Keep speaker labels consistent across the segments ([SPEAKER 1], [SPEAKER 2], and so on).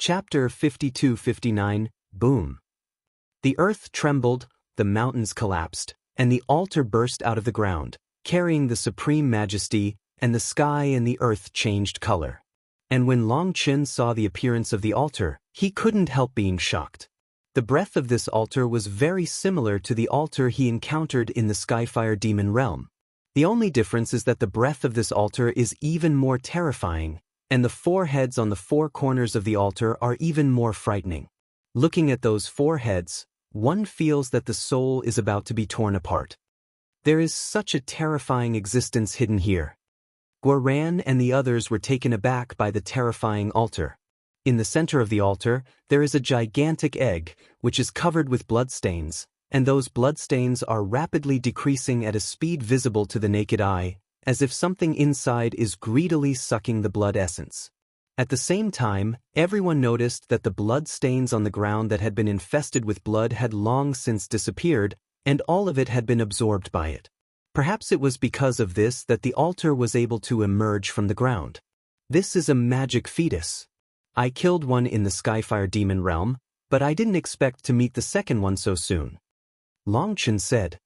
[SPEAKER 1] Chapter 52-59, Boom. The earth trembled, the mountains collapsed, and the altar burst out of the ground, carrying the supreme majesty, and the sky and the earth changed color. And when Long Chen saw the appearance of the altar, he couldn't help being shocked. The breath of this altar was very similar to the altar he encountered in the Skyfire demon realm. The only difference is that the breath of this altar is even more terrifying, and the four heads on the four corners of the altar are even more frightening. Looking at those four heads, one feels that the soul is about to be torn apart. There is such a terrifying existence hidden here. Guoran and the others were taken aback by the terrifying altar. In the center of the altar, there is a gigantic egg, which is covered with bloodstains, and those bloodstains are rapidly decreasing at a speed visible to the naked eye, as if something inside is greedily sucking the blood essence. At the same time, everyone noticed that the blood stains on the ground that had been infested with blood had long since disappeared, and all of it had been absorbed by it. Perhaps it was because of this that the altar was able to emerge from the ground. This is a magic fetus. I killed one in the Skyfire demon realm, but I didn't expect to meet the second one so soon. Long Chen said.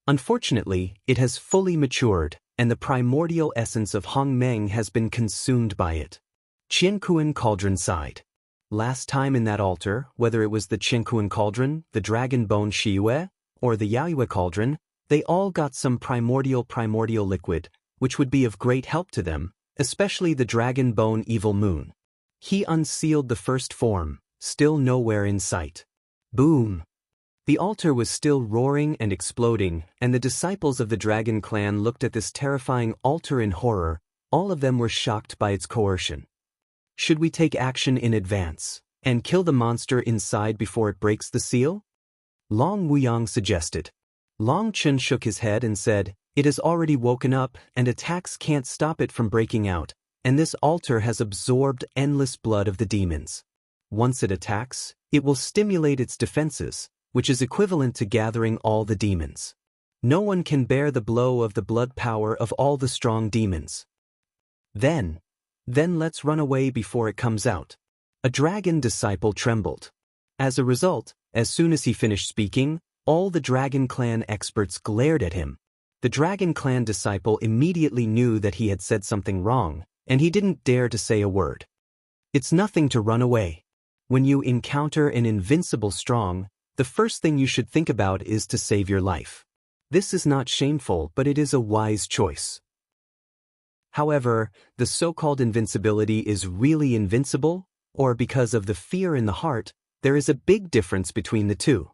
[SPEAKER 1] Unfortunately, it has fully matured, and the primordial essence of Hong Meng has been consumed by it. Qiankuan Cauldron sighed. Last time in that altar, whether it was the Qiankuan Cauldron, the Dragon Bone Shiyue, or the Yaoyue Cauldron, they all got some primordial liquid, which would be of great help to them, especially the Dragon Bone Evil Moon. He unsealed the first form, still nowhere in sight. Boom! The altar was still roaring and exploding, and the disciples of the Dragon Clan looked at this terrifying altar in horror. All of them were shocked by its coercion. Should we take action in advance, and kill the monster inside before it breaks the seal? Long Wuyang suggested. Long Chen shook his head and said, it has already woken up, and attacks can't stop it from breaking out, and this altar has absorbed endless blood of the demons. Once it attacks, it will stimulate its defenses, which is equivalent to gathering all the demons. No one can bear the blow of the blood power of all the strong demons. Then let's run away before it comes out. A dragon disciple trembled. As a result, as soon as he finished speaking, all the Dragon Clan experts glared at him. The Dragon Clan disciple immediately knew that he had said something wrong, and he didn't dare to say a word. It's nothing to run away. When you encounter an invincible strong, the first thing you should think about is to save your life. This is not shameful, but it is a wise choice. However, the so-called invincibility is really invincible, or because of the fear in the heart, there is a big difference between the two.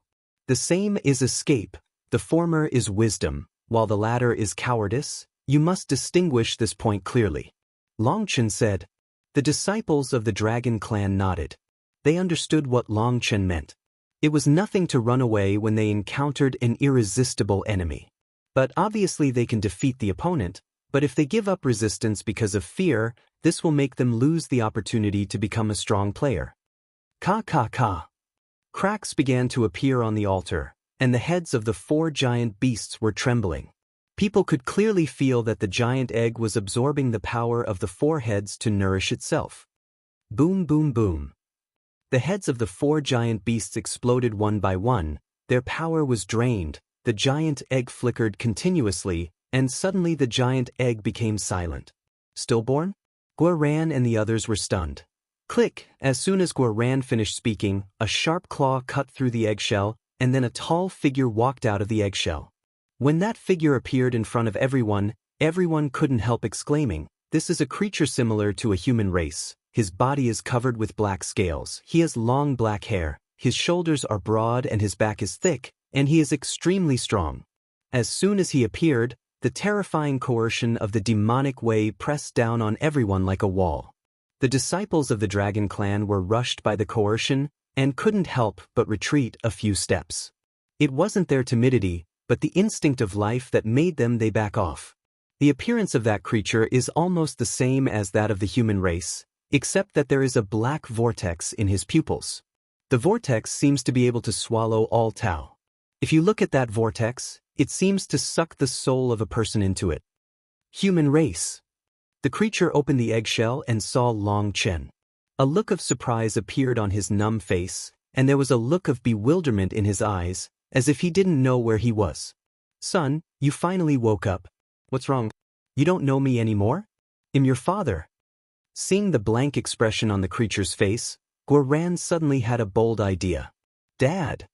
[SPEAKER 1] The same is escape, the former is wisdom, while the latter is cowardice. You must distinguish this point clearly. Long Chen said. The disciples of the Dragon Clan nodded. They understood what Long Chen meant. It was nothing to run away when they encountered an irresistible enemy. But obviously they can defeat the opponent, but if they give up resistance because of fear, this will make them lose the opportunity to become a strong player. Ka. Cracks began to appear on the altar, and the heads of the four giant beasts were trembling. People could clearly feel that the giant egg was absorbing the power of the four heads to nourish itself. Boom, boom, boom. The heads of the four giant beasts exploded one by one, their power was drained, the giant egg flickered continuously, and suddenly the giant egg became silent. Stillborn? Guoran and the others were stunned. Click! As soon as Guoran finished speaking, a sharp claw cut through the eggshell, and then a tall figure walked out of the eggshell. When that figure appeared in front of everyone couldn't help exclaiming, this is a creature similar to a human race. His body is covered with black scales, he has long black hair, his shoulders are broad and his back is thick, and he is extremely strong. As soon as he appeared, the terrifying coercion of the demonic way pressed down on everyone like a wall. The disciples of the Dragon Clan were rushed by the coercion and couldn't help but retreat a few steps. It wasn't their timidity, but the instinct of life that made them they back off. The appearance of that creature is almost the same as that of the human race, except that there is a black vortex in his pupils. The vortex seems to be able to swallow all Tao. If you look at that vortex, it seems to suck the soul of a person into it. Human race. The creature opened the eggshell and saw Long Chen. A look of surprise appeared on his numb face, and there was a look of bewilderment in his eyes, as if he didn't know where he was. Son, you finally woke up. What's wrong? You don't know me anymore? I'm your father. Seeing the blank expression on the creature's face, Guoran suddenly had a bold idea. Dad!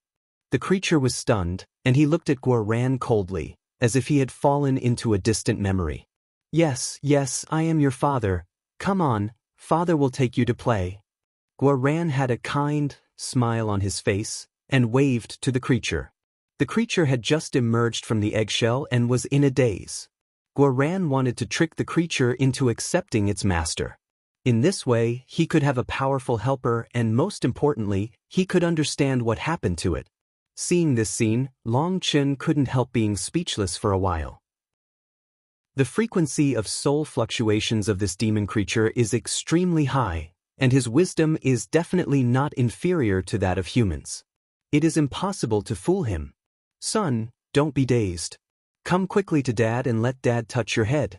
[SPEAKER 1] The creature was stunned, and he looked at Guoran coldly, as if he had fallen into a distant memory. Yes, I am your father. Come on, father will take you to play. Guoran had a kind smile on his face, and waved to the creature. The creature had just emerged from the eggshell and was in a daze. Guoran wanted to trick the creature into accepting its master. In this way, he could have a powerful helper and most importantly, he could understand what happened to it. Seeing this scene, Long Chen couldn't help being speechless for a while. The frequency of soul fluctuations of this demon creature is extremely high, and his wisdom is definitely not inferior to that of humans. It is impossible to fool him. Son, don't be dazed. Come quickly to Dad and let Dad touch your head.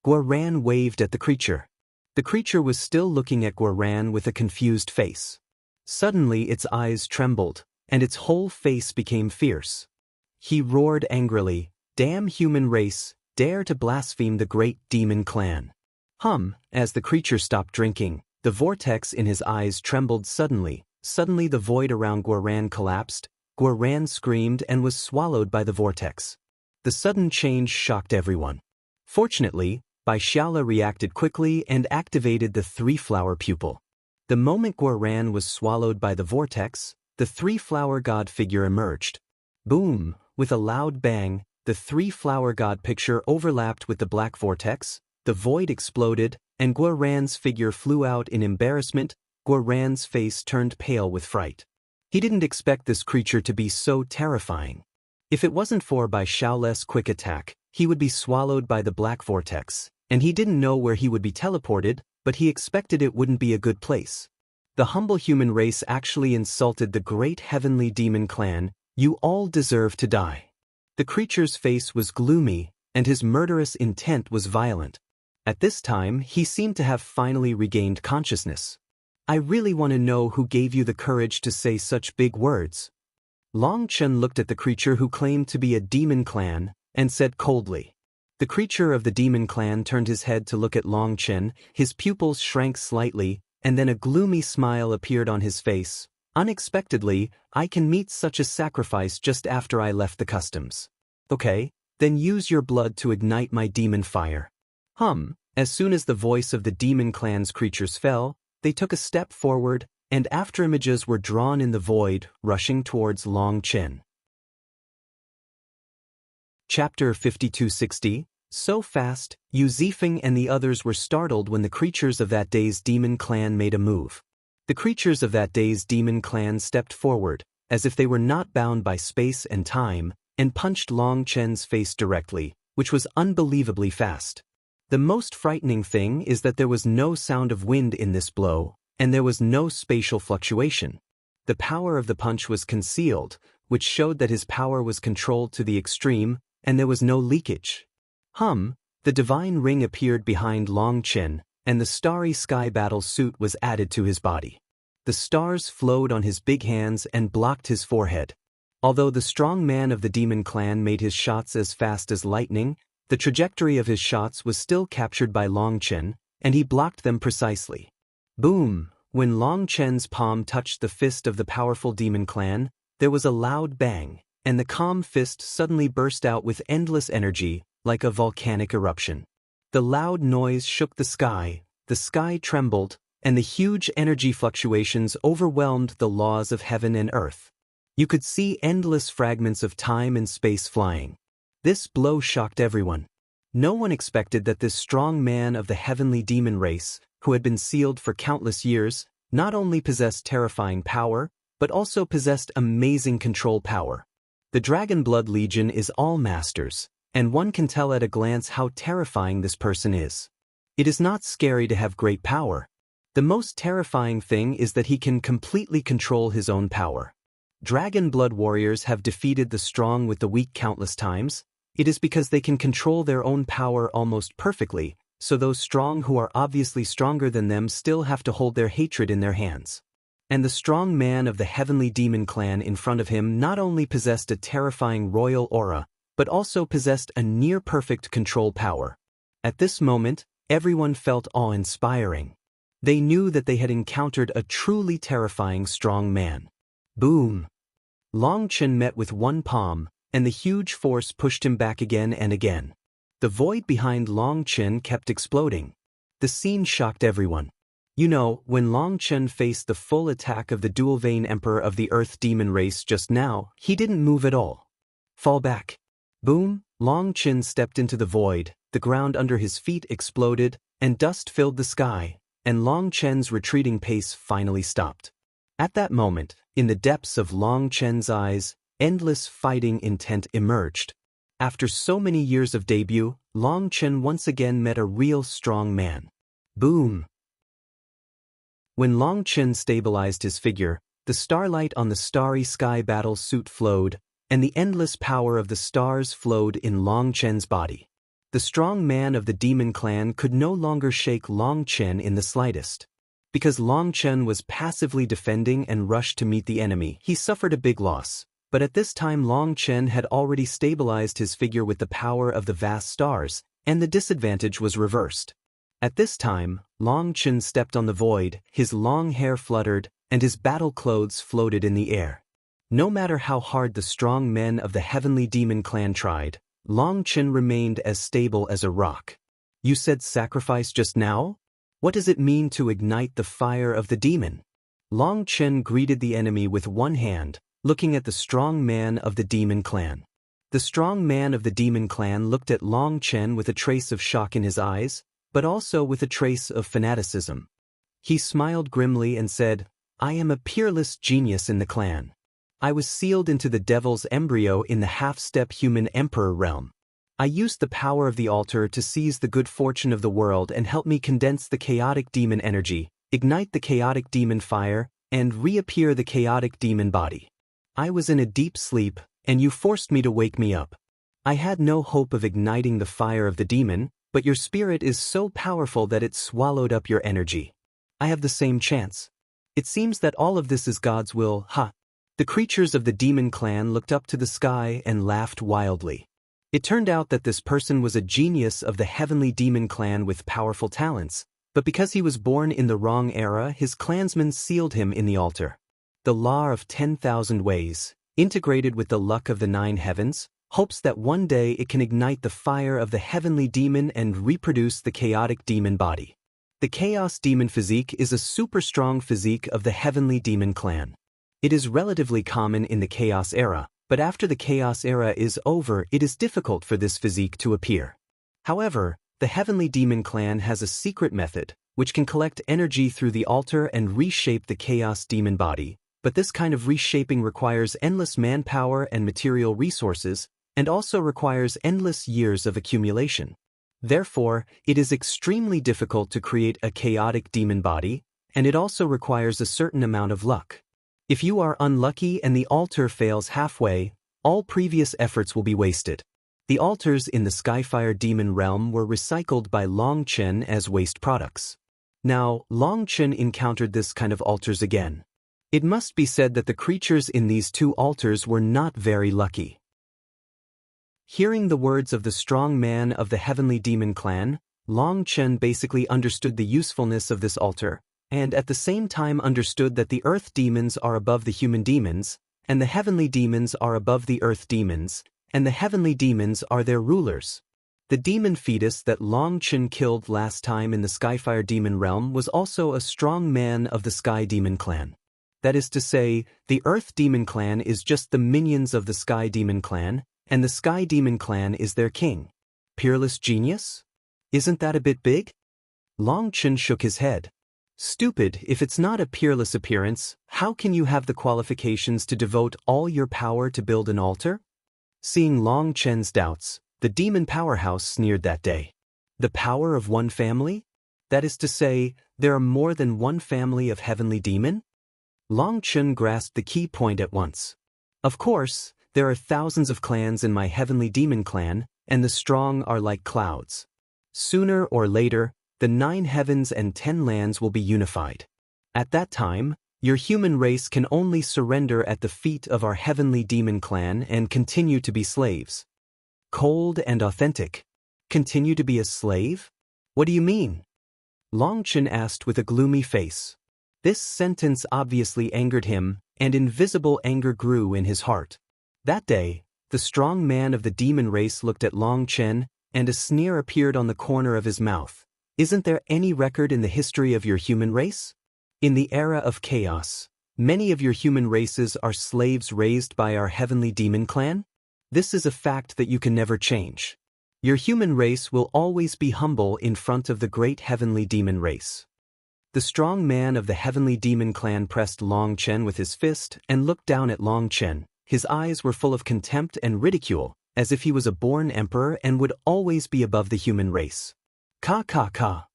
[SPEAKER 1] Guoran waved at the creature. The creature was still looking at Guoran with a confused face. Suddenly its eyes trembled, and its whole face became fierce. He roared angrily, "Damn human race, dare to blaspheme the great demon clan." As the creature stopped drinking, the vortex in his eyes trembled suddenly. Suddenly the void around Guoran collapsed. Guoran screamed and was swallowed by the vortex. The sudden change shocked everyone. Fortunately, Bai Xiaola reacted quickly and activated the three-flower pupil. The moment Guoran was swallowed by the vortex, the three-flower god figure emerged. Boom! With a loud bang, the three-flower god picture overlapped with the black vortex, the void exploded, and Guoran's figure flew out in embarrassment. Guoran's face turned pale with fright. He didn't expect this creature to be so terrifying. If it wasn't for Bai Xiaola's quick attack, he would be swallowed by the black vortex, and he didn't know where he would be teleported, but he expected it wouldn't be a good place. The humble human race actually insulted the great heavenly demon clan. You all deserve to die. The creature's face was gloomy, and his murderous intent was violent. At this time, he seemed to have finally regained consciousness. I really want to know who gave you the courage to say such big words. Long Chen looked at the creature who claimed to be a demon clan, and said coldly. The creature of the demon clan turned his head to look at Long Chen, his pupils shrank slightly, and then a gloomy smile appeared on his face. Unexpectedly, I can meet such a sacrifice just after I left the customs. Okay, then use your blood to ignite my demon fire. As soon as the voice of the demon clan's creatures fell, they took a step forward, and afterimages were drawn in the void, rushing towards Long Chen. Chapter 5260. So fast, Yu Zifeng and the others were startled when the creatures of that day's demon clan made a move. The creatures of that day's demon clan stepped forward, as if they were not bound by space and time, and punched Long Chen's face directly, which was unbelievably fast. The most frightening thing is that there was no sound of wind in this blow, and there was no spatial fluctuation. The power of the punch was concealed, which showed that his power was controlled to the extreme, and there was no leakage. The divine ring appeared behind Long Chen, and the starry sky battle suit was added to his body. The stars flowed on his big hands and blocked his forehead. Although the strong man of the demon clan made his shots as fast as lightning, the trajectory of his shots was still captured by Long Chen, and he blocked them precisely. Boom! When Long Chen's palm touched the fist of the powerful demon clan, there was a loud bang, and the calm fist suddenly burst out with endless energy, like a volcanic eruption. The loud noise shook the sky trembled, and the huge energy fluctuations overwhelmed the laws of heaven and earth. You could see endless fragments of time and space flying. This blow shocked everyone. No one expected that this strong man of the heavenly demon race, who had been sealed for countless years, not only possessed terrifying power, but also possessed amazing control power. The Dragon Blood Legion is all masters, and one can tell at a glance how terrifying this person is. It is not scary to have great power. The most terrifying thing is that he can completely control his own power. Dragon Blood warriors have defeated the strong with the weak countless times. It is because they can control their own power almost perfectly, so those strong who are obviously stronger than them still have to hold their hatred in their hands. And the strong man of the heavenly demon clan in front of him not only possessed a terrifying royal aura, but also possessed a near-perfect control power. At this moment, everyone felt awe-inspiring. They knew that they had encountered a truly terrifying strong man. Boom! Long Chen met with one palm, and the huge force pushed him back again and again. The void behind Long Chen kept exploding. The scene shocked everyone. You know, when Long Chen faced the full attack of the dual-vein emperor of the Earth demon race just now, he didn't move at all. Fall back. Boom! Long Chen stepped into the void, the ground under his feet exploded, and dust filled the sky, and Long Chen's retreating pace finally stopped. At that moment, in the depths of Long Chen's eyes, endless fighting intent emerged. After so many years of debut, Long Chen once again met a real strong man. Boom! When Long Chen stabilized his figure, the starlight on the starry sky battle suit flowed, and the endless power of the stars flowed in Long Chen's body. The strong man of the demon clan could no longer shake Long Chen in the slightest. Because Long Chen was passively defending and rushed to meet the enemy, he suffered a big loss. But at this time Long Chen had already stabilized his figure with the power of the vast stars, and the disadvantage was reversed. At this time, Long Chen stepped on the void, his long hair fluttered, and his battle clothes floated in the air. No matter how hard the strong men of the heavenly demon clan tried, Long Chen remained as stable as a rock. You said sacrifice just now? What does it mean to ignite the fire of the demon? Long Chen greeted the enemy with one hand, looking at the strong man of the demon clan. The strong man of the demon clan looked at Long Chen with a trace of shock in his eyes, but also with a trace of fanaticism. He smiled grimly and said, "I am a peerless genius in the clan. I was sealed into the devil's embryo in the half-step human emperor realm. I used the power of the altar to seize the good fortune of the world and help me condense the chaotic demon energy, ignite the chaotic demon fire, and reappear the chaotic demon body. I was in a deep sleep, and you forced me to wake me up. I had no hope of igniting the fire of the demon, but your spirit is so powerful that it swallowed up your energy. I have the same chance. It seems that all of this is God's will, ha." The creatures of the demon clan looked up to the sky and laughed wildly. It turned out that this person was a genius of the heavenly demon clan with powerful talents, but because he was born in the wrong era, his clansmen sealed him in the altar. The law of 10,000 ways, integrated with the luck of the 9 heavens, hopes that one day it can ignite the fire of the heavenly demon and reproduce the chaotic demon body. The chaos demon physique is a super strong physique of the heavenly demon clan. It is relatively common in the chaos era, but after the chaos era is over, it is difficult for this physique to appear. However, the heavenly demon clan has a secret method, which can collect energy through the altar and reshape the chaos demon body, but this kind of reshaping requires endless manpower and material resources, and also requires endless years of accumulation. Therefore, it is extremely difficult to create a chaotic demon body, and it also requires a certain amount of luck. If you are unlucky and the altar fails halfway, all previous efforts will be wasted. The altars in the Skyfire demon realm were recycled by Long Chen as waste products. Now, Long Chen encountered this kind of altars again. It must be said that the creatures in these 2 altars were not very lucky. Hearing the words of the strong man of the heavenly demon clan, Long Chen basically understood the usefulness of this altar, and at the same time understood that the earth demons are above the human demons, and the heavenly demons are above the earth demons, and the heavenly demons are their rulers. The demon fetus that Long Chen killed last time in the Skyfire demon realm was also a strong man of the Sky demon clan. That is to say, the earth demon clan is just the minions of the Sky demon clan, and the Sky demon clan is their king. Peerless genius? Isn't that a bit big? Long Chen shook his head. Stupid, if it's not a peerless appearance, how can you have the qualifications to devote all your power to build an altar? Seeing Long Chen's doubts, the demon powerhouse sneered that day. The power of one family? That is to say, there are more than one family of heavenly demon? Long Chen grasped the key point at once. Of course, there are thousands of clans in my heavenly demon clan, and the strong are like clouds. Sooner or later, the 9 heavens and 10 lands will be unified. At that time, your human race can only surrender at the feet of our heavenly demon clan and continue to be slaves. Cold and authentic. Continue to be a slave? What do you mean? Longchen asked with a gloomy face. This sentence obviously angered him, and invisible anger grew in his heart. That day, the strong man of the demon race looked at Longchen, and a sneer appeared on the corner of his mouth. Isn't there any record in the history of your human race? In the era of chaos, many of your human races are slaves raised by our heavenly demon clan? This is a fact that you can never change. Your human race will always be humble in front of the great heavenly demon race. The strong man of the heavenly demon clan pressed Longchen with his fist and looked down at Longchen. His eyes were full of contempt and ridicule, as if he was a born emperor and would always be above the human race. Ka ka ka.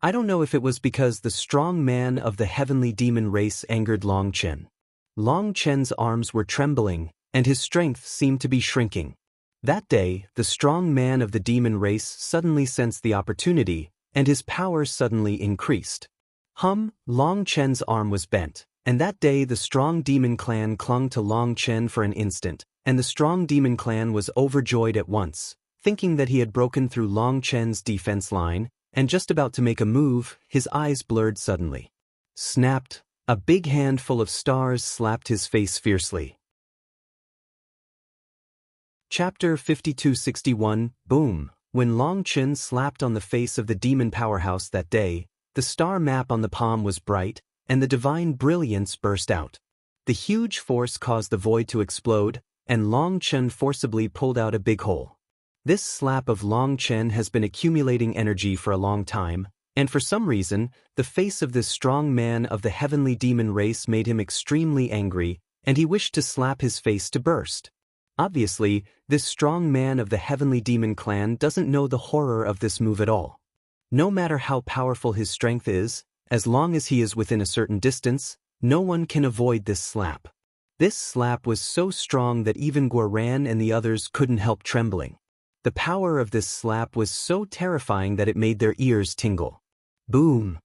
[SPEAKER 1] I don't know if it was because the strong man of the heavenly demon race angered Longchen. Longchen's arms were trembling, and his strength seemed to be shrinking. That day, the strong man of the demon race suddenly sensed the opportunity, and his power suddenly increased. Longchen's arm was bent, and that day the strong demon clan clung to Longchen for an instant, and the strong demon clan was overjoyed at once, thinking that he had broken through Longchen's defense line, and just about to make a move, his eyes blurred suddenly. Snapped, a big handful of stars slapped his face fiercely. Chapter 5261, Boom. When Longchen slapped on the face of the demon powerhouse that day, the star map on the palm was bright, and the divine brilliance burst out. The huge force caused the void to explode, and Longchen forcibly pulled out a big hole. This slap of Longchen has been accumulating energy for a long time, and for some reason, the face of this strong man of the heavenly demon race made him extremely angry, and he wished to slap his face to burst. Obviously, this strong man of the heavenly demon clan doesn't know the horror of this move at all. No matter how powerful his strength is, as long as he is within a certain distance, no one can avoid this slap. This slap was so strong that even Guoran and the others couldn't help trembling. The power of this slap was so terrifying that it made their ears tingle. Boom!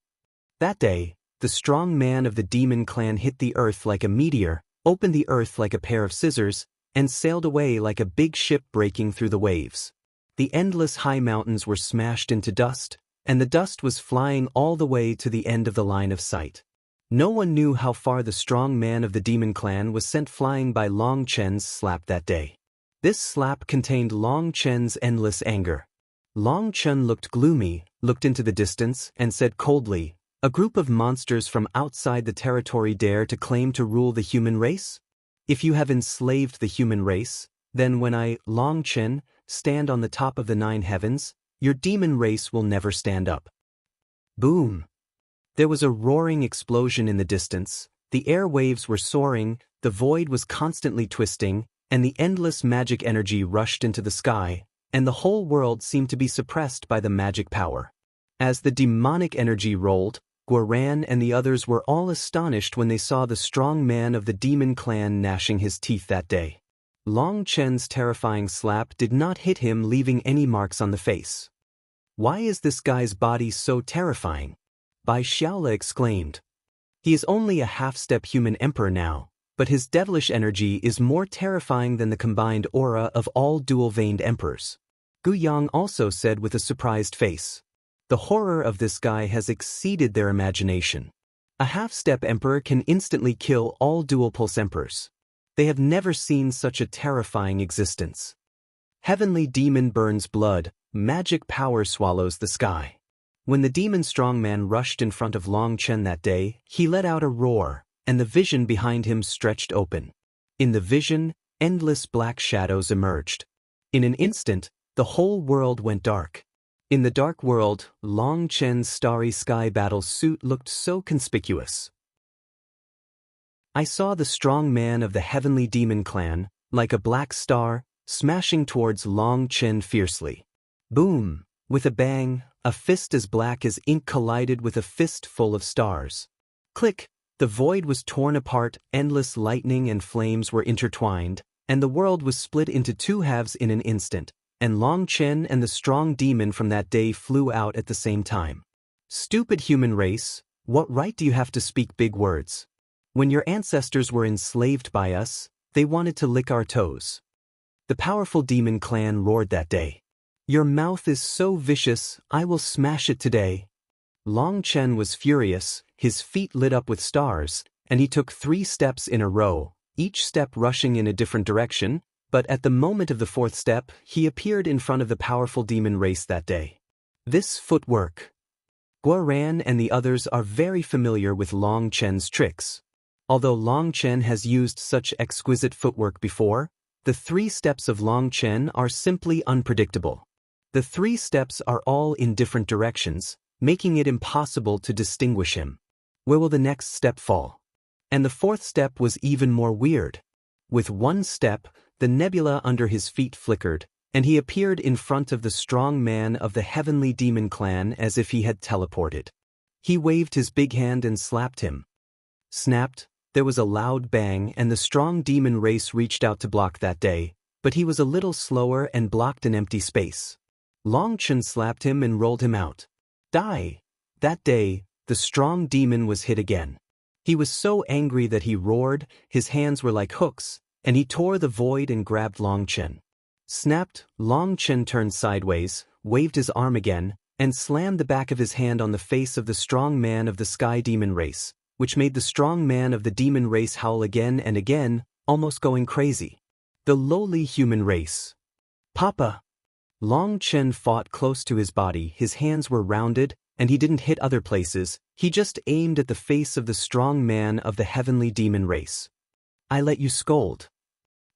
[SPEAKER 1] That day, the strong man of the demon clan hit the earth like a meteor, opened the earth like a pair of scissors, and sailed away like a big ship breaking through the waves. The endless high mountains were smashed into dust, and the dust was flying all the way to the end of the line of sight. No one knew how far the strong man of the demon clan was sent flying by Longchen's slap that day. This slap contained Longchen's endless anger. Longchen looked gloomy, looked into the distance, and said coldly, "A group of monsters from outside the territory dare to claim to rule the human race? If you have enslaved the human race, then when I, Longchen, stand on the top of the 9 heavens, your demon race will never stand up." Boom! There was a roaring explosion in the distance, the air waves were soaring, the void was constantly twisting, and the endless magic energy rushed into the sky, and the whole world seemed to be suppressed by the magic power. As the demonic energy rolled, Guoran and the others were all astonished when they saw the strong man of the demon clan gnashing his teeth that day. Longchen's terrifying slap did not hit him, leaving any marks on the face. "Why is this guy's body so terrifying?" Bai Xiaola exclaimed. "He is only a half-step human emperor now, but his devilish energy is more terrifying than the combined aura of all dual-veined emperors." Gu Yang also said with a surprised face. The horror of this guy has exceeded their imagination. A half-step emperor can instantly kill all dual-pulse emperors. They have never seen such a terrifying existence. Heavenly demon burns blood, magic power swallows the sky. When the demon strongman rushed in front of Longchen that day, he let out a roar, and the vision behind him stretched open. In the vision, endless black shadows emerged. In an instant, the whole world went dark. In the dark world, Longchen's starry sky battle suit looked so conspicuous. I saw the strong man of the heavenly demon clan, like a black star, smashing towards Longchen fiercely. Boom! With a bang, a fist as black as ink collided with a fist full of stars. Click! The void was torn apart, endless lightning and flames were intertwined, and the world was split into 2 halves in an instant, and Long Chen and the strong demon from that day flew out at the same time. Stupid human race, what right do you have to speak big words? When your ancestors were enslaved by us, they wanted to lick our toes. The powerful demon clan roared that day. Your mouth is so vicious, I will smash it today. Long Chen was furious, his feet lit up with stars, and he took 3 steps in a row, each step rushing in a different direction, but at the moment of the 4th step, he appeared in front of the powerful demon race that day. This footwork. Guoran and the others are very familiar with Long Chen's tricks. Although Long Chen has used such exquisite footwork before, the 3 steps of Long Chen are simply unpredictable. The 3 steps are all in different directions, making it impossible to distinguish him. Where will the next step fall? And the 4th step was even more weird. With 1 step, the nebula under his feet flickered, and he appeared in front of the strong man of the heavenly demon clan as if he had teleported. He waved his big hand and slapped him. Snapped, there was a loud bang and the strong demon race reached out to block that day, but he was a little slower and blocked an empty space. Long Chen slapped him and rolled him out. Die! That day, the strong demon was hit again. He was so angry that he roared, his hands were like hooks, and he tore the void and grabbed Long Chen. Snapped, Long Chen turned sideways, waved his arm again, and slammed the back of his hand on the face of the strong man of the sky demon race, which made the strong man of the demon race howl again and again, almost going crazy. The lowly human race. Papa! Long Chen fought close to his body, his hands were rounded, and he didn't hit other places, he just aimed at the face of the strong man of the heavenly demon race. I let you scold.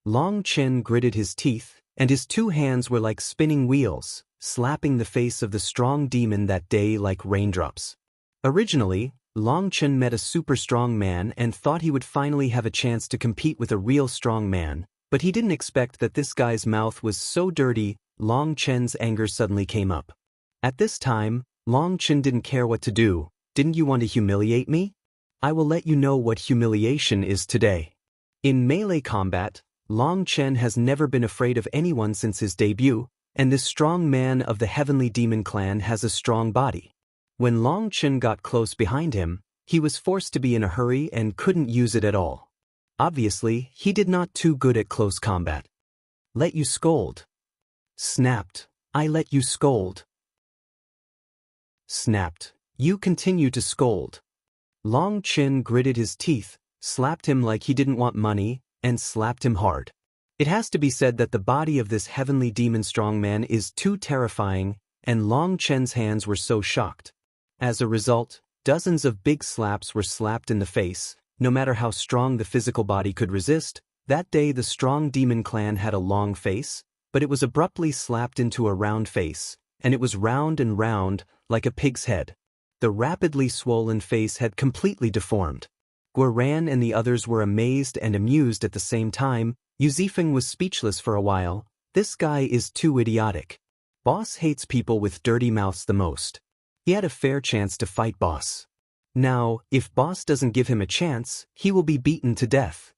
[SPEAKER 1] Long Chen gritted his teeth, and his 2 hands were like spinning wheels, slapping the face of the strong demon that day like raindrops. Originally, Long Chen met a super strong man and thought he would finally have a chance to compete with a real strong man, but he didn't expect that this guy's mouth was so dirty. Long Chen's anger suddenly came up. At this time, Long Chen didn't care what to do. Didn't you want to humiliate me? I will let you know what humiliation is today. In melee combat, Long Chen has never been afraid of anyone since his debut, and this strong man of the heavenly demon clan has a strong body. When Long Chen got close behind him, he was forced to be in a hurry and couldn't use it at all. Obviously, he did not too good at close combat. Let you scold. Snapped, I let you scold. Snapped, you continue to scold. Long Chen gritted his teeth, slapped him like he didn't want money, and slapped him hard. It has to be said that the body of this heavenly demon strongman is too terrifying, and Long Chen's hands were so shocked. As a result, dozens of big slaps were slapped in the face. No matter how strong the physical body could resist, that day the strong demon clan had a long face, but it was abruptly slapped into a round face, and it was round and round, like a pig's head. The rapidly swollen face had completely deformed. Guoran and the others were amazed and amused at the same time. Yuzifeng was speechless for a while. This guy is too idiotic. Boss hates people with dirty mouths the most. He had a fair chance to fight Boss. Now, if Boss doesn't give him a chance, he will be beaten to death.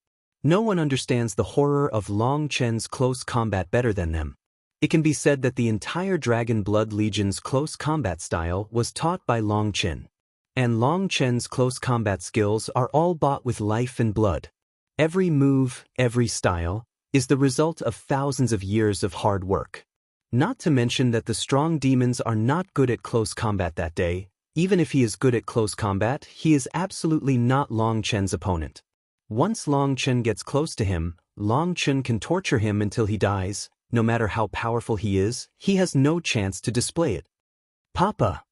[SPEAKER 1] No one understands the horror of Long Chen's close combat better than them. It can be said that the entire Dragon Blood Legion's close combat style was taught by Long Chen. And Long Chen's close combat skills are all bought with life and blood. Every move, every style, is the result of thousands of years of hard work. Not to mention that the strong demons are not good at close combat that day. Even if he is good at close combat, he is absolutely not Long Chen's opponent. Once Long Chen gets close to him, Long Chen can torture him until he dies. No matter how powerful he is, he has no chance to display it. Papa!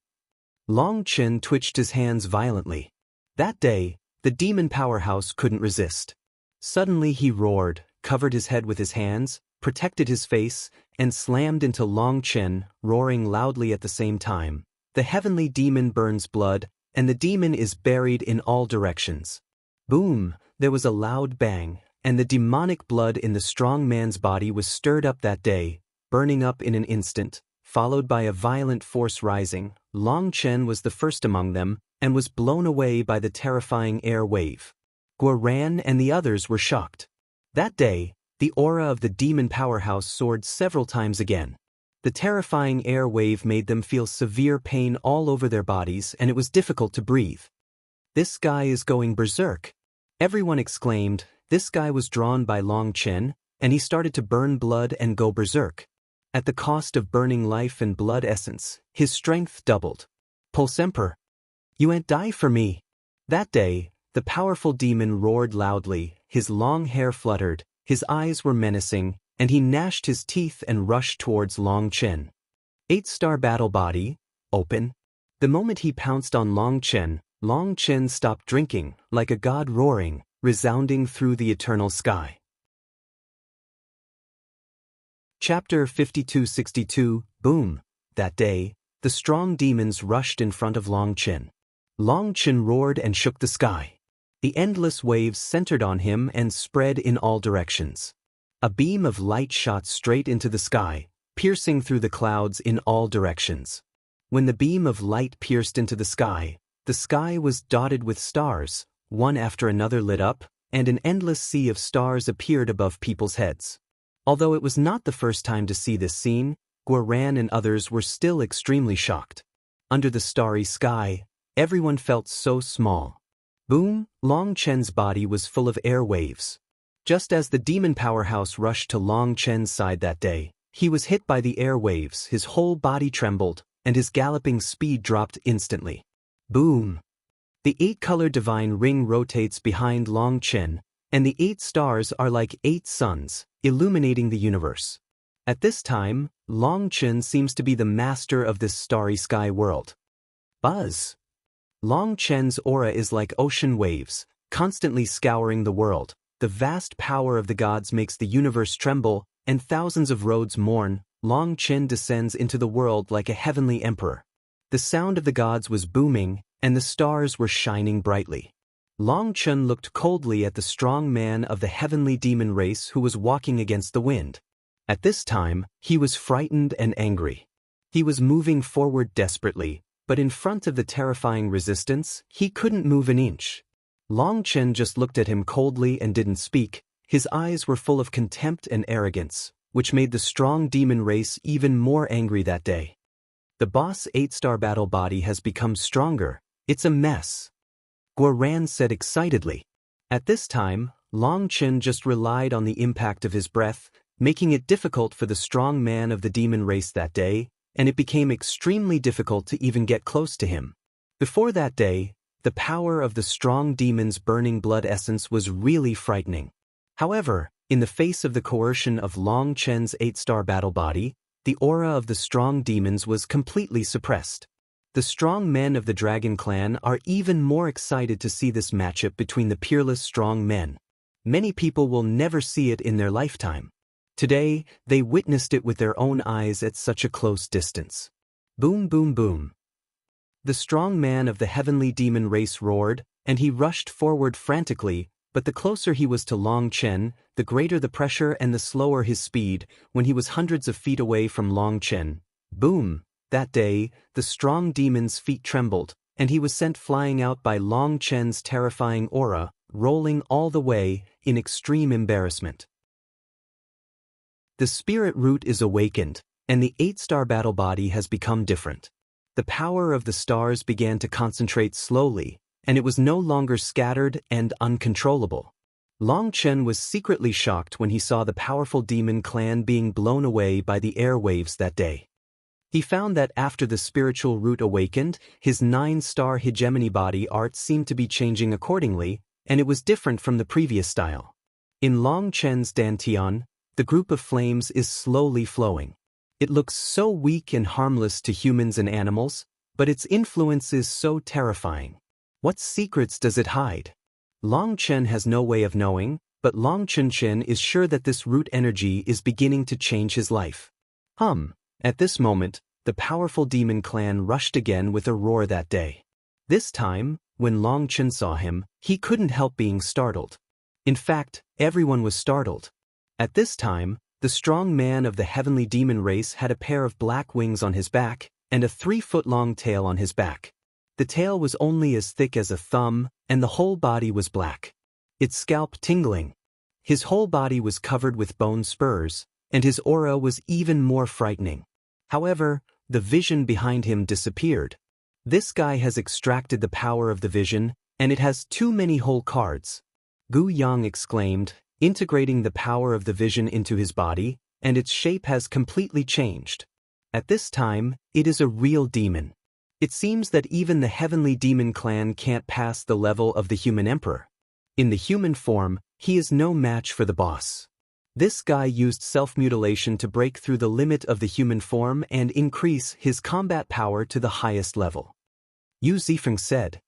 [SPEAKER 1] Long Chen twitched his hands violently. That day, the demon powerhouse couldn't resist. Suddenly he roared, covered his head with his hands, protected his face, and slammed into Long Chen, roaring loudly at the same time. The heavenly demon burns blood, and the demon is buried in all directions. Boom! There was a loud bang, and the demonic blood in the strong man's body was stirred up that day, burning up in an instant, followed by a violent force rising. Long Chen was the first among them, and was blown away by the terrifying air wave. Guoran and the others were shocked. That day, the aura of the demon powerhouse soared several times again. The terrifying air wave made them feel severe pain all over their bodies, and it was difficult to breathe. "This guy is going berserk," everyone exclaimed. This guy was drawn by Long Chen, and he started to burn blood and go berserk. At the cost of burning life and blood essence, his strength doubled. "Pulse Emperor, you ain't die for me." That day, the powerful demon roared loudly, his long hair fluttered, his eyes were menacing, and he gnashed his teeth and rushed towards Long Chen. 8-star battle body, open. The moment he pounced on Long Chen stopped drinking, like a god roaring, resounding through the eternal sky. Chapter 5262, Boom. That day, the strong demons rushed in front of Long Chen. Long Chen roared and shook the sky. The endless waves centered on him and spread in all directions. A beam of light shot straight into the sky, piercing through the clouds in all directions. When the beam of light pierced into the sky was dotted with stars, one after another lit up, and an endless sea of stars appeared above people's heads. Although it was not the first time to see this scene, Guoran and others were still extremely shocked. Under the starry sky, everyone felt so small. Boom! Long Chen's body was full of air waves. Just as the demon powerhouse rushed to Long Chen's side that day, he was hit by the air waves, his whole body trembled, and his galloping speed dropped instantly. Boom! The 8-color divine ring rotates behind Long Chen, and the 8 stars are like 8 suns, illuminating the universe. At this time, Long Chen seems to be the master of this starry sky world. Buzz! Long Chen's aura is like ocean waves, constantly scouring the world. The vast power of the gods makes the universe tremble, and thousands of roads mourn. Long Chen descends into the world like a heavenly emperor. The sound of the gods was booming, and the stars were shining brightly. Long Chen looked coldly at the strong man of the heavenly demon race who was walking against the wind. At this time, he was frightened and angry. He was moving forward desperately, but in front of the terrifying resistance, he couldn't move an inch. Long Chen just looked at him coldly and didn't speak. His eyes were full of contempt and arrogance, which made the strong demon race even more angry that day. The boss 8-star battle body has become stronger. It's a mess, Guoran said excitedly. At this time, Long Chen just relied on the impact of his breath, making it difficult for the strong man of the demon race that day, and it became extremely difficult to even get close to him. Before that day, the power of the strong demon's burning blood essence was really frightening. However, in the face of the coercion of Long Chen's 8-star battle body, the aura of the strong demons was completely suppressed. The strong men of the Dragon Clan are even more excited to see this matchup between the peerless strong men. Many people will never see it in their lifetime. Today, they witnessed it with their own eyes at such a close distance. Boom, boom, boom. The strong man of the heavenly demon race roared, and he rushed forward frantically, but the closer he was to Long Chen, the greater the pressure and the slower his speed. When he was hundreds of feet away from Long Chen, boom! That day, the strong demon's feet trembled, and he was sent flying out by Long Chen's terrifying aura, rolling all the way, in extreme embarrassment. The spirit root is awakened, and the 8-star battle body has become different. The power of the stars began to concentrate slowly, and it was no longer scattered and uncontrollable. Long Chen was secretly shocked when he saw the powerful demon clan being blown away by the airwaves that day. He found that after the spiritual root awakened, his 9-star hegemony body art seemed to be changing accordingly, and it was different from the previous style. In Long Chen's dantian, the group of flames is slowly flowing. It looks so weak and harmless to humans and animals, but its influence is so terrifying. What secrets does it hide? Long Chen has no way of knowing, but Long Chen is sure that this root energy is beginning to change his life. At this moment, the powerful demon clan rushed again with a roar that day. This time, when Long Chen saw him, he couldn't help being startled. In fact, everyone was startled. At this time, the strong man of the heavenly demon race had a pair of black wings on his back, and a 3-foot-long tail on his back. The tail was only as thick as a thumb, and the whole body was black. Its scalp tingling. His whole body was covered with bone spurs, and his aura was even more frightening. However, the vision behind him disappeared. This guy has extracted the power of the vision, and it has too many whole cards. Gu Yang exclaimed, integrating the power of the vision into his body, and its shape has completely changed. At this time, it is a real demon. It seems that even the heavenly demon clan can't pass the level of the human emperor. In the human form, he is no match for the boss. This guy used self-mutilation to break through the limit of the human form and increase his combat power to the highest level. Yu Zifeng said.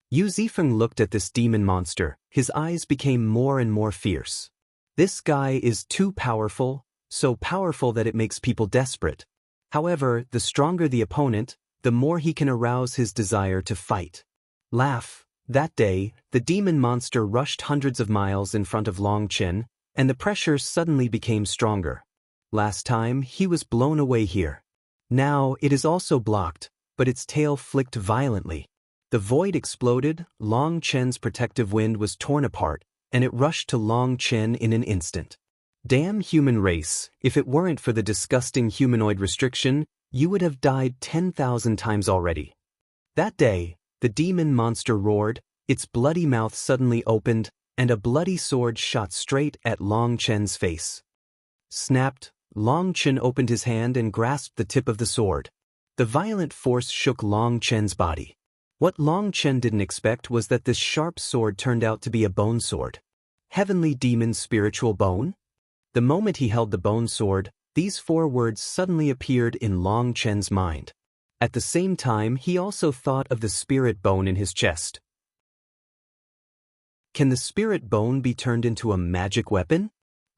[SPEAKER 1] Yu Zifeng looked at this demon monster. His eyes became more and more fierce. This guy is too powerful, so powerful that it makes people desperate. However, the stronger the opponent, the more he can arouse his desire to fight. Laugh. That day, the demon monster rushed hundreds of miles in front of Long Chen, and the pressure suddenly became stronger. Last time, he was blown away here. Now, it is also blocked, but its tail flicked violently. The void exploded, Long Chen's protective wind was torn apart, and it rushed to Long Chen in an instant. Damn human race, if it weren't for the disgusting humanoid restriction, you would have died 10,000 times already. That day, the demon monster roared, its bloody mouth suddenly opened, and a bloody sword shot straight at Long Chen's face. Snapped, Long Chen opened his hand and grasped the tip of the sword. The violent force shook Long Chen's body. What Long Chen didn't expect was that this sharp sword turned out to be a bone sword. Heavenly Demon's spiritual bone? The moment he held the bone sword, these 4 words suddenly appeared in Long Chen's mind. At the same time, he also thought of the spirit bone in his chest. Can the spirit bone be turned into a magic weapon?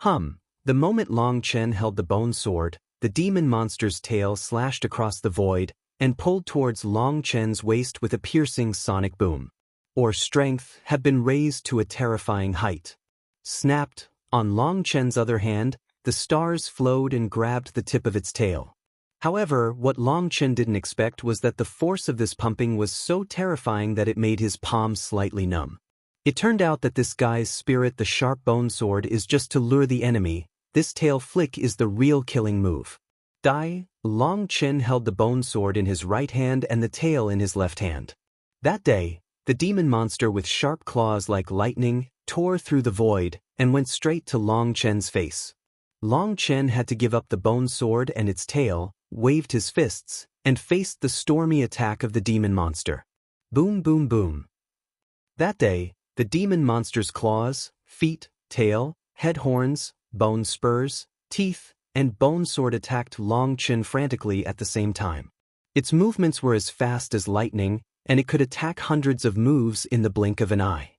[SPEAKER 1] The moment Long Chen held the bone sword, the demon monster's tail slashed across the void and pulled towards Long Chen's waist with a piercing sonic boom. Or strength had been raised to a terrifying height. Snapped. On Long Chen's other hand, the stars flowed and grabbed the tip of its tail. However, what Long Chen didn't expect was that the force of this pumping was so terrifying that it made his palm slightly numb. It turned out that this guy's spirit, the sharp bone sword, is just to lure the enemy. This tail flick is the real killing move. Die. Long Chen held the bone sword in his right hand and the tail in his left hand. That day, the demon monster with sharp claws like lightning tore through the void and went straight to Long Chen's face. Long Chen had to give up the bone sword and its tail, waved his fists, and faced the stormy attack of the demon monster. Boom, boom, boom. That day, the demon monster's claws, feet, tail, head horns, bone spurs, teeth, and bone sword attacked Long Chen frantically at the same time. Its movements were as fast as lightning, and it could attack hundreds of moves in the blink of an eye.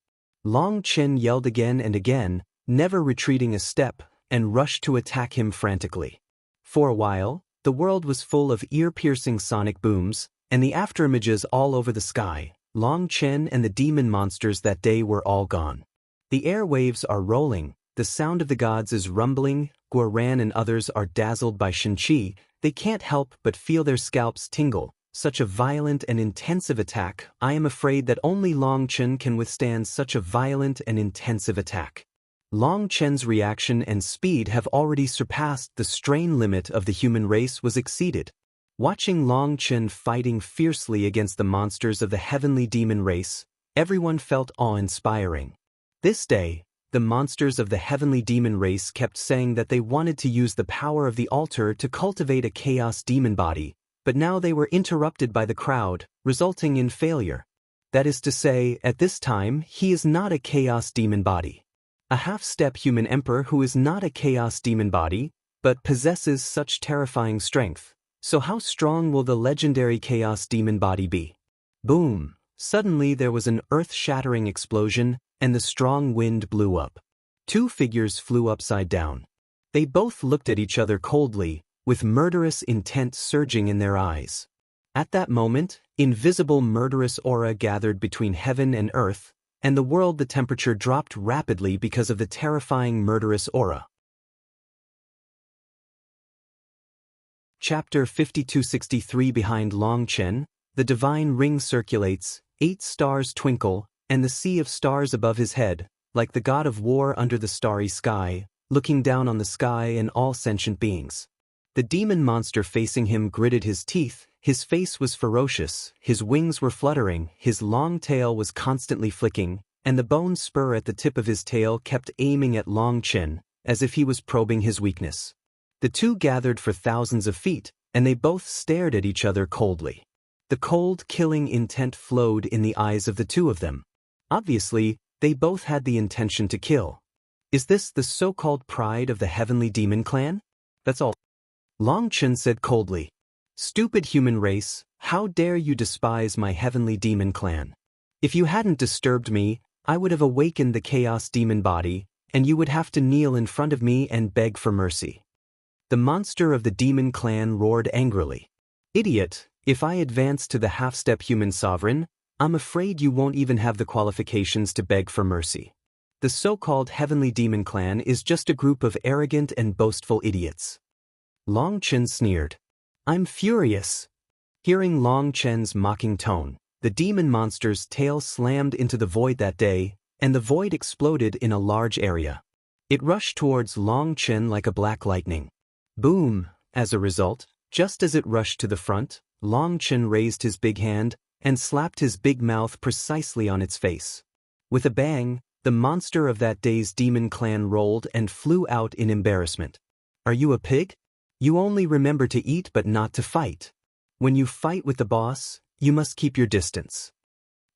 [SPEAKER 1] Long Chen yelled again and again, never retreating a step, and rushed to attack him frantically. For a while, the world was full of ear-piercing sonic booms, and the afterimages all over the sky. Long Chen and the demon monsters that day were all gone. The airwaves are rolling, the sound of the gods is rumbling, Guoran and others are dazzled by Shenqi, they can't help but feel their scalps tingle. Such a violent and intensive attack, I am afraid that only Long Chen can withstand such a violent and intensive attack. Long Chen's reaction and speed have already surpassed the strain limit of the human race was exceeded. Watching Long Chen fighting fiercely against the monsters of the heavenly demon race, everyone felt awe-inspiring. This day, the monsters of the heavenly demon race kept saying that they wanted to use the power of the altar to cultivate a chaos demon body, but now they were interrupted by the crowd, resulting in failure. That is to say, at this time, he is not a chaos demon body. A half-step human emperor who is not a chaos demon body, but possesses such terrifying strength. So how strong will the legendary chaos demon body be? Boom! Suddenly there was an earth-shattering explosion, and the strong wind blew up. 2 figures flew upside down. They both looked at each other coldly, with murderous intent surging in their eyes. At that moment, invisible murderous aura gathered between heaven and earth, and the world the temperature dropped rapidly because of the terrifying murderous aura. Chapter 5263. Behind Long Chen, the divine ring circulates, 8 stars twinkle, and the sea of stars above his head, like the god of war under the starry sky, looking down on the sky and all sentient beings. The demon monster facing him gritted his teeth, his face was ferocious, his wings were fluttering, his long tail was constantly flicking, and the bone spur at the tip of his tail kept aiming at Long Chen, as if he was probing his weakness. The two gathered for thousands of feet, and they both stared at each other coldly. The cold, killing intent flowed in the eyes of the two of them. Obviously, they both had the intention to kill. Is this the so-called pride of the heavenly demon clan? That's all. Long Chen said coldly. Stupid human race, how dare you despise my heavenly demon clan? If you hadn't disturbed me, I would have awakened the chaos demon body, and you would have to kneel in front of me and beg for mercy. The monster of the demon clan roared angrily. Idiot, if I advance to the half-step human sovereign, I'm afraid you won't even have the qualifications to beg for mercy. The so-called heavenly demon clan is just a group of arrogant and boastful idiots. Long Chen sneered. I'm furious. Hearing Long Chen's mocking tone, the demon monster's tail slammed into the void that day, and the void exploded in a large area. It rushed towards Long Chen like a black lightning. Boom! As a result, just as it rushed to the front, Long Chen raised his big hand and slapped his big mouth precisely on its face. With a bang, the monster of that day's demon clan rolled and flew out in embarrassment. Are you a pig? You only remember to eat but not to fight. When you fight with the boss, you must keep your distance.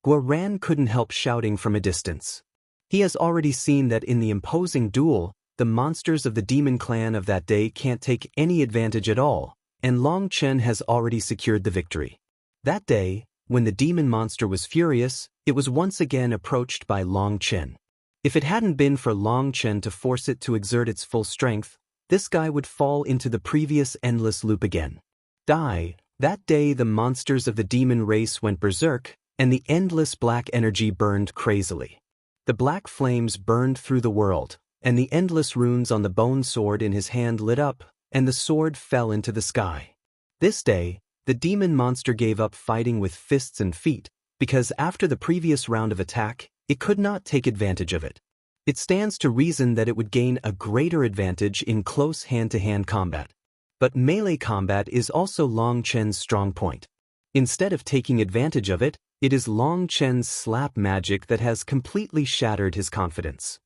[SPEAKER 1] Guoran couldn't help shouting from a distance. He has already seen that in the imposing duel, the monsters of the demon clan of that day can't take any advantage at all, and Long Chen has already secured the victory. That day, when the demon monster was furious, it was once again approached by Long Chen. If it hadn't been for Long Chen to force it to exert its full strength, this guy would fall into the previous endless loop again. Die. That day the monsters of the demon race went berserk, and the endless black energy burned crazily. The black flames burned through the world, and the endless runes on the bone sword in his hand lit up, and the sword fell into the sky. This day, the demon monster gave up fighting with fists and feet, because after the previous round of attack, it could not take advantage of it. It stands to reason that it would gain a greater advantage in close hand-to-hand combat. But melee combat is also Long Chen's strong point. Instead of taking advantage of it, it is Long Chen's slap magic that has completely shattered his confidence.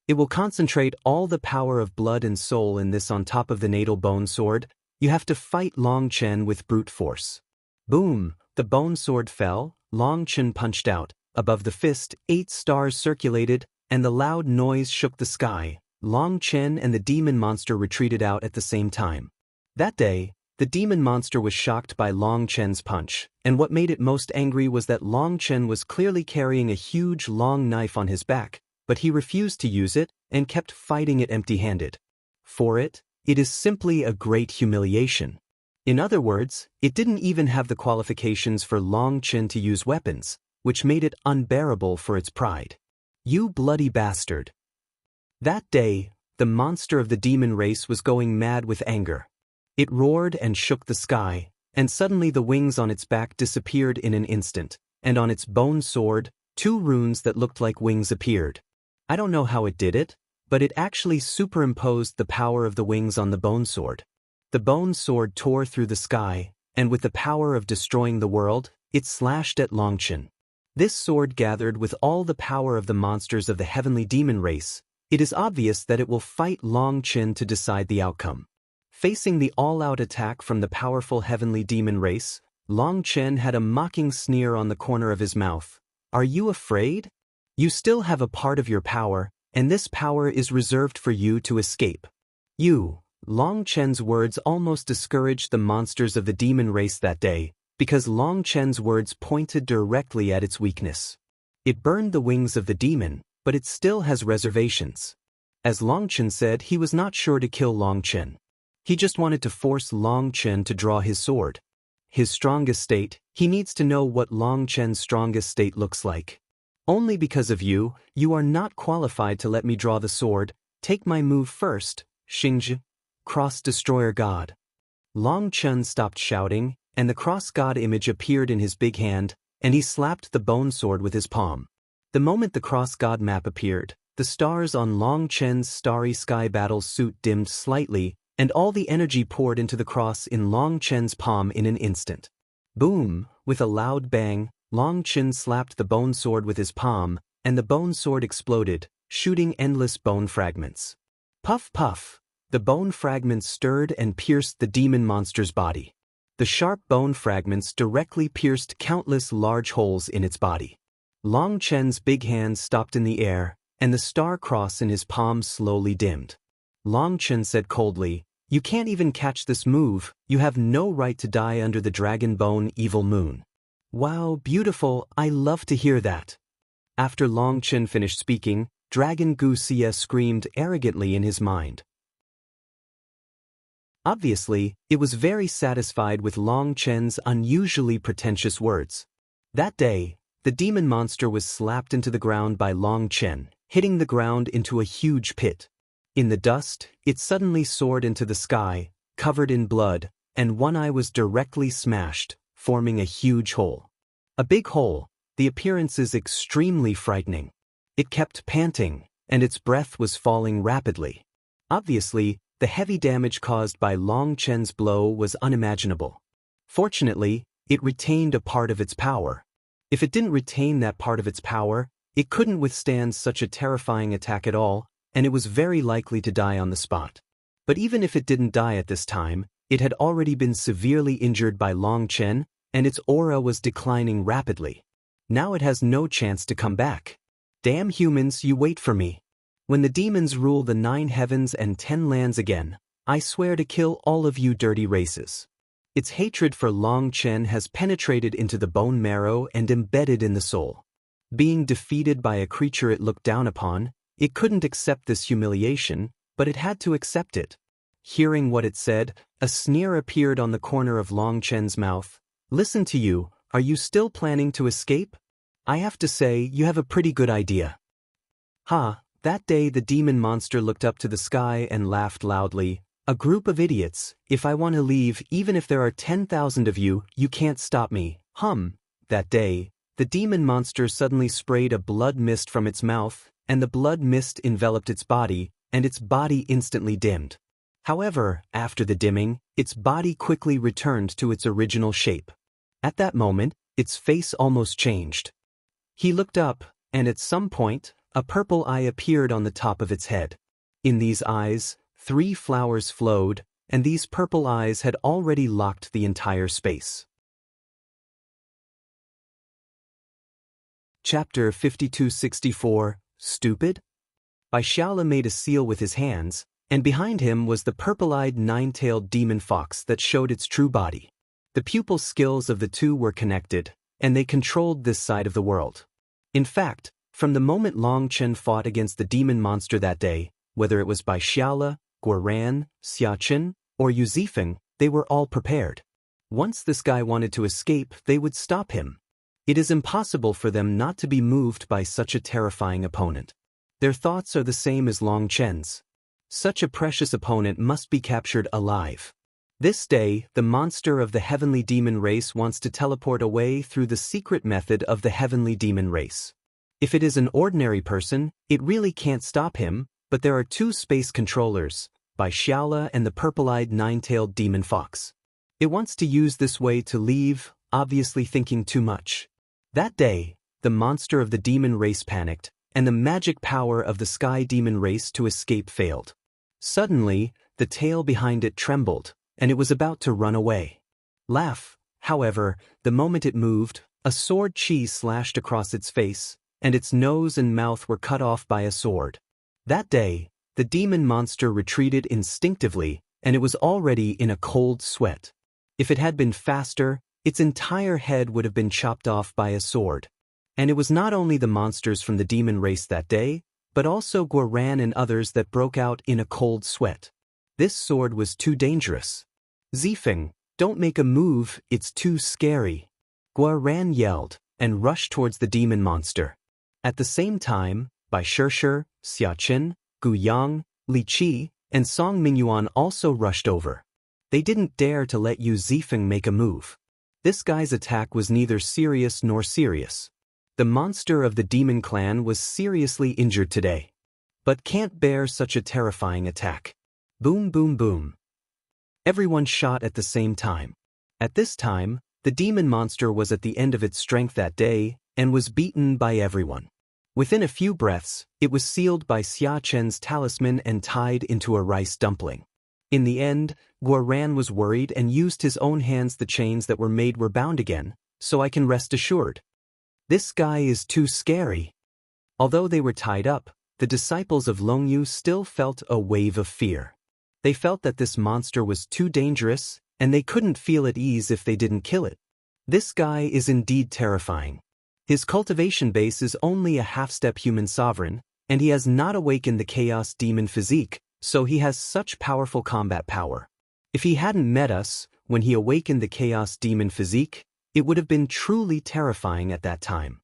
[SPEAKER 1] It will concentrate all the power of blood and soul in this on top of the natal bone sword. You have to fight Long Chen with brute force. Boom! The bone sword fell, Long Chen punched out. Above the fist, 8 stars circulated, and the loud noise shook the sky. Long Chen and the demon monster retreated out at the same time. That day, the demon monster was shocked by Long Chen's punch, and what made it most angry was that Long Chen was clearly carrying a huge long knife on his back, but he refused to use it and kept fighting it empty-handed. For it is simply a great humiliation. In other words, it didn't even have the qualifications for Long Chen to use weapons, which made it unbearable for its pride. You bloody bastard! That day, the monster of the demon race was going mad with anger. It roared and shook the sky, and suddenly the wings on its back disappeared in an instant, and on its bone sword, 2 runes that looked like wings appeared. I don't know how it did it, but it actually superimposed the power of the wings on the bone sword. The bone sword tore through the sky, and with the power of destroying the world, it slashed at Long Chen. This sword gathered with all the power of the monsters of the heavenly demon race. It is obvious that it will fight Long Chen to decide the outcome. Facing the all-out attack from the powerful heavenly demon race, Long Chen had a mocking sneer on the corner of his mouth. Are you afraid? You still have a part of your power, and this power is reserved for you to escape. Long Chen's words almost discouraged the monsters of the demon race that day, because Long Chen's words pointed directly at its weakness. It burned the wings of the demon, but it still has reservations. As Long Chen said, he was not sure to kill Long Chen. He just wanted to force Long Chen to draw his sword. His strongest state, he needs to know what Long Chen's strongest state looks like. Only because of you, you are not qualified to let me draw the sword. Take my move first, Xingzhi, Cross Destroyer God. Long Chen stopped shouting, and the cross god image appeared in his big hand, and he slapped the bone sword with his palm. The moment the cross god map appeared, the stars on Long Chen's starry sky battle suit dimmed slightly, and all the energy poured into the cross in Long Chen's palm in an instant. Boom! With a loud bang, Long Chen slapped the bone sword with his palm, and the bone sword exploded, shooting endless bone fragments. Puff puff! The bone fragments stirred and pierced the demon monster's body. The sharp bone fragments directly pierced countless large holes in its body. Long Chen's big hands stopped in the air, and the star cross in his palm slowly dimmed. Long Chen said coldly, "You can't even catch this move, you have no right to die under the dragon bone evil moon." "Wow, beautiful, I love to hear that." After Long Chen finished speaking, Dragon Gu Xie screamed arrogantly in his mind. Obviously, it was very satisfied with Long Chen's unusually pretentious words. That day, the demon monster was slapped into the ground by Long Chen, hitting the ground into a huge pit. In the dust, it suddenly soared into the sky, covered in blood, and one eye was directly smashed, forming a huge hole. A big hole, the appearance is extremely frightening. It kept panting, and its breath was falling rapidly. Obviously, the heavy damage caused by Long Chen's blow was unimaginable. Fortunately, it retained a part of its power. If it didn't retain that part of its power, it couldn't withstand such a terrifying attack at all, and it was very likely to die on the spot. But even if it didn't die at this time, it had already been severely injured by Long Chen, and its aura was declining rapidly. Now it has no chance to come back. Damn humans, you wait for me. When the demons rule the 9 heavens and 10 lands again, I swear to kill all of you dirty races. Its hatred for Long Chen has penetrated into the bone marrow and embedded in the soul. Being defeated by a creature it looked down upon, it couldn't accept this humiliation, but it had to accept it. Hearing what it said, a sneer appeared on the corner of Long Chen's mouth. "Listen to you, are you still planning to escape? I have to say, you have a pretty good idea." Ha! That day the demon monster looked up to the sky and laughed loudly. "A group of idiots, if I want to leave, even if there are 10,000 of you, you can't stop me." That day, the demon monster suddenly sprayed a blood mist from its mouth, and the blood mist enveloped its body, and its body instantly dimmed. However, after the dimming, its body quickly returned to its original shape. At that moment, its face almost changed. He looked up, and at some point, a purple eye appeared on the top of its head. In these eyes, 3 flowers flowed, and these purple eyes had already locked the entire space. Chapter 5264, Stupid? Bai Xiaola made a seal with his hands, and behind him was the purple-eyed 9-tailed demon fox that showed its true body. The pupil skills of the two were connected, and they controlled this side of the world. In fact, from the moment Long Chen fought against the demon monster that day, whether it was Bai Xiaola, Guoran, Xiachen, or Yu Zifeng, they were all prepared. Once this guy wanted to escape, they would stop him. It is impossible for them not to be moved by such a terrifying opponent. Their thoughts are the same as Long Chen's. Such a precious opponent must be captured alive. This day, the monster of the heavenly demon race wants to teleport away through the secret method of the heavenly demon race. If it is an ordinary person, it really can't stop him, but there are 2 space controllers, Bai Xiaola and the purple-eyed 9-tailed demon fox. It wants to use this way to leave, obviously thinking too much. That day, the monster of the demon race panicked, and the magic power of the sky demon race to escape failed. Suddenly, the tail behind it trembled, and it was about to run away. However, the moment it moved, a sword chi slashed across its face, and its nose and mouth were cut off by a sword. That day, the demon monster retreated instinctively, and it was already in a cold sweat. If it had been faster, its entire head would have been chopped off by a sword. And it was not only the monsters from the demon race that day, but also Guoran and others that broke out in a cold sweat. This sword was too dangerous. "Zifeng, don't make a move, it's too scary." Guoran yelled, and rushed towards the demon monster. At the same time, Bai Shishir, Xiachen, Gu Yang, Li Qi, and Song Mingyuan also rushed over. They didn't dare to let Yu Zifeng make a move. This guy's attack was neither serious nor serious. The monster of the demon clan was seriously injured today, but can't bear such a terrifying attack. Boom boom boom, Everyone shot at the same time. At this time, the demon monster was at the end of its strength that day and was beaten by everyone. Within a few breaths, it was sealed by Xia Chen's talisman and tied into a rice dumpling. In the end, Guoran was worried and used his own hands. The chains that were made were bound again, so I can rest assured. This guy is too scary. Although they were tied up, the disciples of Longyu still felt a wave of fear. They felt that this monster was too dangerous, and they couldn't feel at ease if they didn't kill it. This guy is indeed terrifying. His cultivation base is only a half-step human sovereign, and he has not awakened the chaos demon physique, so he has such powerful combat power. If he hadn't met us, when he awakened the chaos demon physique, it would have been truly terrifying at that time.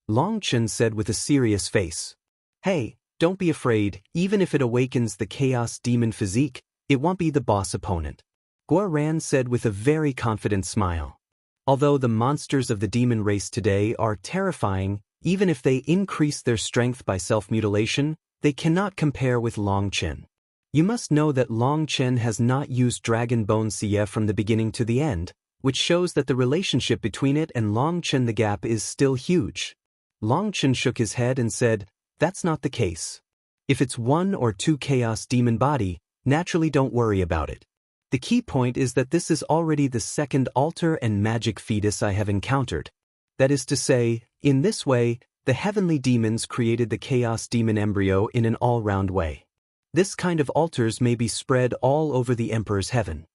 [SPEAKER 1] Long Chen said with a serious face. Hey, don't be afraid, even if it awakens the chaos demon physique, it won't be the boss opponent. Guoran said with a very confident smile. Although the monsters of the demon race today are terrifying, even if they increase their strength by self-mutilation, they cannot compare with Long Chen. You must know that Long Chen has not used Dragon Bone Xie from the beginning to the end, which shows that the relationship between it and Long Chen, the gap is still huge. Long Chen shook his head and said, that's not the case. If it's 1 or 2 chaos demon body, naturally don't worry about it. The key point is that this is already the second altar and magic fetus I have encountered. That is to say, in this way, the heavenly demons created the chaos demon embryo in an all-round way. This kind of altars may be spread all over the Emperor's heaven.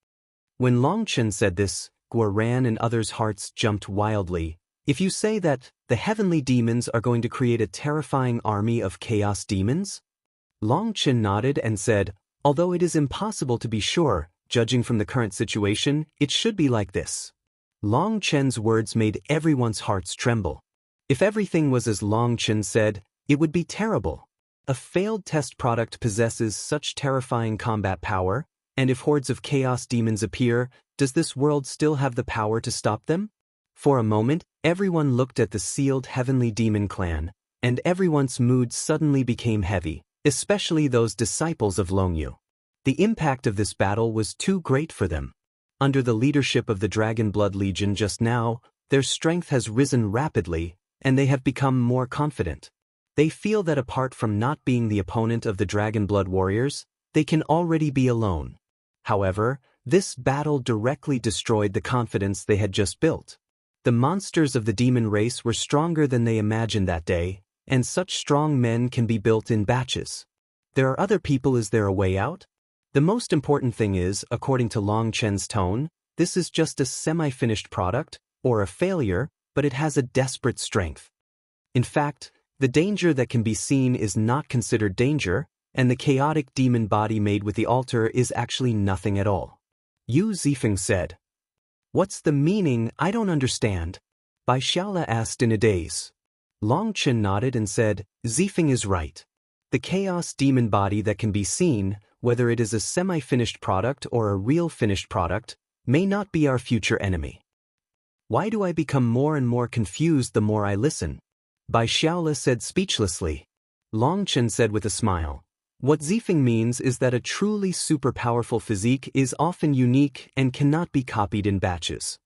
[SPEAKER 1] When Long Chen said this, Guoran and others' hearts jumped wildly. If you say that the heavenly demons are going to create a terrifying army of chaos demons? Long Chen nodded and said, although it is impossible to be sure, judging from the current situation, it should be like this. Long Chen's words made everyone's hearts tremble. If everything was as Long Chen said, it would be terrible. A failed test product possesses such terrifying combat power, and if hordes of chaos demons appear, does this world still have the power to stop them? For a moment, everyone looked at the sealed heavenly demon clan, and everyone's mood suddenly became heavy, especially those disciples of Longyu. The impact of this battle was too great for them. Under the leadership of the Dragon Blood Legion just now, their strength has risen rapidly, and they have become more confident. They feel that apart from not being the opponent of the Dragon Blood Warriors, they can already be alone. However, this battle directly destroyed the confidence they had just built. The monsters of the demon race were stronger than they imagined that day, and such strong men can be built in batches. There are other people. Is there a way out? The most important thing is, according to Long Chen's tone, this is just a semi-finished product, or a failure, but it has a desperate strength. In fact, the danger that can be seen is not considered danger, and the chaotic demon body made with the altar is actually nothing at all. Yu Zifeng said. What's the meaning? I don't understand. Bai Xiaola asked in a daze. Long Chen nodded and said, Zifeng is right. The chaos demon body that can be seen, whether it is a semi-finished product or a real finished product, may not be our future enemy. Why do I become more and more confused the more I listen? Bai Xiaola said speechlessly. Long Chen said with a smile. What Zifeng means is that a truly super powerful physique is often unique and cannot be copied in batches.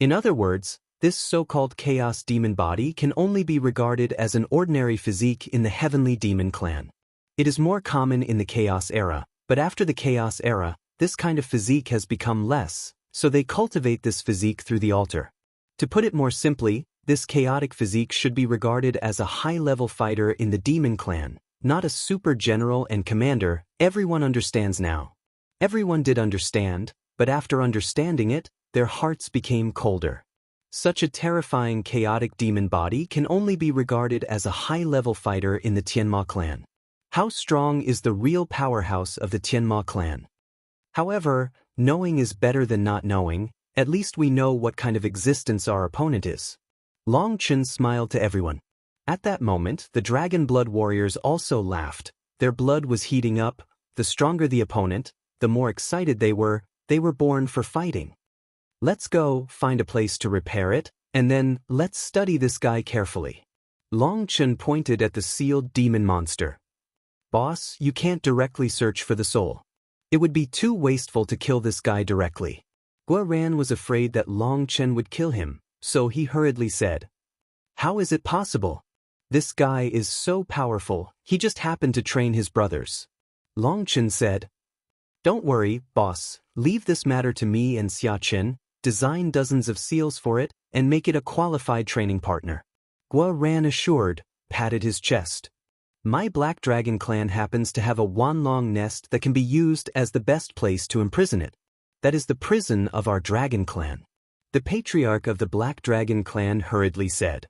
[SPEAKER 1] In other words, this so-called chaos demon body can only be regarded as an ordinary physique in the heavenly demon clan. It is more common in the Chaos Era, but after the Chaos Era, this kind of physique has become less, so they cultivate this physique through the altar. To put it more simply, this chaotic physique should be regarded as a high-level fighter in the demon clan, not a super general and commander. Everyone understands now. Everyone did understand, but after understanding it, their hearts became colder. Such a terrifying chaotic demon body can only be regarded as a high-level fighter in the Tianma clan. How strong is the real powerhouse of the Tianma clan? However, knowing is better than not knowing. At least we know what kind of existence our opponent is. Long Chen smiled to everyone. At that moment, the Dragon Blood Warriors also laughed. Their blood was heating up. The stronger the opponent, the more excited they were born for fighting. Let's go find a place to repair it, and then let's study this guy carefully. Long Chen pointed at the sealed demon monster. boss, you can't directly search for the soul. It would be too wasteful to kill this guy directly. Guoran was afraid that Long Chen would kill him, so he hurriedly said, "How is it possible? This guy is so powerful, he just happened to train his brothers." Long Chen said, "Don't worry, boss, leave this matter to me and Xia Chen, design dozens of seals for it, and make it a qualified training partner." Guoran assured, patted his chest. "My Black Dragon clan happens to have a Wanlong nest that can be used as the best place to imprison it. That is the prison of our dragon clan." The patriarch of the Black Dragon clan hurriedly said,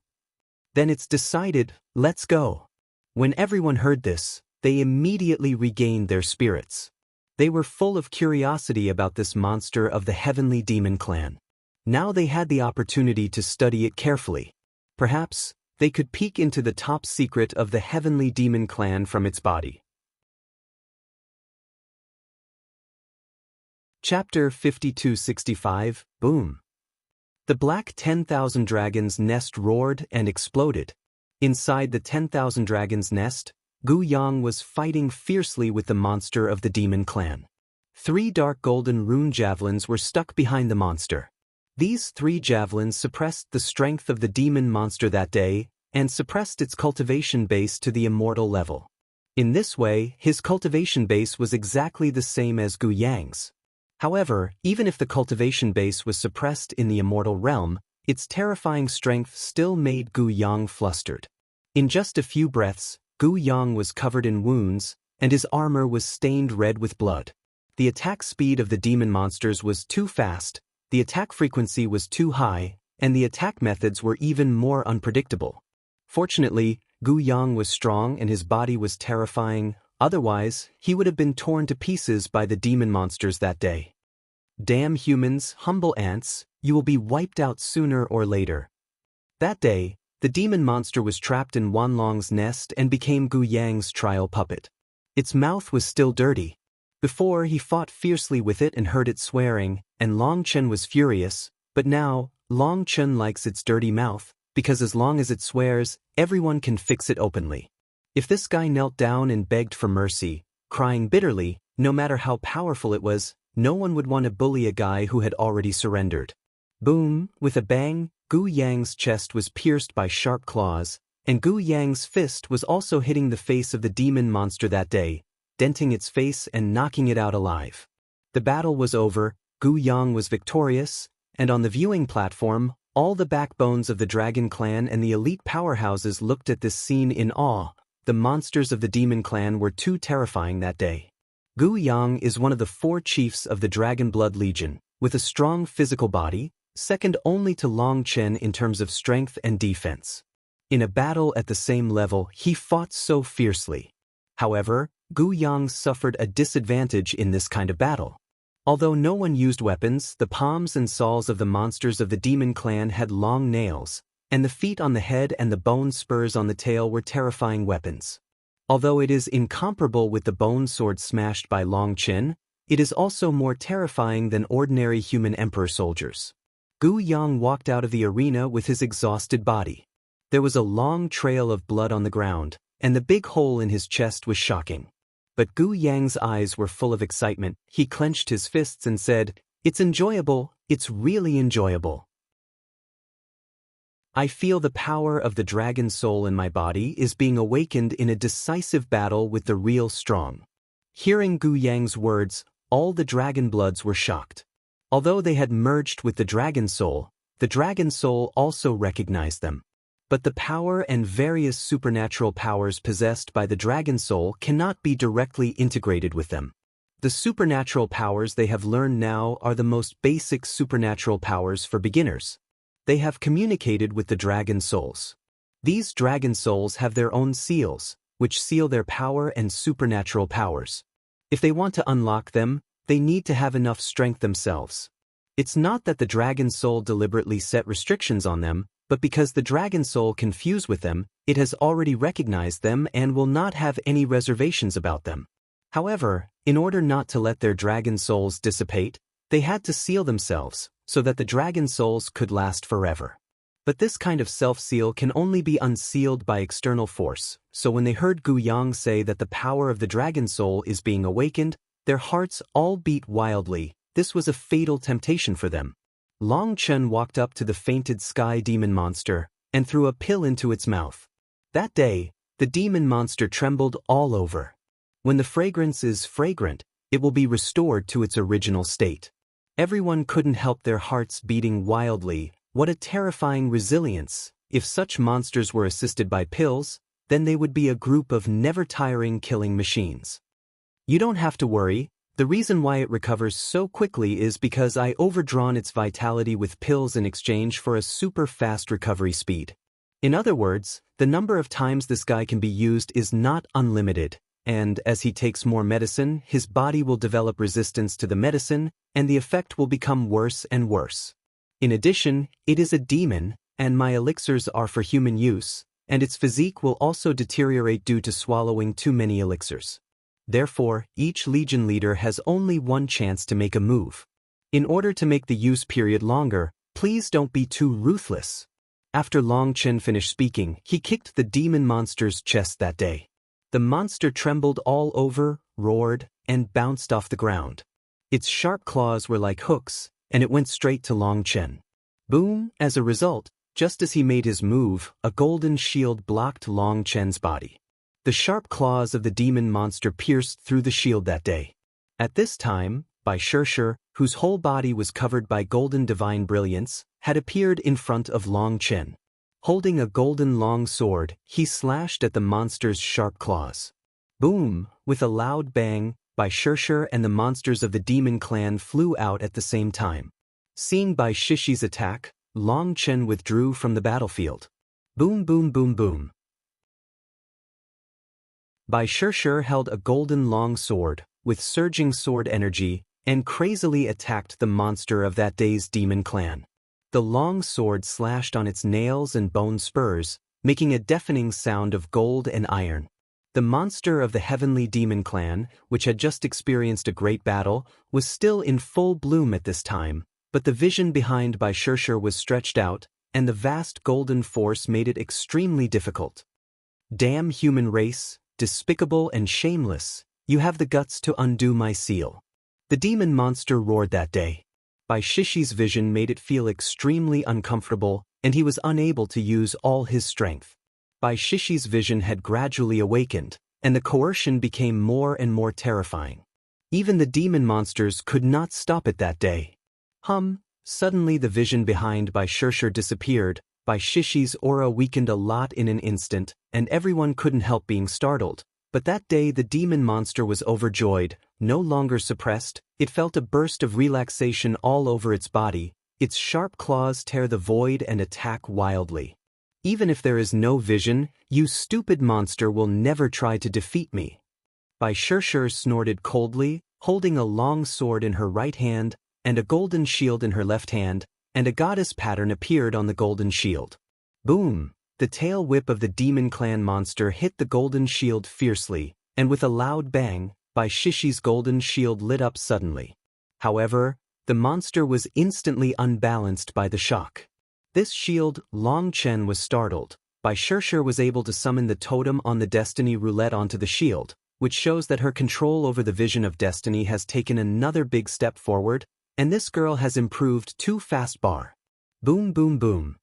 [SPEAKER 1] "Then it's decided, let's go." When everyone heard this, they immediately regained their spirits. They were full of curiosity about this monster of the Heavenly Demon clan. Now they had the opportunity to study it carefully. Perhaps they could peek into the top secret of the Heavenly Demon clan from its body. Chapter 5265, Boom. The black 10,000 dragons' nest roared and exploded. Inside the 10,000 dragons' nest, Gu Yang was fighting fiercely with the monster of the demon clan. 3 dark golden rune javelins were stuck behind the monster. These 3 javelins suppressed the strength of the demon monster that day, and suppressed its cultivation base to the immortal level. In this way, his cultivation base was exactly the same as Gu Yang's. However, even if the cultivation base was suppressed in the immortal realm, its terrifying strength still made Gu Yang flustered. In just a few breaths, Gu Yang was covered in wounds, and his armor was stained red with blood. The attack speed of the demon monsters was too fast, the attack frequency was too high, and the attack methods were even more unpredictable. Fortunately, Gu Yang was strong and his body was terrifying, otherwise, he would have been torn to pieces by the demon monsters that day. "Damn humans, humble ants, you will be wiped out sooner or later." That day, the demon monster was trapped in Wanlong's nest and became Gu Yang's trial puppet. Its mouth was still dirty. Before, he fought fiercely with it and heard it swearing, and Long Chen was furious, but now, Long Chen likes its dirty mouth, because as long as it swears, everyone can fix it openly. If this guy knelt down and begged for mercy, crying bitterly, no matter how powerful it was, no one would want to bully a guy who had already surrendered. Boom, with a bang, Gu Yang's chest was pierced by sharp claws, and Gu Yang's fist was also hitting the face of the demon monster that day, denting its face and knocking it out alive. The battle was over, Gu Yang was victorious, and on the viewing platform, all the backbones of the Dragon Clan and the elite powerhouses looked at this scene in awe. The monsters of the Demon Clan were too terrifying that day. Gu Yang is one of the 4 chiefs of the Dragon Blood Legion, with a strong physical body, second only to Long Chen in terms of strength and defense. In a battle at the same level, he fought so fiercely. However, Gu Yang suffered a disadvantage in this kind of battle. Although no one used weapons, the palms and saws of the monsters of the Demon Clan had long nails, and the feet on the head and the bone spurs on the tail were terrifying weapons. Although it is incomparable with the bone sword smashed by Long Chen, it is also more terrifying than ordinary human emperor soldiers. Gu Yang walked out of the arena with his exhausted body. There was a long trail of blood on the ground, and the big hole in his chest was shocking. But Gu Yang's eyes were full of excitement. He clenched his fists and said, "It's enjoyable, it's really enjoyable. I feel the power of the dragon soul in my body is being awakened in a decisive battle with the real strong." Hearing Gu Yang's words, all the dragon bloods were shocked. Although they had merged with the dragon soul also recognized them. But the power and various supernatural powers possessed by the dragon soul cannot be directly integrated with them. The supernatural powers they have learned now are the most basic supernatural powers for beginners. They have communicated with the dragon souls. These dragon souls have their own seals, which seal their power and supernatural powers. If they want to unlock them, they need to have enough strength themselves. It's not that the dragon soul deliberately set restrictions on them, but because the dragon soul can fuse with them, it has already recognized them and will not have any reservations about them. However, in order not to let their dragon souls dissipate, they had to seal themselves, so that the dragon souls could last forever. But this kind of self-seal can only be unsealed by external force, so when they heard Gu Yang say that the power of the dragon soul is being awakened, their hearts all beat wildly. This was a fatal temptation for them. Long Chen walked up to the fainted sky demon monster and threw a pill into its mouth. That day, the demon monster trembled all over. When the fragrance is fragrant, it will be restored to its original state. Everyone couldn't help their hearts beating wildly. What a terrifying resilience! If such monsters were assisted by pills, then they would be a group of never-tiring killing machines. You don't have to worry. The reason why it recovers so quickly is because I overdrawn its vitality with pills in exchange for a super fast recovery speed. In other words, the number of times this guy can be used is not unlimited, and as he takes more medicine, his body will develop resistance to the medicine, and the effect will become worse and worse. In addition, it is a demon, and my elixirs are for human use, and its physique will also deteriorate due to swallowing too many elixirs. Therefore, each legion leader has only one chance to make a move. In order to make the use period longer, please don't be too ruthless. After Long Chen finished speaking, he kicked the demon monster's chest that day. The monster trembled all over, roared, and bounced off the ground. Its sharp claws were like hooks, and it went straight to Long Chen. Boom! As a result, just as he made his move, a golden shield blocked Long Chen's body. The sharp claws of the demon monster pierced through the shield that day. At this time, Bai Shishir, whose whole body was covered by golden divine brilliance, had appeared in front of Long Chen. Holding a golden long sword, he slashed at the monster's sharp claws. Boom! With a loud bang, Bai Shishir and the monsters of the demon clan flew out at the same time. Seeing Bai Shishi's attack, Long Chen withdrew from the battlefield. Boom boom boom boom. Bai Shishir held a golden long sword, with surging sword energy, and crazily attacked the monster of that day's demon clan. The long sword slashed on its nails and bone spurs, making a deafening sound of gold and iron. The monster of the heavenly demon clan, which had just experienced a great battle, was still in full bloom at this time, but the vision behind Bai Shishir was stretched out, and the vast golden force made it extremely difficult. Damn human race! Despicable and shameless, you have the guts to undo my seal. The demon monster roared that day. Bai Shishi's vision made it feel extremely uncomfortable, and he was unable to use all his strength. Bai Shishi's vision had gradually awakened, and the coercion became more and more terrifying. Even the demon monsters could not stop it that day. Suddenly the vision behind Bai Shishir disappeared. Bai Shishi's aura weakened a lot in an instant, and everyone couldn't help being startled. But that day the demon monster was overjoyed, no longer suppressed. It felt a burst of relaxation all over its body. Its sharp claws tear the void and attack wildly. Even if there is no vision, you stupid monster will never try to defeat me. Bai Shishir snorted coldly, holding a long sword in her right hand, and a golden shield in her left hand, and a goddess pattern appeared on the golden shield. Boom! The tail whip of the demon clan monster hit the golden shield fiercely, and with a loud bang, Bai Shishi's golden shield lit up suddenly. However, the monster was instantly unbalanced by the shock. This shield, Long Chen was startled. Bai Shishir was able to summon the totem on the destiny roulette onto the shield, which shows that her control over the vision of destiny has taken another big step forward, and this girl has improved too fast. Boom boom boom.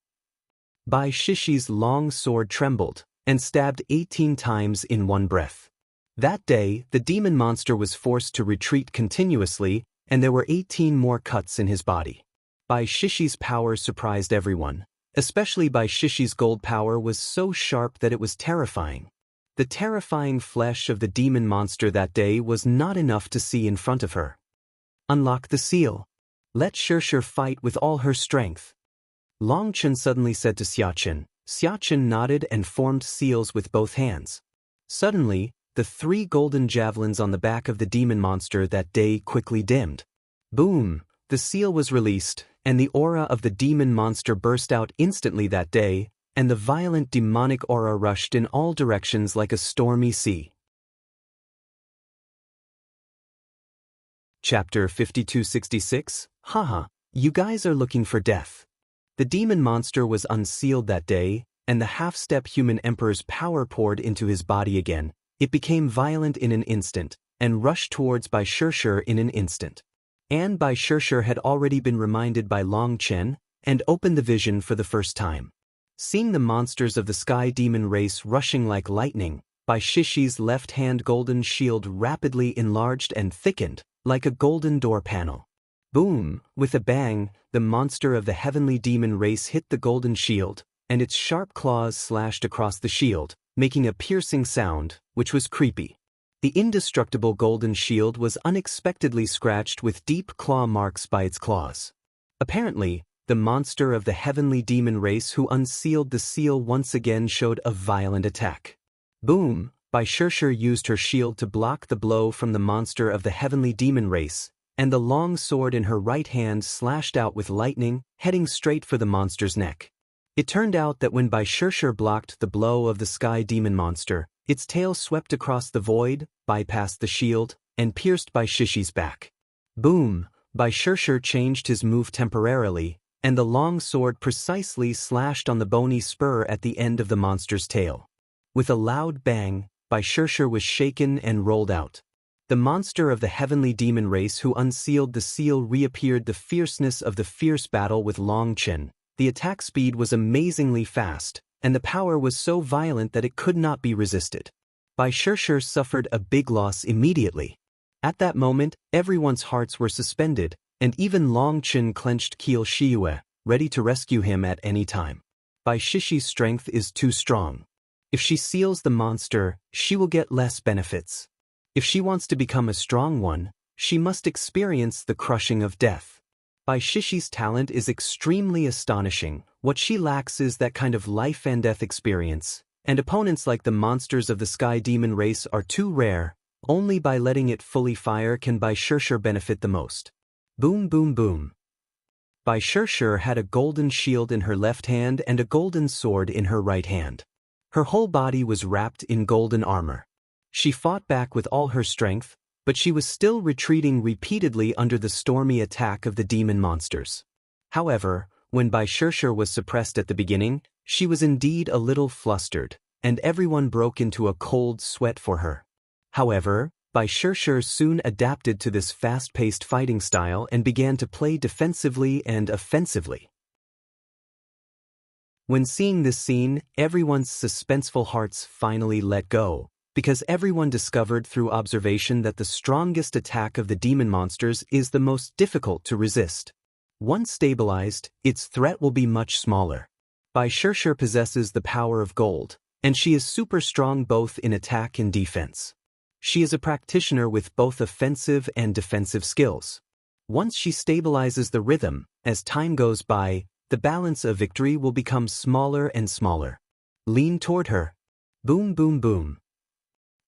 [SPEAKER 1] Bai Shishi's long sword trembled, and stabbed 18 times in one breath. That day, the demon monster was forced to retreat continuously, and there were 18 more cuts in his body. Bai Shishi's power surprised everyone, especially Bai Shishi's gold power was so sharp that it was terrifying. The terrifying flesh of the demon monster that day was not enough to see in front of her. Unlock the seal. Let Shishir fight with all her strength. Long Chen suddenly said to Xiachen. Xiachen nodded and formed seals with both hands. Suddenly, the 3 golden javelins on the back of the demon monster that day quickly dimmed. Boom! The seal was released, and the aura of the demon monster burst out instantly that day, and the violent demonic aura rushed in all directions like a stormy sea. Chapter 5266. Haha, you guys are looking for death. The demon monster was unsealed that day, and the half-step human emperor's power poured into his body again. It became violent in an instant, and rushed towards Bai Shirshir in an instant. And Bai Shirshir had already been reminded by Long Chen, and opened the vision for the first time. Seeing the monsters of the sky demon race rushing like lightning, Bai Shishi's left-hand golden shield rapidly enlarged and thickened, like a golden door panel. Boom! With a bang, the monster of the heavenly demon race hit the golden shield, and its sharp claws slashed across the shield, making a piercing sound, which was creepy. The indestructible golden shield was unexpectedly scratched with deep claw marks by its claws. Apparently, the monster of the heavenly demon race who unsealed the seal once again showed a violent attack. Boom! Bai Shirshir used her shield to block the blow from the monster of the heavenly demon race, and the long sword in her right hand slashed out with lightning, heading straight for the monster's neck. It turned out that when Bai Shirshir blocked the blow of the sky demon monster, its tail swept across the void, bypassed the shield, and pierced Bai Shishi's back. Boom! Bai Shirshir changed his move temporarily, and the long sword precisely slashed on the bony spur at the end of the monster's tail. With a loud bang, Bai Shirshir was shaken and rolled out. The monster of the heavenly demon race who unsealed the seal reappeared. The fierceness of the fierce battle with Long Chen. The attack speed was amazingly fast, and the power was so violent that it could not be resisted. Bai Shirshir suffered a big loss immediately. At that moment, everyone's hearts were suspended, and even Long Chen clenched Kiel Shiyue, ready to rescue him at any time. Bai Shishi's strength is too strong. If she seals the monster, she will get less benefits. If she wants to become a strong one, she must experience the crushing of death. Bai Shishi's talent is extremely astonishing. What she lacks is that kind of life and death experience, and opponents like the monsters of the sky demon race are too rare. Only by letting it fully fire can Bai Shirshir benefit the most. Boom boom boom. Bai Shirshir had a golden shield in her left hand and a golden sword in her right hand. Her whole body was wrapped in golden armor. She fought back with all her strength, but she was still retreating repeatedly under the stormy attack of the demon monsters. However, when Bai Shirshir was suppressed at the beginning, she was indeed a little flustered, and everyone broke into a cold sweat for her. However, Bai Shirshir soon adapted to this fast-paced fighting style and began to play defensively and offensively. When seeing this scene, everyone's suspenseful hearts finally let go, because everyone discovered through observation that the strongest attack of the demon monsters is the most difficult to resist. Once stabilized, its threat will be much smaller. Bai Shirshir possesses the power of gold, and she is super strong both in attack and defense. She is a practitioner with both offensive and defensive skills. Once she stabilizes the rhythm, as time goes by, the balance of victory will become smaller and smaller. Lean toward her. Boom boom boom.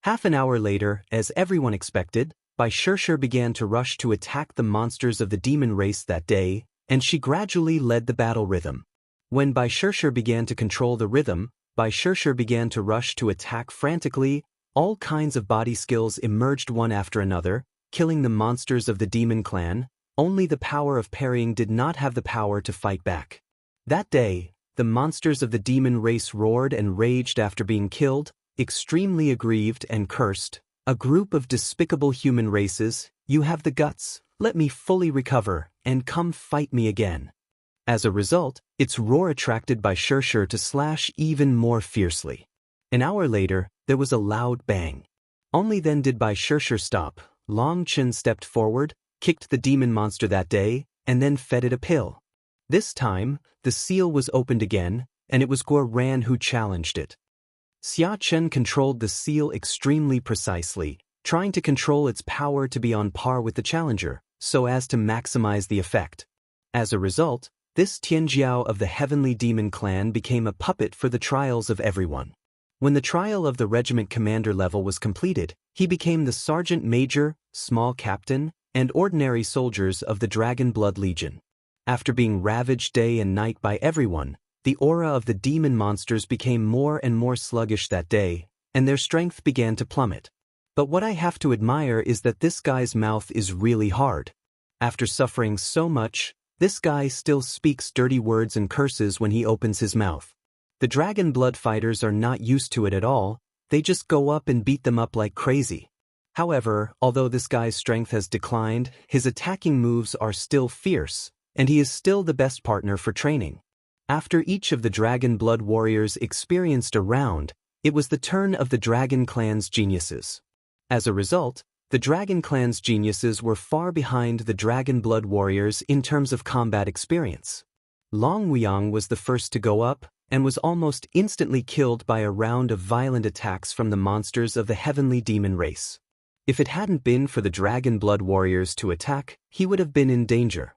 [SPEAKER 1] Half an hour later, as everyone expected, Bai Shirshir began to rush to attack the monsters of the demon race that day, and she gradually led the battle rhythm. When Bai Shirshir began to control the rhythm, Bai Shirshir began to rush to attack frantically. All kinds of body skills emerged one after another, killing the monsters of the demon clan. Only the power of parrying did not have the power to fight back. That day, the monsters of the demon race roared and raged after being killed, extremely aggrieved and cursed. A group of despicable human races, you have the guts, let me fully recover, and come fight me again. As a result, its roar attracted Bai Shirshir to slash even more fiercely. An hour later, there was a loud bang. Only then did Bai Shirshir stop. Long Chen stepped forward, kicked the demon monster that day, and then fed it a pill. This time, the seal was opened again, and it was Guo Ran who challenged it. Xia Chen controlled the seal extremely precisely, trying to control its power to be on par with the challenger, so as to maximize the effect. As a result, this Tianjiao of the Heavenly Demon Clan became a puppet for the trials of everyone. When the trial of the regiment commander level was completed, he became the sergeant major, small captain, and ordinary soldiers of the Dragon Blood Legion. After being ravaged day and night by everyone, the aura of the demon monsters became more and more sluggish that day, and their strength began to plummet. But what I have to admire is that this guy's mouth is really hard. After suffering so much, This guy still speaks dirty words and curses when he opens his mouth. The dragon blood fighters are not used to it at all, they just go up and beat them up like crazy. However, although this guy's strength has declined, his attacking moves are still fierce, and he is still the best partner for training. After each of the Dragon Blood warriors experienced a round, it was the turn of the Dragon Clan's geniuses. As a result, the Dragon Clan's geniuses were far behind the Dragon Blood warriors in terms of combat experience. Long Weiyang was the first to go up, and was almost instantly killed by a round of violent attacks from the monsters of the heavenly demon race. If it hadn't been for the Dragon Blood warriors to attack, he would have been in danger.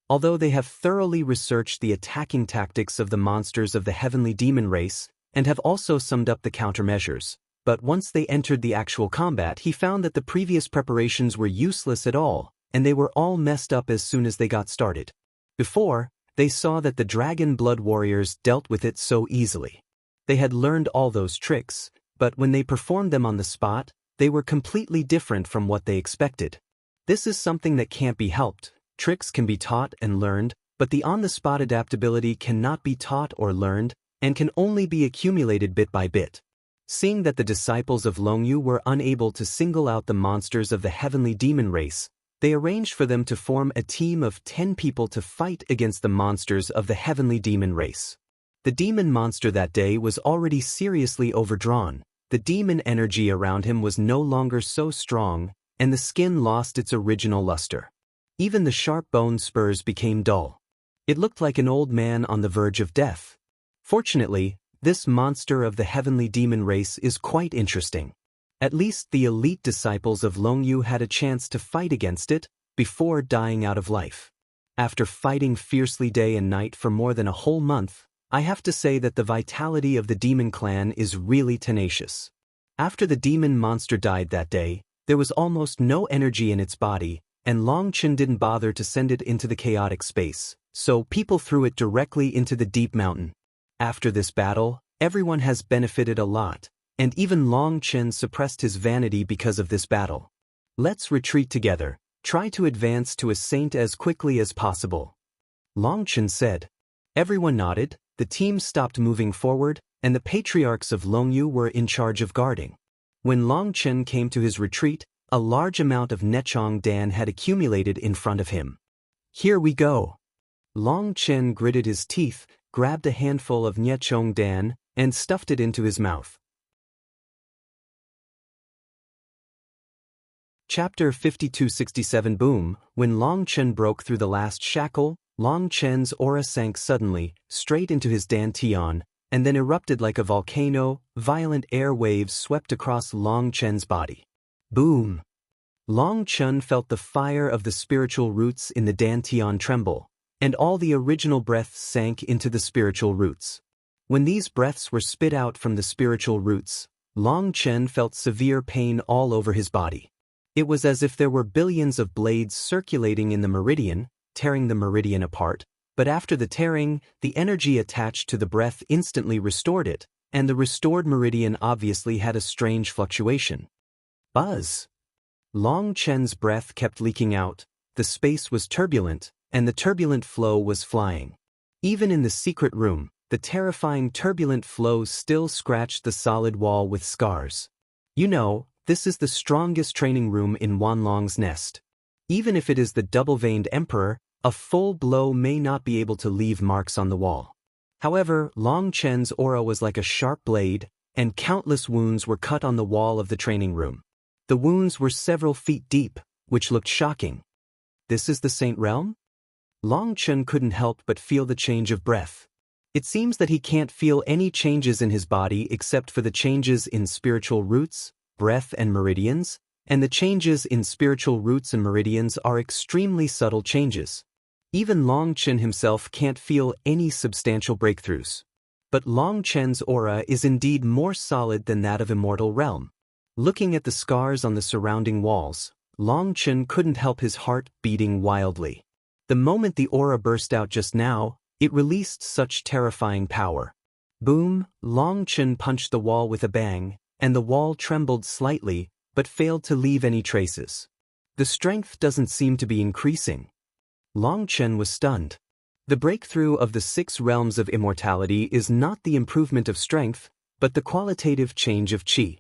[SPEAKER 1] Although they have thoroughly researched the attacking tactics of the monsters of the heavenly demon race, and have also summed up the countermeasures, but once they entered the actual combat, he found that the previous preparations were useless at all, and they were all messed up as soon as they got started. Before, they saw that the Dragon Blood warriors dealt with it so easily. They had learned all those tricks, but when they performed them on the spot, they were completely different from what they expected. This is something that can't be helped. Tricks can be taught and learned, but the on-the-spot adaptability cannot be taught or learned, and can only be accumulated bit by bit. Seeing that the disciples of Longyu were unable to single out the monsters of the heavenly demon race, they arranged for them to form a team of 10 people to fight against the monsters of the heavenly demon race. The demon monster that day was already seriously overdrawn, the demon energy around him was no longer so strong, and the skin lost its original luster. Even the sharp bone spurs became dull. It looked like an old man on the verge of death. Fortunately, this monster of the heavenly demon race is quite interesting. At least the elite disciples of Longyu had a chance to fight against it before dying out of life. After fighting fiercely day and night for more than a whole month, I have to say that the vitality of the demon clan is really tenacious. After the demon monster died that day, there was almost no energy in its body, and Long Chen didn't bother to send it into the chaotic space, so people threw it directly into the deep mountain. After this battle, everyone has benefited a lot, and even Long Chen suppressed his vanity because of this battle. Let's retreat together, try to advance to a saint as quickly as possible. Long Chen said. Everyone nodded, the team stopped moving forward, and the patriarchs of Longyu were in charge of guarding. When Long Chen came to his retreat, a large amount of Nechong Dan had accumulated in front of him. Here we go. Long Chen gritted his teeth, grabbed a handful of Nechong Dan, and stuffed it into his mouth. Chapter 5267 Boom. When Long Chen broke through the last shackle, Long Chen's aura sank suddenly, straight into his dantian, and then erupted like a volcano. Violent air waves swept across Long Chen's body. Boom! Long Chen felt the fire of the spiritual roots in the dantian tremble, and all the original breaths sank into the spiritual roots. When these breaths were spit out from the spiritual roots, Long Chen felt severe pain all over his body. It was as if there were billions of blades circulating in the meridian, tearing the meridian apart, but after the tearing, the energy attached to the breath instantly restored it, and the restored meridian obviously had a strange fluctuation. Buzz! Long Chen's breath kept leaking out, the space was turbulent, and the turbulent flow was flying. Even in the secret room, the terrifying turbulent flow still scratched the solid wall with scars. You know, this is the strongest training room in Wanlong's nest. Even if it is the double-veined emperor, a full blow may not be able to leave marks on the wall. However, Long Chen's aura was like a sharp blade, and countless wounds were cut on the wall of the training room. The wounds were several feet deep, which looked shocking. This is the Saint Realm? Long Chen couldn't help but feel the change of breath. It seems that he can't feel any changes in his body except for the changes in spiritual roots, breath and meridians, and the changes in spiritual roots and meridians are extremely subtle changes. Even Long Chen himself can't feel any substantial breakthroughs. But Long Chen's aura is indeed more solid than that of Immortal Realm. Looking at the scars on the surrounding walls, Long Chen couldn't help his heart beating wildly. The moment the aura burst out just now, it released such terrifying power. Boom! Long Chen punched the wall with a bang, and the wall trembled slightly, but failed to leave any traces. The strength doesn't seem to be increasing. Long Chen was stunned. The breakthrough of the 6 realms of immortality is not the improvement of strength, but the qualitative change of qi.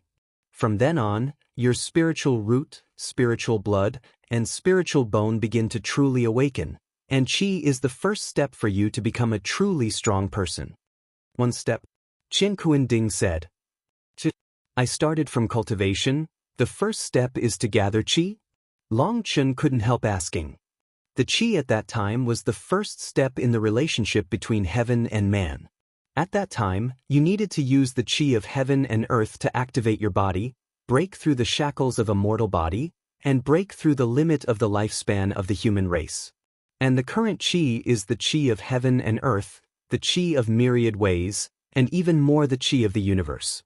[SPEAKER 1] From then on, your spiritual root, spiritual blood, and spiritual bone begin to truly awaken, and qi is the first step for you to become a truly strong person. 1 step. Qian Kuan Ding said. I started from cultivation. The first step is to gather qi? Long Chen couldn't help asking. The qi at that time was the first step in the relationship between heaven and man. At that time, you needed to use the qi of heaven and earth to activate your body, break through the shackles of a mortal body, and break through the limit of the lifespan of the human race. And the current qi is the qi of heaven and earth, the qi of myriad ways, and even more the qi of the universe.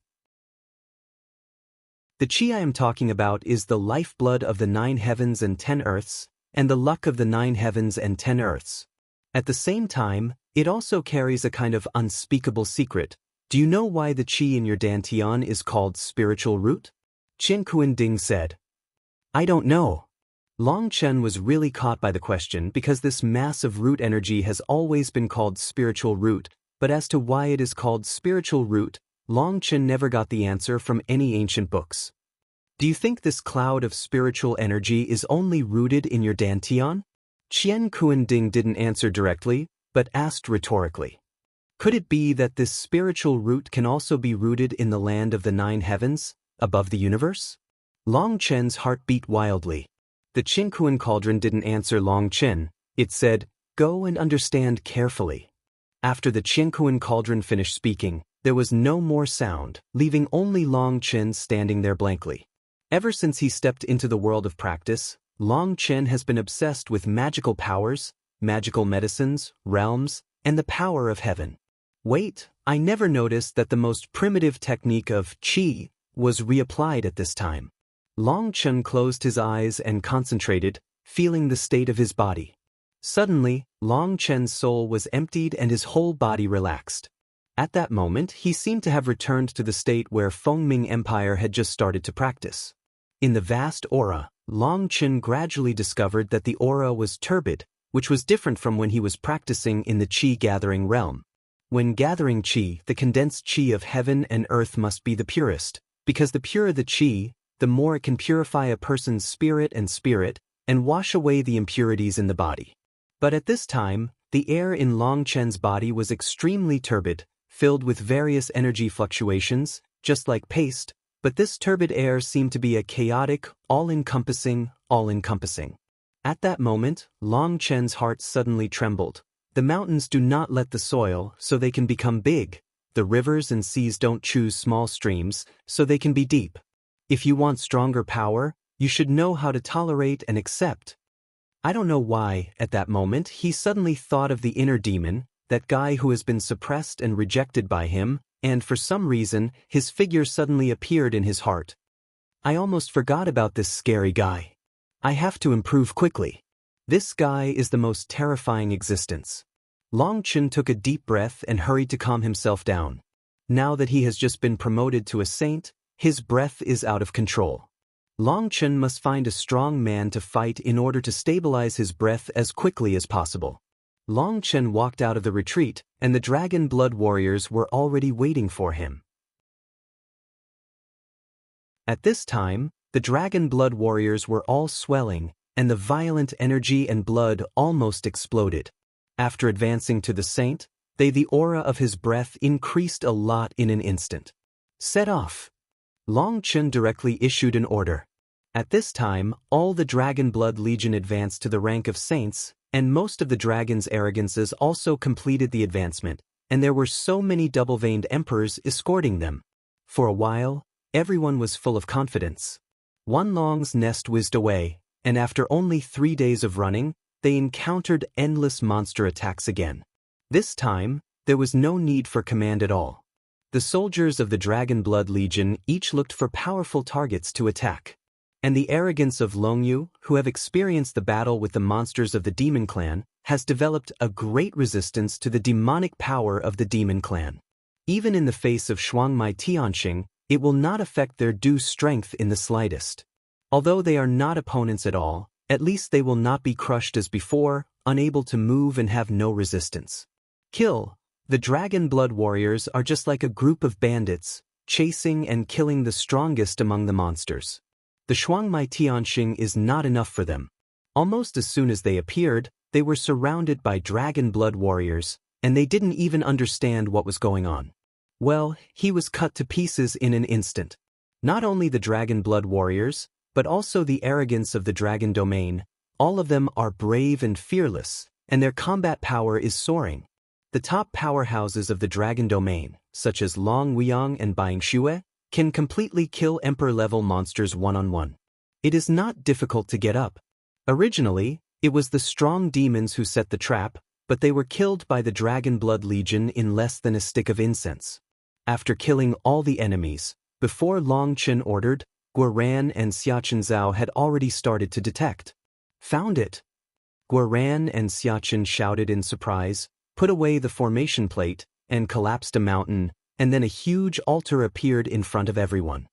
[SPEAKER 1] The qi I am talking about is the lifeblood of the 9 heavens and 10 earths, and the luck of the 9 heavens and 10 earths. At the same time, it also carries a kind of unspeakable secret. Do you know why the qi in your dantian is called spiritual root? Qian Kuan Ding said. I don't know. Long Chen was really caught by the question because this mass of root energy has always been called spiritual root, but as to why it is called spiritual root, Long Chen never got the answer from any ancient books. Do you think this cloud of spiritual energy is only rooted in your dantian? Qian Kuan Ding didn't answer directly, but asked rhetorically. Could it be that this spiritual root can also be rooted in the land of the 9 heavens, above the universe? Long Chen's heart beat wildly. The Qingkuan cauldron didn't answer Long Chen. It said, go and understand carefully. After the Qingkuan cauldron finished speaking, there was no more sound, leaving only Long Chen standing there blankly. Ever since he stepped into the world of practice, Long Chen has been obsessed with magical powers, magical medicines, realms, and the power of heaven. Wait, I never noticed that the most primitive technique of qi was reapplied at this time. Long Chen closed his eyes and concentrated, feeling the state of his body. Suddenly, Long Chen's soul was emptied and his whole body relaxed. At that moment, he seemed to have returned to the state where Fengming Empire had just started to practice. In the vast aura, Long Chen gradually discovered that the aura was turbid, which was different from when he was practicing in the qi-gathering realm. When gathering qi, the condensed qi of heaven and earth must be the purest, because the purer the qi, the more it can purify a person's spirit and wash away the impurities in the body. But at this time, the air in Long Chen's body was extremely turbid, filled with various energy fluctuations, just like paste, but this turbid air seemed to be a chaotic, all-encompassing. At that moment, Long Chen's heart suddenly trembled. The mountains do not let the soil, so they can become big. The rivers and seas don't choose small streams, so they can be deep. If you want stronger power, you should know how to tolerate and accept. I don't know why, at that moment, he suddenly thought of the inner demon, that guy who has been suppressed and rejected by him, and for some reason, his figure suddenly appeared in his heart. I almost forgot about this scary guy. I have to improve quickly. This guy is the most terrifying existence. Long Chen took a deep breath and hurried to calm himself down. Now that he has just been promoted to a saint, his breath is out of control. Long Chen must find a strong man to fight in order to stabilize his breath as quickly as possible. Long Chen walked out of the retreat, and the Dragon Blood warriors were already waiting for him. At this time, the Dragon Blood warriors were all swelling, and the violent energy and blood almost exploded. After advancing to the saint, the aura of his breath increased a lot in an instant. Set off! Long Chen directly issued an order. At this time, all the Dragon Blood Legion advanced to the rank of saints, and most of the dragon's arrogances also completed the advancement, and there were so many double-veined emperors escorting them. For a while, everyone was full of confidence. Wanlong's nest whizzed away, and after only 3 days of running, they encountered endless monster attacks again. This time, there was no need for command at all. The soldiers of the Dragon Blood Legion each looked for powerful targets to attack. And the arrogance of Longyu, who have experienced the battle with the monsters of the Demon Clan, has developed a great resistance to the demonic power of the Demon Clan. Even in the face of Shuangmai Tianxing, it will not affect their due strength in the slightest. Although they are not opponents at all, at least they will not be crushed as before, unable to move and have no resistance. Kill. The Dragon Blood Warriors are just like a group of bandits, chasing and killing the strongest among the monsters. The Shuangmai Tianxing is not enough for them. Almost as soon as they appeared, they were surrounded by Dragon Blood Warriors, and they didn't even understand what was going on. Well, he was cut to pieces in an instant. Not only the Dragon Blood Warriors, but also the arrogance of the Dragon Domain, all of them are brave and fearless, and their combat power is soaring. The top powerhouses of the Dragon Domain, such as Long Wuyang and Buying Shue, can completely kill Emperor-level monsters one-on-one. It is not difficult to get up. Originally, it was the strong demons who set the trap, but they were killed by the Dragon Blood Legion in less than a stick of incense. After killing all the enemies, before Long Chen ordered, Guoran and Xiachen Zhao had already started to detect. Found it! Guoran and Xiachen shouted in surprise, put away the formation plate, and collapsed a mountain, and then a huge altar appeared in front of everyone.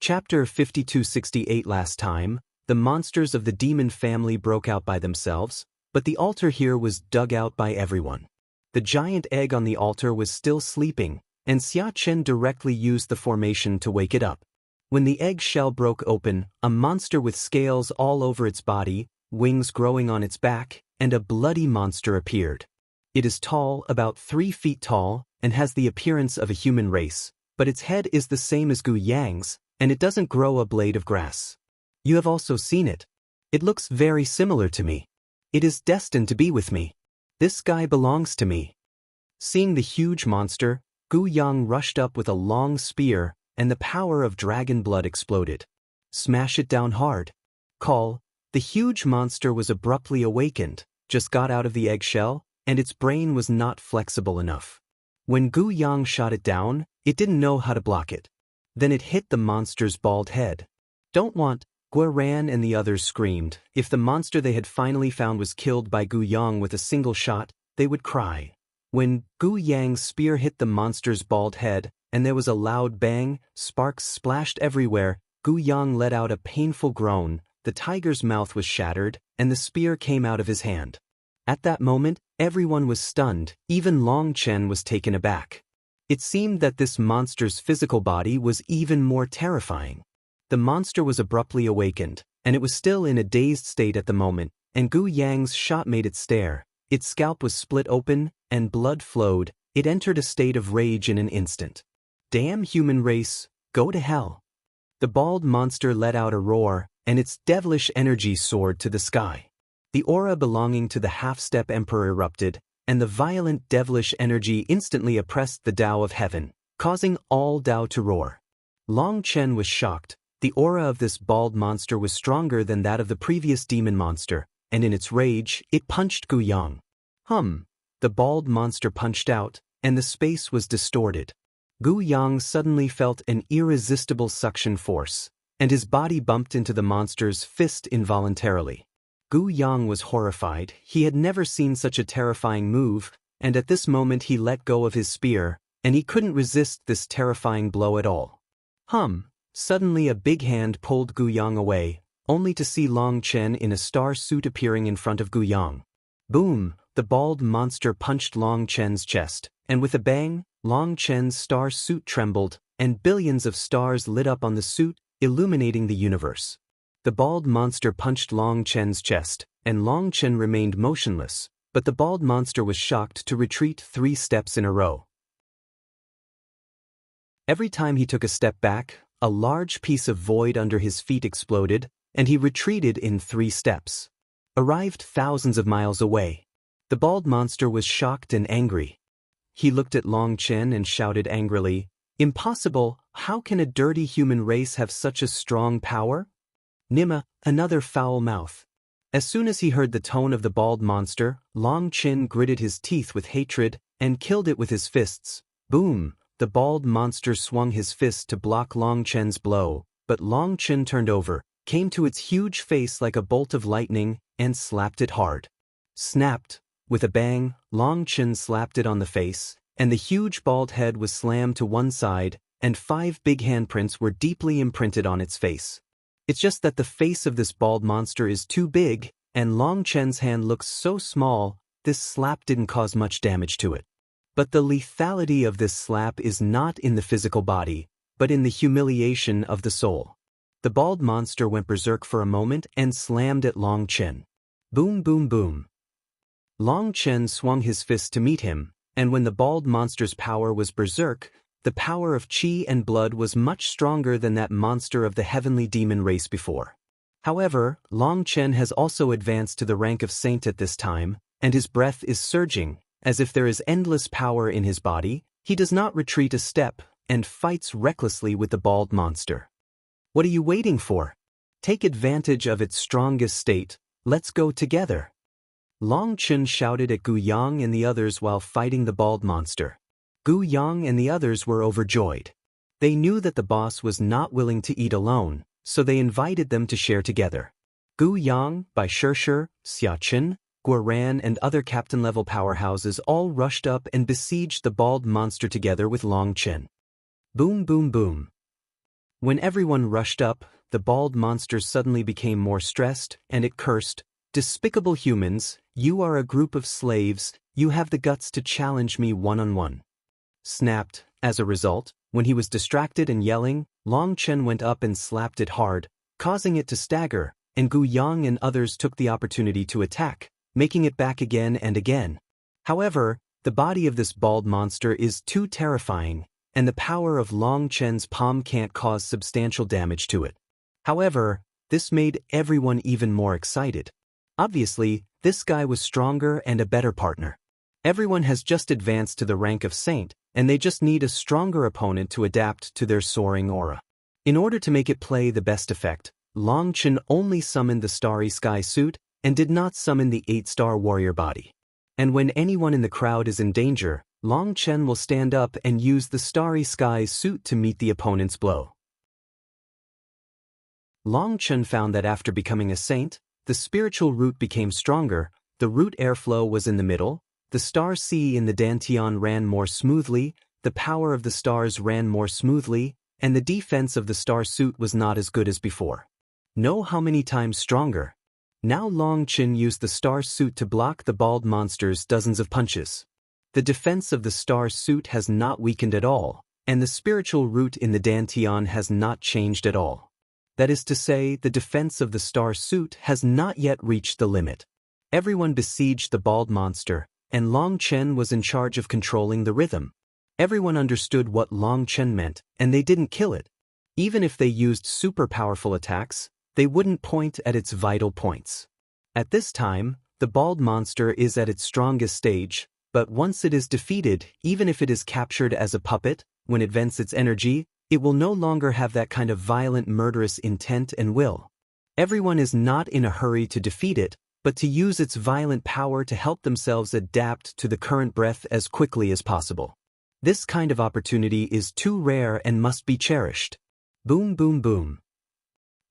[SPEAKER 1] Chapter 5268. Last time, the monsters of the demon family broke out by themselves, but the altar here was dug out by everyone. The giant egg on the altar was still sleeping, and Xia Chen directly used the formation to wake it up. When the egg shell broke open, a monster with scales all over its body, wings growing on its back, and a bloody monster appeared. It is tall, about 3 feet tall, and has the appearance of a human race, but its head is the same as Gu Yang's, and it doesn't grow a blade of grass. You have also seen it. It looks very similar to me. It is destined to be with me. This guy belongs to me. Seeing the huge monster, Gu Yang rushed up with a long spear, and the power of dragon blood exploded. Smash it down hard. Call. The huge monster was abruptly awakened, just got out of the eggshell, and its brain was not flexible enough. When Gu Yang shot it down, it didn't know how to block it. Then it hit the monster's bald head. Don't want, Guoran and the others screamed. If the monster they had finally found was killed by Gu Yang with a single shot, they would cry. When Gu Yang's spear hit the monster's bald head, and there was a loud bang, sparks splashed everywhere, Gu Yang let out a painful groan, the tiger's mouth was shattered, and the spear came out of his hand. At that moment, everyone was stunned, even Long Chen was taken aback. It seemed that this monster's physical body was even more terrifying. The monster was abruptly awakened, and it was still in a dazed state at the moment, and Gu Yang's shot made it stare. Its scalp was split open, and blood flowed. It entered a state of rage in an instant. Damn human race, go to hell. The bald monster let out a roar, and its devilish energy soared to the sky. The aura belonging to the half-step emperor erupted, and the violent devilish energy instantly oppressed the Tao of heaven, causing all Tao to roar. Long Chen was shocked. The aura of this bald monster was stronger than that of the previous demon monster, and in its rage, it punched Gu Yang. The bald monster punched out, and the space was distorted. Gu Yang suddenly felt an irresistible suction force, and his body bumped into the monster's fist involuntarily. Gu Yang was horrified. He had never seen such a terrifying move, and at this moment he let go of his spear, and he couldn't resist this terrifying blow at all. Suddenly a big hand pulled Gu Yang away, only to see Long Chen in a star suit appearing in front of Gu Yang. Boom! The bald monster punched Long Chen's chest, and with a bang, Long Chen's star suit trembled, and billions of stars lit up on the suit, illuminating the universe. The bald monster punched Long Chen's chest, and Long Chen remained motionless, but the bald monster was shocked to retreat 3 steps in a row. Every time he took a step back, a large piece of void under his feet exploded, and he retreated in 3 steps. Arrived thousands of miles away. The bald monster was shocked and angry. He looked at Long Chen and shouted angrily, "Impossible! How can a dirty human race have such a strong power?" Nima, another foul mouth. As soon as he heard the tone of the bald monster, Long Chen gritted his teeth with hatred and killed it with his fists. Boom! The bald monster swung his fist to block Long Chen's blow, but Long Chen turned over, came to its huge face like a bolt of lightning, and slapped it hard. Snapped. With a bang, Long Chen slapped it on the face, and the huge bald head was slammed to one side, and 5 big handprints were deeply imprinted on its face. It's just that the face of this bald monster is too big, and Long Chen's hand looks so small, this slap didn't cause much damage to it. But the lethality of this slap is not in the physical body, but in the humiliation of the soul. The bald monster went berserk for a moment and slammed at Long Chen. Boom, boom, boom. Long Chen swung his fist to meet him, and when the bald monster's power was berserk, the power of qi and blood was much stronger than that monster of the heavenly demon race before. However, Long Chen has also advanced to the rank of saint at this time, and his breath is surging, as if there is endless power in his body. He does not retreat a step, and fights recklessly with the bald monster. What are you waiting for? Take advantage of its strongest state, let's go together. Long Chen shouted at Gu Yang and the others while fighting the bald monster. Gu Yang and the others were overjoyed. They knew that the boss was not willing to eat alone, so they invited them to share together. Gu Yang, Bai Shishir, Xia Chen, Guoran and other captain-level powerhouses all rushed up and besieged the bald monster together with Long Chen. Boom, boom, boom. When everyone rushed up, the bald monster suddenly became more stressed, and it cursed, "Despicable humans, you are a group of slaves, you have the guts to challenge me one-on-one." Snapped. As a result, when he was distracted and yelling, Long Chen went up and slapped it hard, causing it to stagger, and Gu Yang and others took the opportunity to attack, making it back again and again. However, the body of this bald monster is too terrifying, and the power of Long Chen's palm can't cause substantial damage to it. However, this made everyone even more excited. Obviously, this guy was stronger and a better partner. Everyone has just advanced to the rank of saint, and they just need a stronger opponent to adapt to their soaring aura. In order to make it play the best effect, Long Chen only summoned the Starry Sky suit and did not summon the 8-star warrior body. And when anyone in the crowd is in danger, Long Chen will stand up and use the Starry Sky suit to meet the opponent's blow. Long Chen found that after becoming a saint, the spiritual root became stronger, the root airflow was in the middle, the star sea in the dantian ran more smoothly, the power of the stars ran more smoothly, and the defense of the star suit was not as good as before. Know how many times stronger? Now Long Chen used the star suit to block the bald monster's dozens of punches. The defense of the star suit has not weakened at all, and the spiritual root in the dantian has not changed at all. That is to say, the defense of the star suit has not yet reached the limit. Everyone besieged the bald monster, and Long Chen was in charge of controlling the rhythm. Everyone understood what Long Chen meant, and they didn't kill it. Even if they used super powerful attacks, they wouldn't point at its vital points. At this time, the bald monster is at its strongest stage, but once it is defeated, even if it is captured as a puppet, when it vents its energy, it will no longer have that kind of violent murderous intent and will. Everyone is not in a hurry to defeat it, but to use its violent power to help themselves adapt to the current breath as quickly as possible. This kind of opportunity is too rare and must be cherished. Boom, boom, boom.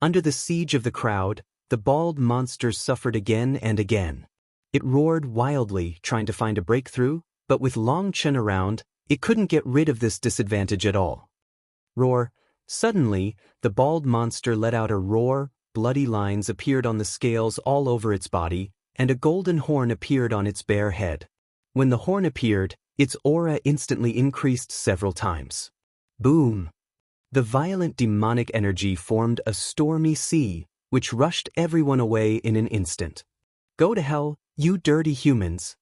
[SPEAKER 1] Under the siege of the crowd, the bald monster suffered again and again. It roared wildly, trying to find a breakthrough, but with Long Chen around, it couldn't get rid of this disadvantage at all. Roar. Suddenly, the bald monster let out a roar, bloody lines appeared on the scales all over its body, and a golden horn appeared on its bare head. When the horn appeared, its aura instantly increased several times. Boom! The violent demonic energy formed a stormy sea, which rushed everyone away in an instant. Go to hell, you dirty humans!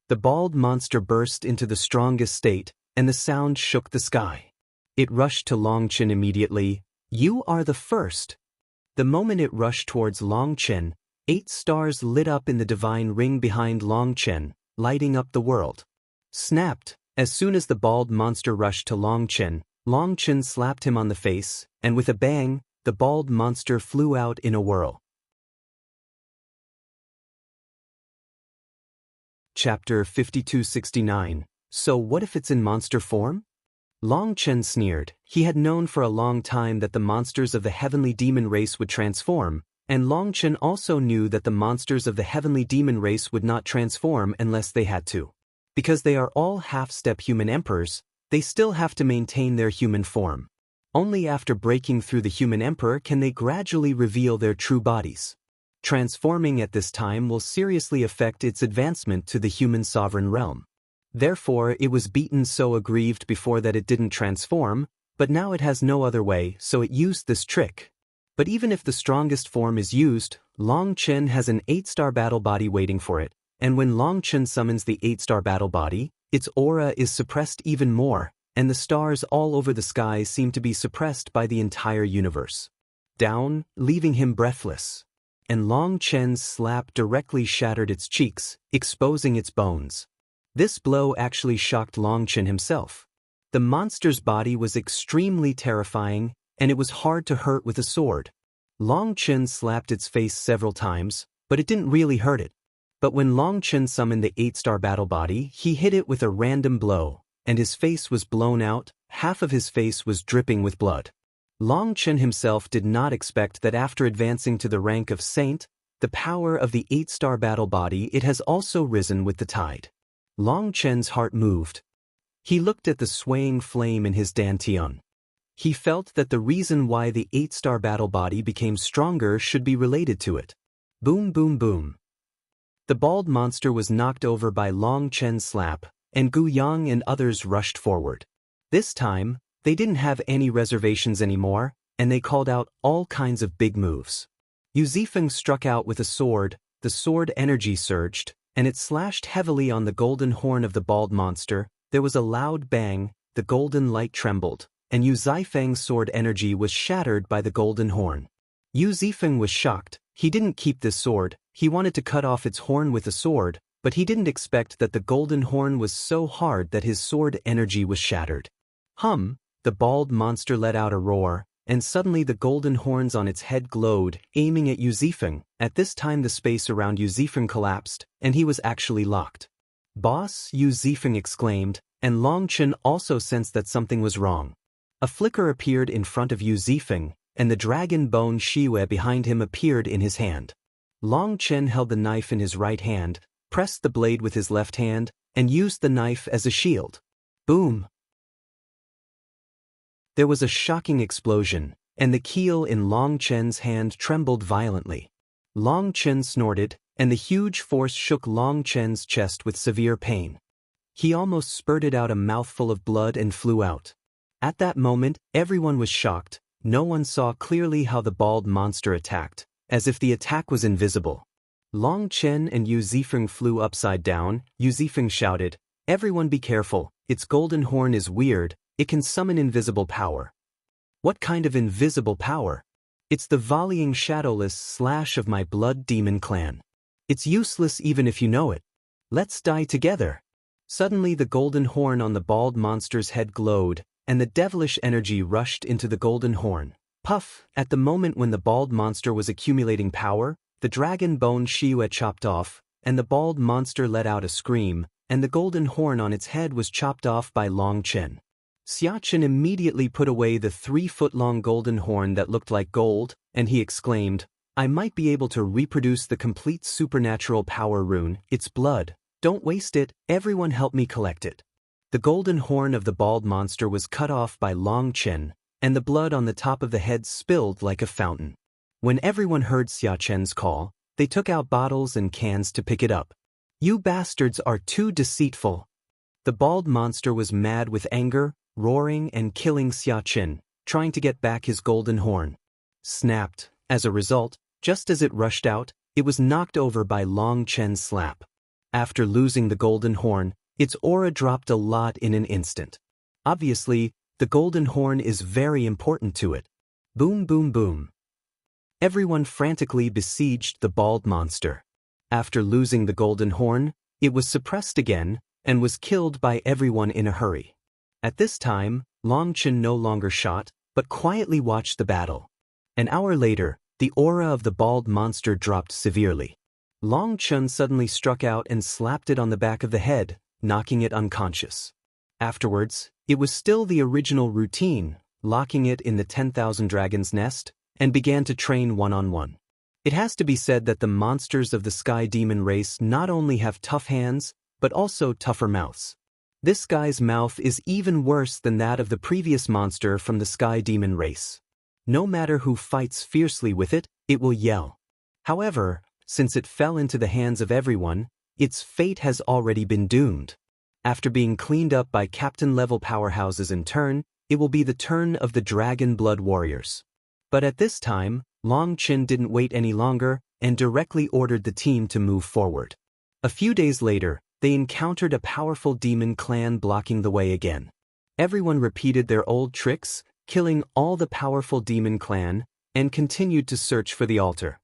[SPEAKER 1] The bald monster burst into the strongest state, and the sound shook the sky. It rushed to Long Chen immediately. You are the first. The moment it rushed towards Long Chen, 8 stars lit up in the divine ring behind Long Chen, lighting up the world. Snapped. As soon as the bald monster rushed to Long Chen slapped him on the face, and with a bang, the bald monster flew out in a whirl. Chapter 5269. So what if it's in monster form? Long Chen sneered. He had known for a long time that the monsters of the heavenly demon race would transform, and Long Chen also knew that the monsters of the heavenly demon race would not transform unless they had to. Because they are all half-step human emperors, they still have to maintain their human form. Only after breaking through the human emperor can they gradually reveal their true bodies. Transforming at this time will seriously affect its advancement to the human sovereign realm. Therefore, it was beaten so aggrieved before that it didn't transform, but now it has no other way, so it used this trick. But even if the strongest form is used, Long Chen has an 8-star battle body waiting for it, and when Long Chen summons the 8-star battle body, its aura is suppressed even more, and the stars all over the sky seem to be suppressed by the entire universe. Down, leaving him breathless. And Long Chen's slap directly shattered its cheeks, exposing its bones. This blow actually shocked Long Chen himself. The monster's body was extremely terrifying, and it was hard to hurt with a sword. Long Chen slapped its face several times, but it didn't really hurt it. But when Long Chen summoned the 8-star battle body, he hit it with a random blow, and his face was blown out, half of his face was dripping with blood. Long Chen himself did not expect that after advancing to the rank of saint, the power of the 8-star battle body it has also risen with the tide. Long Chen's heart moved. He looked at the swaying flame in his dantian. He felt that the reason why the 8-star battle body became stronger should be related to it. Boom boom boom. The bald monster was knocked over by Long Chen's slap, and Gu Yang and others rushed forward. This time, they didn't have any reservations anymore, and they called out all kinds of big moves. Yu Zifeng struck out with a sword, the sword energy surged, and it slashed heavily on the golden horn of the bald monster. There was a loud bang, the golden light trembled, and Yu Zifeng's sword energy was shattered by the golden horn. Yu Zifeng was shocked. He didn't keep this sword, he wanted to cut off its horn with a sword, but he didn't expect that the golden horn was so hard that his sword energy was shattered. The bald monster let out a roar, and suddenly the golden horns on its head glowed, aiming at Yu Zifeng. At this time the space around Yu Zifeng collapsed, and he was actually locked. "Boss," Yu Zifeng exclaimed, and Long Chen also sensed that something was wrong. A flicker appeared in front of Yu Zifeng, and the dragon bone Shiwei behind him appeared in his hand. Long Chen held the knife in his right hand, pressed the blade with his left hand, and used the knife as a shield. Boom! There was a shocking explosion, and the keel in Long Chen's hand trembled violently. Long Chen snorted, and the huge force shook Long Chen's chest with severe pain. He almost spurted out a mouthful of blood and flew out. At that moment, everyone was shocked. No one saw clearly how the bald monster attacked, as if the attack was invisible. Long Chen and Yu Zifeng flew upside down. Yu Zifeng shouted, "Everyone be careful, its golden horn is weird. It can summon invisible power." "What kind of invisible power?" "It's the volleying shadowless slash of my blood demon clan. It's useless even if you know it. Let's die together." Suddenly the golden horn on the bald monster's head glowed, and the devilish energy rushed into the golden horn. Puff! At the moment when the bald monster was accumulating power, the dragon bone Shiwei chopped off, and the bald monster let out a scream, and the golden horn on its head was chopped off by Long Chen. Xia Chen immediately put away the 3-foot-long golden horn that looked like gold, and he exclaimed, "I might be able to reproduce the complete supernatural power rune. It's blood. Don't waste it, everyone help me collect it." The golden horn of the bald monster was cut off by Long Chen, and the blood on the top of the head spilled like a fountain. When everyone heard Xia Chen's call, they took out bottles and cans to pick it up. "You bastards are too deceitful." The bald monster was mad with anger, roaring and killing Xia Chen, trying to get back his golden horn. Snapped. As a result, just as it rushed out, it was knocked over by Long Chen's slap. After losing the golden horn, its aura dropped a lot in an instant. Obviously, the golden horn is very important to it. Boom boom boom. Everyone frantically besieged the bald monster. After losing the golden horn, it was suppressed again, and was killed by everyone in a hurry. At this time, Long Chen no longer shot, but quietly watched the battle. An hour later, the aura of the bald monster dropped severely. Long Chen suddenly struck out and slapped it on the back of the head, knocking it unconscious. Afterwards, it was still the original routine, locking it in the 10,000 Dragons' nest, and began to train one-on-one. It has to be said that the monsters of the Sky Demon race not only have tough hands, but also tougher mouths. This guy's mouth is even worse than that of the previous monster from the sky demon race. No matter who fights fiercely with it, it will yell. However, since it fell into the hands of everyone, its fate has already been doomed. After being cleaned up by captain-level powerhouses in turn, it will be the turn of the Dragon Blood Warriors. But at this time, Long Chen didn't wait any longer and directly ordered the team to move forward. A few days later, they encountered a powerful demon clan blocking the way again. Everyone repeated their old tricks, killing all the powerful demon clan, and continued to search for the altar.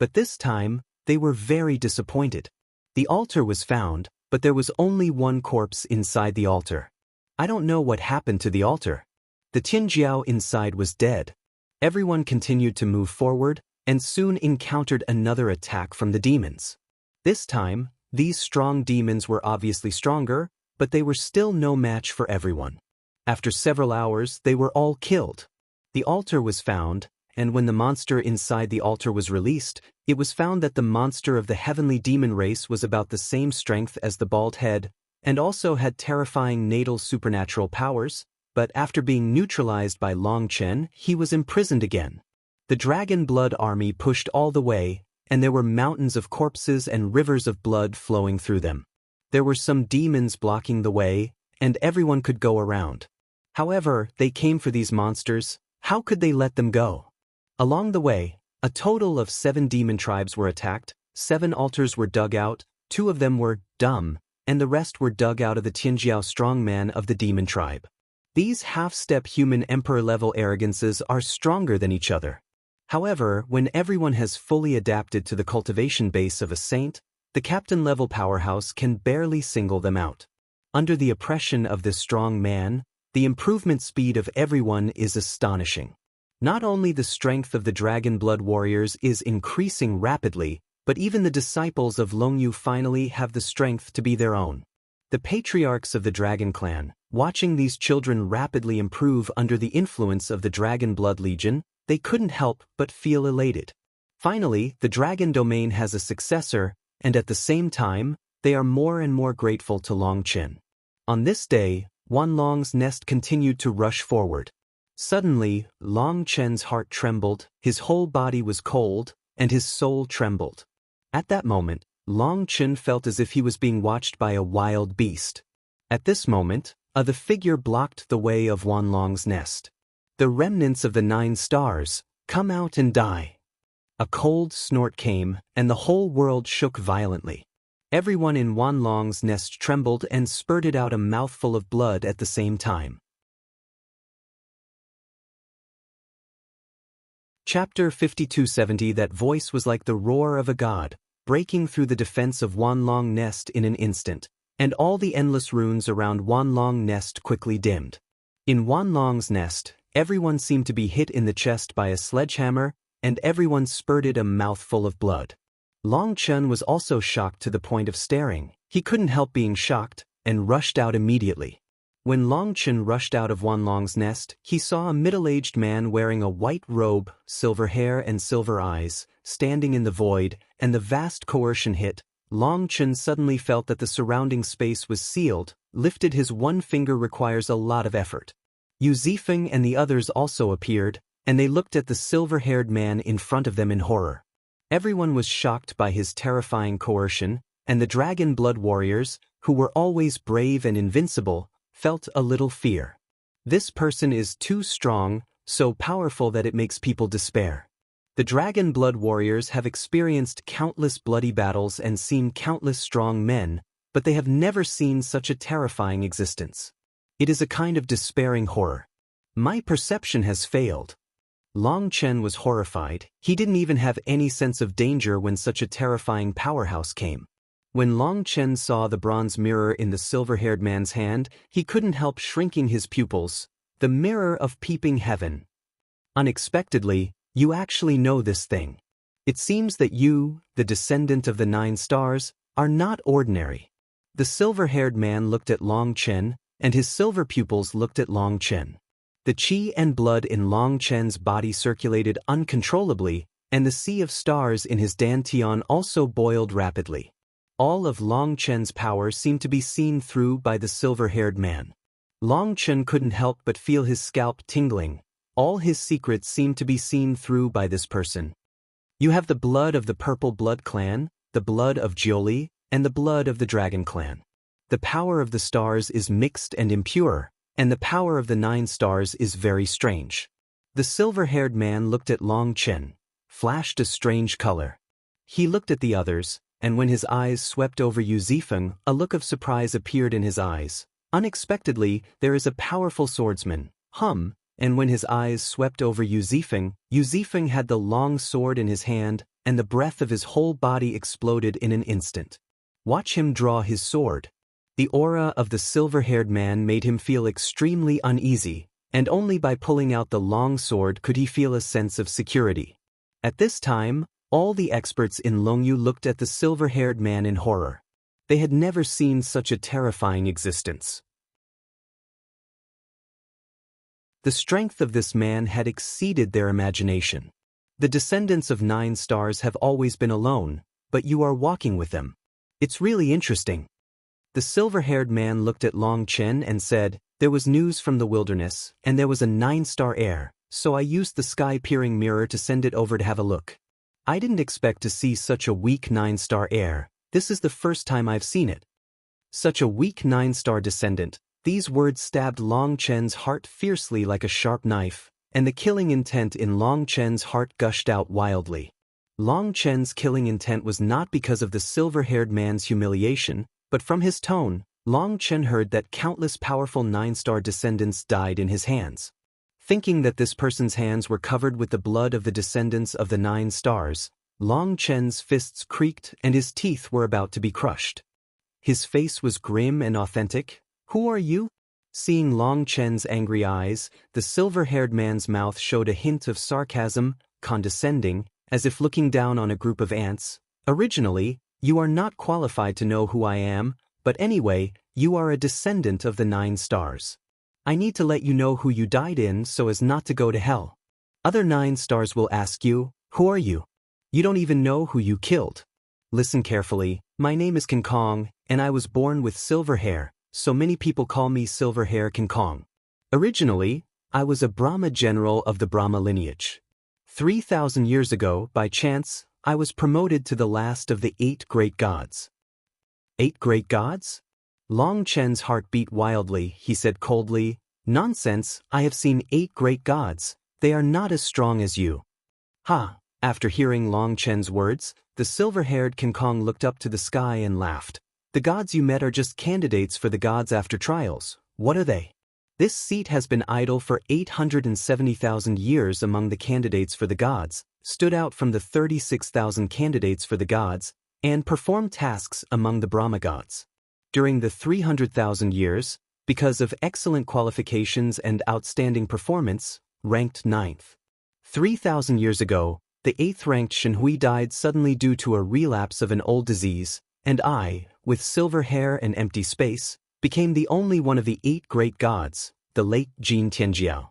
[SPEAKER 1] But this time, they were very disappointed. The altar was found, but there was only one corpse inside the altar. I don't know what happened to the altar. The Tianjiao inside was dead. Everyone continued to move forward, and soon encountered another attack from the demons. This time, these strong demons were obviously stronger, but they were still no match for everyone. After several hours, they were all killed. The altar was found, and when the monster inside the altar was released, it was found that the monster of the heavenly demon race was about the same strength as the bald head, and also had terrifying natal supernatural powers, but after being neutralized by Long Chen, he was imprisoned again. The Dragon Blood Army pushed all the way, and there were mountains of corpses and rivers of blood flowing through them. There were some demons blocking the way, and everyone could go around. However, they came for these monsters. How could they let them go? Along the way, a total of 7 demon tribes were attacked, 7 altars were dug out, 2 of them were dumb, and the rest were dug out of the Tianjiao strongman of the demon tribe. These half-step human emperor-level arrogances are stronger than each other. However, when everyone has fully adapted to the cultivation base of a saint, the captain-level powerhouse can barely single them out. Under the oppression of this strong man, the improvement speed of everyone is astonishing. Not only the strength of the Dragon Blood Warriors is increasing rapidly, but even the disciples of Longyu finally have the strength to be their own. The patriarchs of the Dragon Clan, watching these children rapidly improve under the influence of the Dragon Blood Legion, they couldn't help but feel elated. Finally, the Dragon Domain has a successor, and at the same time, they are more and more grateful to Long Chen. On this day, Wanlong's nest continued to rush forward. Suddenly, Long Chen's heart trembled, his whole body was cold, and his soul trembled. At that moment, Long Chen felt as if he was being watched by a wild beast. At this moment, the figure blocked the way of Wanlong's nest. The remnants of the 9 stars, come out and die. A cold snort came, and the whole world shook violently. Everyone in Wanlong's nest trembled and spurted out a mouthful of blood at the same time. Chapter 5270. That voice was like the roar of a god, breaking through the defense of Wanlong nest in an instant, and all the endless runes around Wanlong nest quickly dimmed. In Wanlong's nest, everyone seemed to be hit in the chest by a sledgehammer, and everyone spurted a mouthful of blood. Long Chen was also shocked to the point of staring. He couldn't help being shocked, and rushed out immediately. When Long Chen rushed out of Wanlong's nest, he saw a middle-aged man wearing a white robe, silver hair and silver eyes, standing in the void, and the vast coercion hit. Long Chen suddenly felt that the surrounding space was sealed. Lifted his one finger requires a lot of effort. Yu Zifeng and the others also appeared, and they looked at the silver-haired man in front of them in horror. Everyone was shocked by his terrifying coercion, and the Dragon Blood Warriors, who were always brave and invincible, felt a little fear. This person is too strong, so powerful that it makes people despair. The Dragon Blood Warriors have experienced countless bloody battles and seen countless strong men, but they have never seen such a terrifying existence. It is a kind of despairing horror. My perception has failed. Long Chen was horrified. He didn't even have any sense of danger when such a terrifying powerhouse came. When Long Chen saw the bronze mirror in the silver-haired man's hand, he couldn't help shrinking his pupils. The mirror of peeping heaven. Unexpectedly, you actually know this thing. It seems that you, the descendant of the 9 stars, are not ordinary. The silver-haired man looked at Long Chen, and his silver pupils looked at Long Chen. The qi and blood in Long Chen's body circulated uncontrollably, and the sea of stars in his dantian also boiled rapidly. All of Long Chen's power seemed to be seen through by the silver-haired man. Long Chen couldn't help but feel his scalp tingling. All his secrets seemed to be seen through by this person. You have the blood of the Purple Blood Clan, the blood of Jioli, and the blood of the Dragon Clan. The power of the stars is mixed and impure, and the power of the 9 stars is very strange. The silver-haired man looked at Long Chen, flashed a strange color. He looked at the others, and when his eyes swept over Yu Zifeng, a look of surprise appeared in his eyes. Unexpectedly, there is a powerful swordsman, and when his eyes swept over Yu Zifeng had the long sword in his hand, and the breath of his whole body exploded in an instant. Watch him draw his sword. The aura of the silver-haired man made him feel extremely uneasy, and only by pulling out the long sword could he feel a sense of security. At this time, all the experts in Longyu looked at the silver-haired man in horror. They had never seen such a terrifying existence. The strength of this man had exceeded their imagination. The descendants of 9 stars have always been alone, but you are walking with them. It's really interesting. The silver-haired man looked at Long Chen and said, "There was news from the wilderness, and there was a 9-star heir, so I used the sky-peering mirror to send it over to have a look. I didn't expect to see such a weak 9-star heir. This is the first time I've seen it." Such a weak 9-star descendant. These words stabbed Long Chen's heart fiercely like a sharp knife, and the killing intent in Long Chen's heart gushed out wildly. Long Chen's killing intent was not because of the silver-haired man's humiliation, but from his tone. Long Chen heard that countless powerful 9-star descendants died in his hands. Thinking that this person's hands were covered with the blood of the descendants of the 9 stars, Long Chen's fists creaked and his teeth were about to be crushed. His face was grim and authentic. "Who are you?" Seeing Long Chen's angry eyes, the silver-haired man's mouth showed a hint of sarcasm, condescending, as if looking down on a group of ants. "Originally, you are not qualified to know who I am, but anyway, you are a descendant of the 9 stars. I need to let you know who you died in so as not to go to hell. Other 9 stars will ask you, 'Who are you?' You don't even know who you killed. Listen carefully, my name is King Kong, and I was born with silver hair, so many people call me Silver Hair King Kong. Originally, I was a Brahma general of the Brahma lineage. 3,000 years ago, by chance, I was promoted to the last of the 8 great gods." 8 great gods? Long Chen's heart beat wildly. He said coldly, "Nonsense, I have seen 8 great gods. They are not as strong as you." "Ha!" After hearing Long Chen's words, the silver-haired King Kong looked up to the sky and laughed. "The gods you met are just candidates for the gods after trials. What are they? This seat has been idle for 870,000 years among the candidates for the gods, stood out from the 36,000 candidates for the gods, and performed tasks among the Brahma gods. During the 300,000 years, because of excellent qualifications and outstanding performance, ranked 9th. 3,000 years ago, the 8th-ranked Shenhui died suddenly due to a relapse of an old disease, and I, with silver hair and empty space, became the only one of the 8 great gods, the late Jin Tianjiao."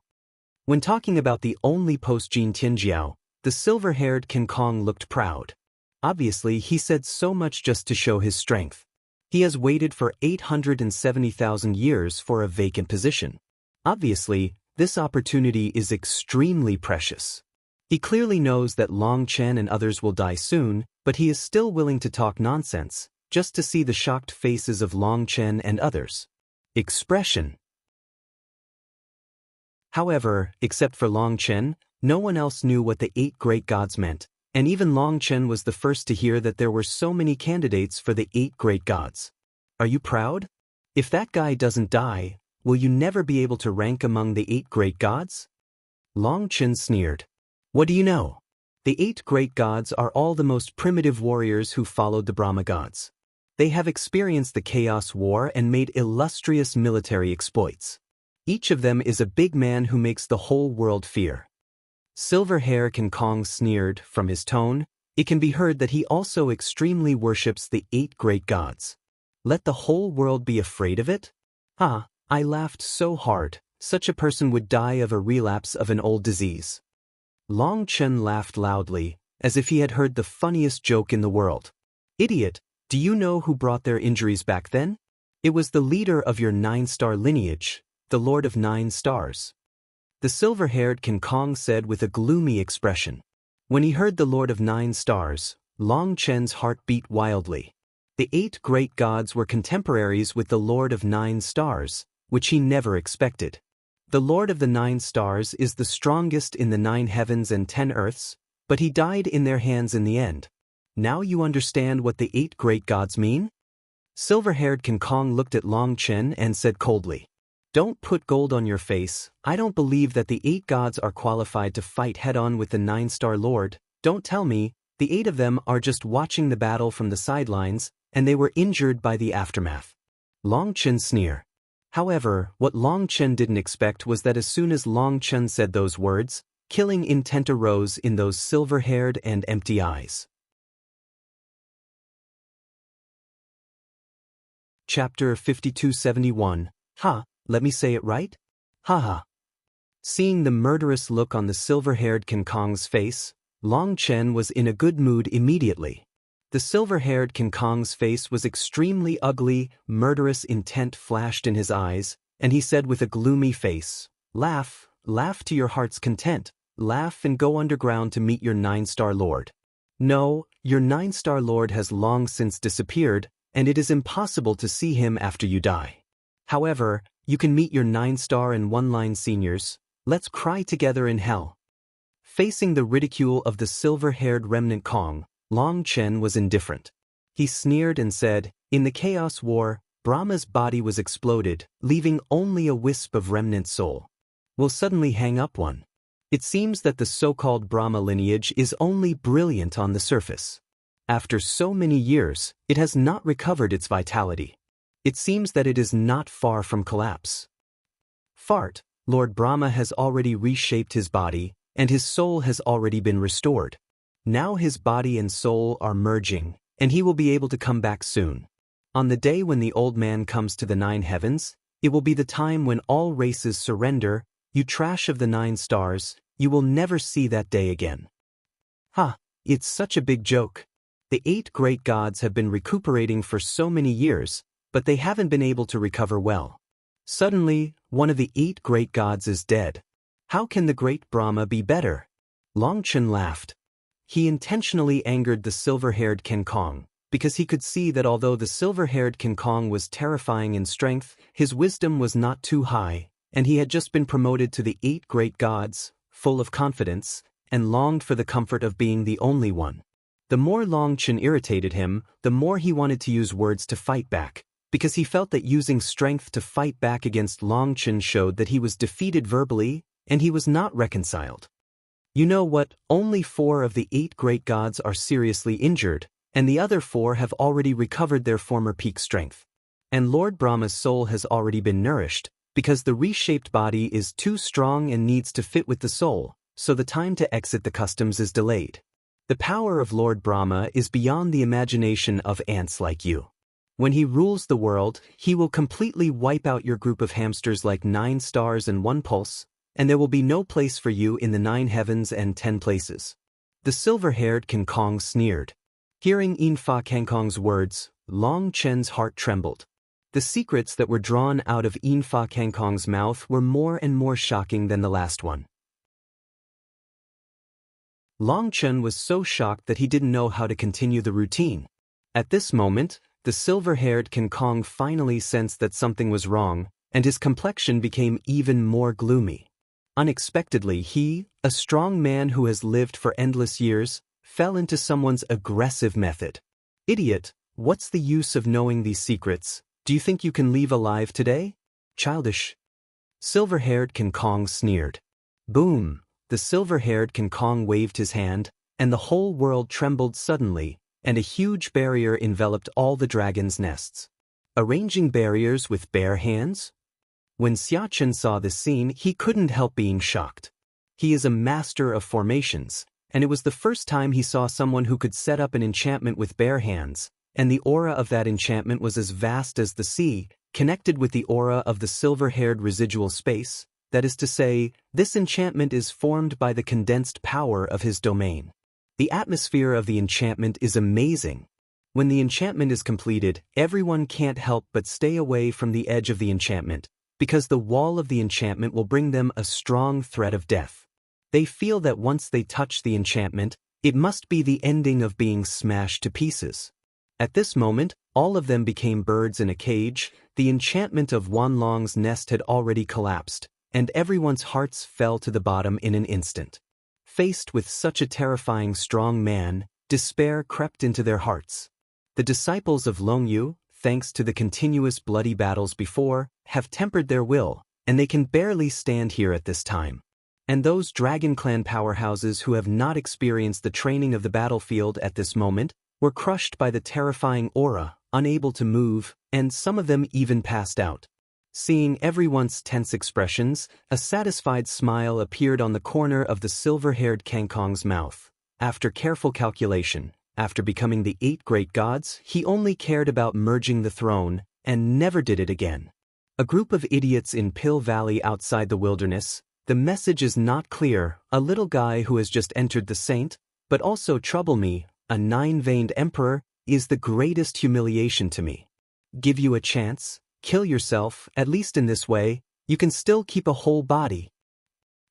[SPEAKER 1] When talking about the only post-Jin Tianjiao, the silver-haired King Kong looked proud. Obviously, he said so much just to show his strength. He has waited for 870,000 years for a vacant position. Obviously, this opportunity is extremely precious. He clearly knows that Long Chen and others will die soon, but he is still willing to talk nonsense, just to see the shocked faces of Long Chen and others. Expression. However, except for Long Chen, no one else knew what the 8 great gods meant, and even Long Chen was the first to hear that there were so many candidates for the 8 great gods. Are you proud? If that guy doesn't die, will you never be able to rank among the 8 great gods? Long Chen sneered. What do you know? The 8 great gods are all the most primitive warriors who followed the Brahma gods. They have experienced the Chaos War and made illustrious military exploits. Each of them is a big man who makes the whole world fear. Silver Hair King Kong sneered. From his tone, it can be heard that he also extremely worships the 8 great gods. Let the whole world be afraid of it? Ah, I laughed so hard, such a person would die of a relapse of an old disease. Long Chen laughed loudly, as if he had heard the funniest joke in the world. Idiot, Do you know who brought their injuries back then? It was the leader of your 9-star lineage, the Lord of 9 Stars. The silver-haired King Kong said with a gloomy expression. When he heard the Lord of 9 Stars, Long Chen's heart beat wildly. The 8 great gods were contemporaries with the Lord of 9 Stars, which he never expected. The Lord of the 9 Stars is the strongest in the 9 heavens and 10 earths, but he died in their hands in the end. Now you understand what the 8 great gods mean? Silver-haired King Kong looked at Long Chen and said coldly, "Don't put gold on your face. I don't believe that the 8 gods are qualified to fight head-on with the 9-star Lord. Don't tell me, the 8 of them are just watching the battle from the sidelines, and they were injured by the aftermath." Long Chen sneered. However, what Long Chen didn't expect was that as soon as Long Chen said those words, killing intent arose in those silver-haired and empty eyes. Chapter 5271. Let me say it right? Ha. Seeing the murderous look on the silver-haired King Kong's face, Long Chen was in a good mood immediately. The silver-haired King Kong's face was extremely ugly, murderous intent flashed in his eyes, and he said with a gloomy face, "Laugh to your heart's content. Laugh and go underground to meet your 9-star Lord. No, your 9-star Lord has long since disappeared, and it is impossible to see him after you die. However, you can meet your 9-star and 1-line seniors. Let's cry together in hell." Facing the ridicule of the silver-haired remnant Kong, Long Chen was indifferent. He sneered and said, "In the Chaos War, Brahma's body was exploded, leaving only a wisp of remnant soul. We'll suddenly hang up one. It seems that the so-called Brahma lineage is only brilliant on the surface. After so many years, it has not recovered its vitality. It seems that it is not far from collapse. Fart, Lord Brahma has already reshaped his body, and his soul has already been restored. Now his body and soul are merging, and he will be able to come back soon. On the day when the old man comes to the 9 heavens, it will be the time when all races surrender. You trash of the 9 stars, you will never see that day again." It's such a big joke. The 8 great gods have been recuperating for so many years, but they haven't been able to recover well. Suddenly, one of the 8 great gods is dead. How can the great Brahma be better? Long Chen laughed. He intentionally angered the silver-haired King Kong, because he could see that although the silver-haired King Kong was terrifying in strength, his wisdom was not too high, and he had just been promoted to the 8 great gods, full of confidence, and longed for the comfort of being the only one. The more Long Chen irritated him, the more he wanted to use words to fight back, because he felt that using strength to fight back against Long Chen showed that he was defeated verbally, and he was not reconciled. You know what? Only 4 of the 8 great gods are seriously injured, and the other 4 have already recovered their former peak strength. And Lord Brahma's soul has already been nourished, because the reshaped body is too strong and needs to fit with the soul, so the time to exit the customs is delayed. The power of Lord Brahma is beyond the imagination of ants like you. When he rules the world, he will completely wipe out your group of hamsters like 9 stars and 1 pulse, and there will be no place for you in the 9 heavens and 10 places. The silver-haired King Kong sneered. Hearing Fa King Kong's words, Long Chen's heart trembled. The secrets that were drawn out of Fa King Kong's mouth were more and more shocking than the last one. Long Chen was so shocked that he didn't know how to continue the routine. At this moment, the silver-haired King Kong finally sensed that something was wrong, and his complexion became even more gloomy. Unexpectedly, he, a strong man who has lived for endless years, fell into someone's aggressive method. "Idiot, what's the use of knowing these secrets? Do you think you can leave alive today? Childish." Silver-haired King Kong sneered. Boom! The silver-haired King Kong waved his hand, and the whole world trembled suddenly, and a huge barrier enveloped all the dragon's nests. Arranging barriers with bare hands? When Xiachen saw this scene, he couldn't help being shocked. He is a master of formations, and it was the first time he saw someone who could set up an enchantment with bare hands, and the aura of that enchantment was as vast as the sea, connected with the aura of the silver-haired residual space. That is to say, this enchantment is formed by the condensed power of his domain. The atmosphere of the enchantment is amazing. When the enchantment is completed, everyone can't help but stay away from the edge of the enchantment, because the wall of the enchantment will bring them a strong threat of death. They feel that once they touch the enchantment, it must be the ending of being smashed to pieces. At this moment, all of them became birds in a cage. The enchantment of Wanlong's nest had already collapsed, and everyone's hearts fell to the bottom in an instant. Faced with such a terrifying strong man, despair crept into their hearts. The disciples of Longyu, thanks to the continuous bloody battles before, have tempered their will, and they can barely stand here at this time. And those Dragon Clan powerhouses who have not experienced the training of the battlefield at this moment were crushed by the terrifying aura, unable to move, and some of them even passed out. Seeing everyone's tense expressions, a satisfied smile appeared on the corner of the silver-haired Kangkong's mouth. After careful calculation, after becoming the 8 great gods, he only cared about merging the throne, and never did it again. A group of idiots in Pill Valley outside the wilderness. The message is not clear. A little guy who has just entered the saint, but also trouble me, a 9-veined emperor, is the greatest humiliation to me. Give you a chance, kill yourself, at least in this way, you can still keep a whole body.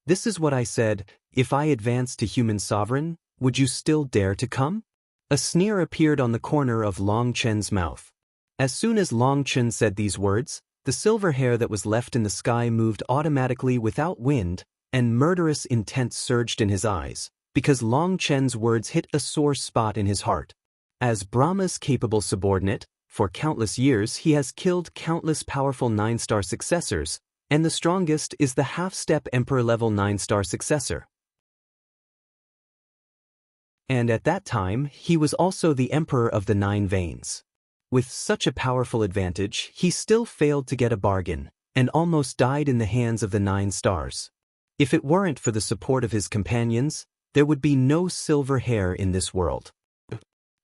[SPEAKER 1] This is what I said, if I advance to human sovereign, would you still dare to come? A sneer appeared on the corner of Long Chen's mouth. As soon as Long Chen said these words, the silver hair that was left in the sky moved automatically without wind, and murderous intent surged in his eyes, because Long Chen's words hit a sore spot in his heart. As Brahma's capable subordinate, for countless years he has killed countless powerful 9-star successors, and the strongest is the half-step emperor-level 9-star successor. And at that time, he was also the emperor of the 9 veins. With such a powerful advantage, he still failed to get a bargain, and almost died in the hands of the 9 stars. If it weren't for the support of his companions, there would be no silver hair in this world.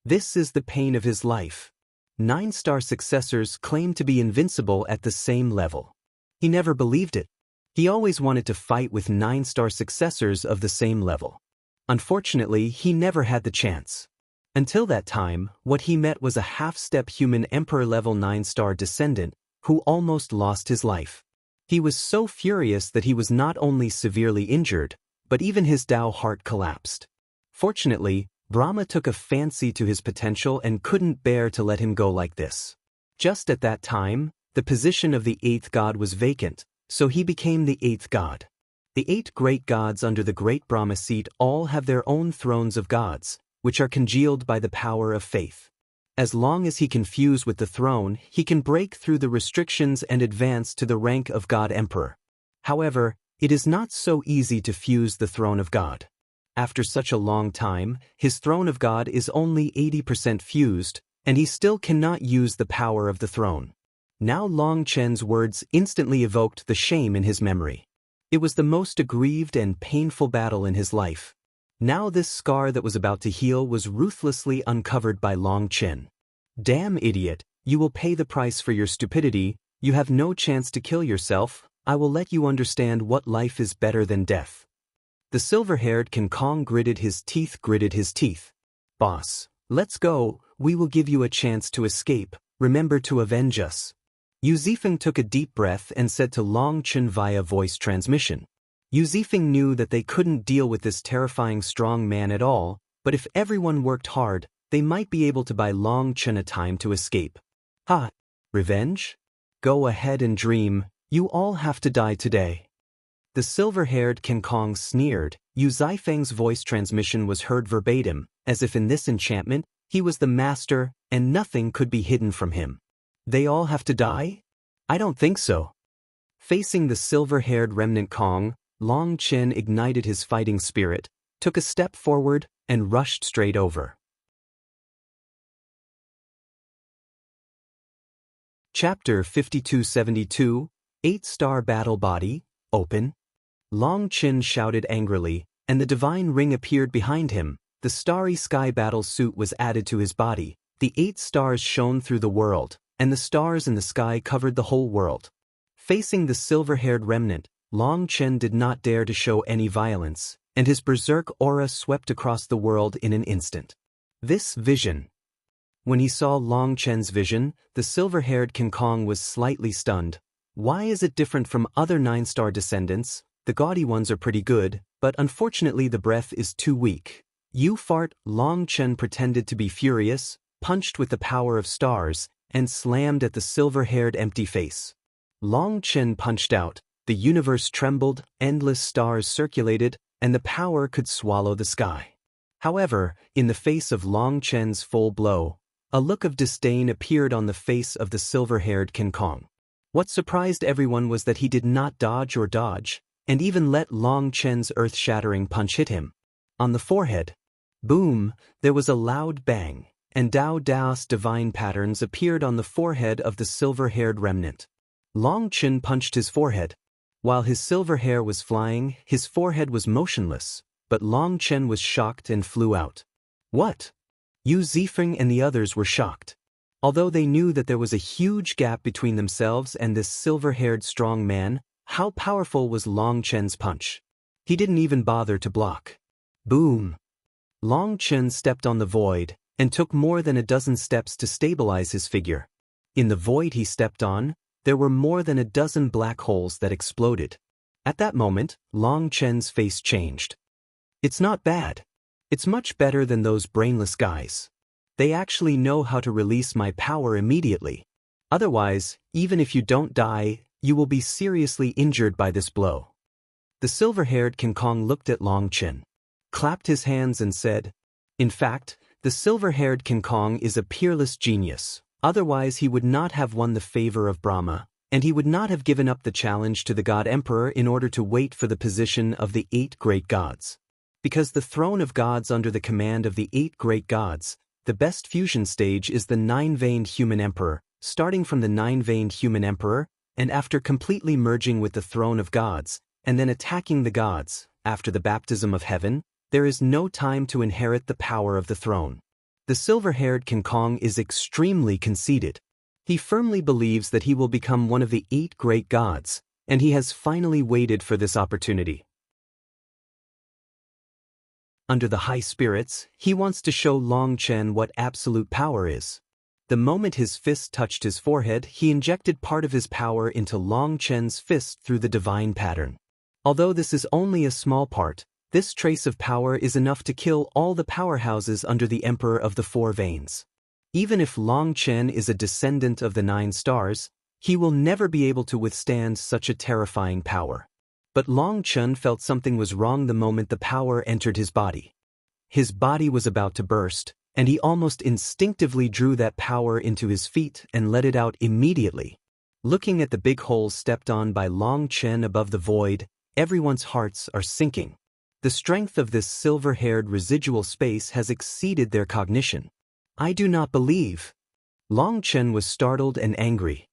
[SPEAKER 1] This is the pain of his life. 9-star successors claim to be invincible at the same level. He never believed it. He always wanted to fight with 9-star successors of the same level. Unfortunately, he never had the chance. Until that time, what he met was a half-step human emperor-level 9-star descendant who almost lost his life. He was so furious that he was not only severely injured, but even his Dao heart collapsed. Fortunately, Brahma took a fancy to his potential and couldn't bear to let him go like this. Just at that time, the position of the 8th god was vacant, so he became the 8th god. The 8 great gods under the great Brahma seat all have their own thrones of gods, which are congealed by the power of faith. As long as he can fuse with the throne, he can break through the restrictions and advance to the rank of God Emperor. However, it is not so easy to fuse the throne of God. After such a long time, his throne of God is only 80% fused, and he still cannot use the power of the throne. Now Long Chen's words instantly evoked the shame in his memory. It was the most aggrieved and painful battle in his life. Now this scar that was about to heal was ruthlessly uncovered by Long Chen. Damn idiot, you will pay the price for your stupidity, you have no chance to kill yourself, I will let you understand what life is better than death. The silver-haired Kangkong gritted his teeth. Boss, let's go, we will give you a chance to escape, remember to avenge us. Yu Zifeng took a deep breath and said to Long Chen via voice transmission. Yu Zifeng knew that they couldn't deal with this terrifying strong man at all, but if everyone worked hard, they might be able to buy Long Chen a time to escape. Ha! Revenge? Go ahead and dream, you all have to die today. The silver-haired Kangkong sneered. Yu Zifeng's voice transmission was heard verbatim, as if in this enchantment, he was the master, and nothing could be hidden from him. They all have to die? I don't think so. Facing the silver-haired remnant Kong, Long Chen ignited his fighting spirit, took a step forward, and rushed straight over. Chapter 5272, 8-Star Battle Body, Open. Long Chen shouted angrily, and the divine ring appeared behind him. The starry sky battle suit was added to his body. The 8 stars shone through the world, and the stars in the sky covered the whole world. Facing the silver-haired remnant, Long Chen did not dare to show any violence, and his berserk aura swept across the world in an instant. This vision. When he saw Long Chen's vision, the silver-haired King Kong was slightly stunned. Why is it different from other 9-star descendants? The gaudy ones are pretty good, but unfortunately the breath is too weak. You fart. Long Chen pretended to be furious, punched with the power of stars, and slammed at the silver-haired empty face. Long Chen punched out, the universe trembled, endless stars circulated, and the power could swallow the sky. However, in the face of Long Chen's full blow, a look of disdain appeared on the face of the silver-haired King Kong. What surprised everyone was that he did not dodge or dodge, and even let Long Chen's earth-shattering punch hit him. On the forehead. Boom, there was a loud bang, and Dao Dao's divine patterns appeared on the forehead of the silver-haired remnant. Long Chen punched his forehead. While his silver hair was flying, his forehead was motionless, but Long Chen was shocked and flew out. What? Yu Zifeng and the others were shocked. Although they knew that there was a huge gap between themselves and this silver-haired strong man, how powerful was Long Chen's punch? He didn't even bother to block. Boom! Long Chen stepped on the void, and took more than a dozen steps to stabilize his figure. In the void he stepped on, there were more than a dozen black holes that exploded. At that moment, Long Chen's face changed. It's not bad. It's much better than those brainless guys. They actually know how to release my power immediately. Otherwise, even if you don't die, you will be seriously injured by this blow. The silver-haired King Kong looked at Long Chen, clapped his hands and said, "In fact, the silver-haired King Kong is a peerless genius. Otherwise he would not have won the favor of Brahma, and he would not have given up the challenge to the God Emperor in order to wait for the position of the 8 great gods. Because the throne of gods under the command of the 8 great gods, the best fusion stage is the 9-veined human emperor, starting from the 9-veined human emperor, and after completely merging with the throne of gods, and then attacking the gods, after the baptism of heaven, there is no time to inherit the power of the throne." The silver-haired King Kong is extremely conceited. He firmly believes that he will become one of the 8 great gods, and he has finally waited for this opportunity. Under the high spirits, he wants to show Long Chen what absolute power is. The moment his fist touched his forehead, he injected part of his power into Long Chen's fist through the divine pattern. Although this is only a small part, this trace of power is enough to kill all the powerhouses under the Emperor of the 4 veins. Even if Long Chen is a descendant of the 9 stars, he will never be able to withstand such a terrifying power. But Long Chen felt something was wrong the moment the power entered his body. His body was about to burst, and he almost instinctively drew that power into his feet and let it out immediately. Looking at the big holes stepped on by Long Chen above the void, everyone's hearts are sinking. The strength of this silver-haired residual space has exceeded their cognition. I do not believe. Long Chen was startled and angry.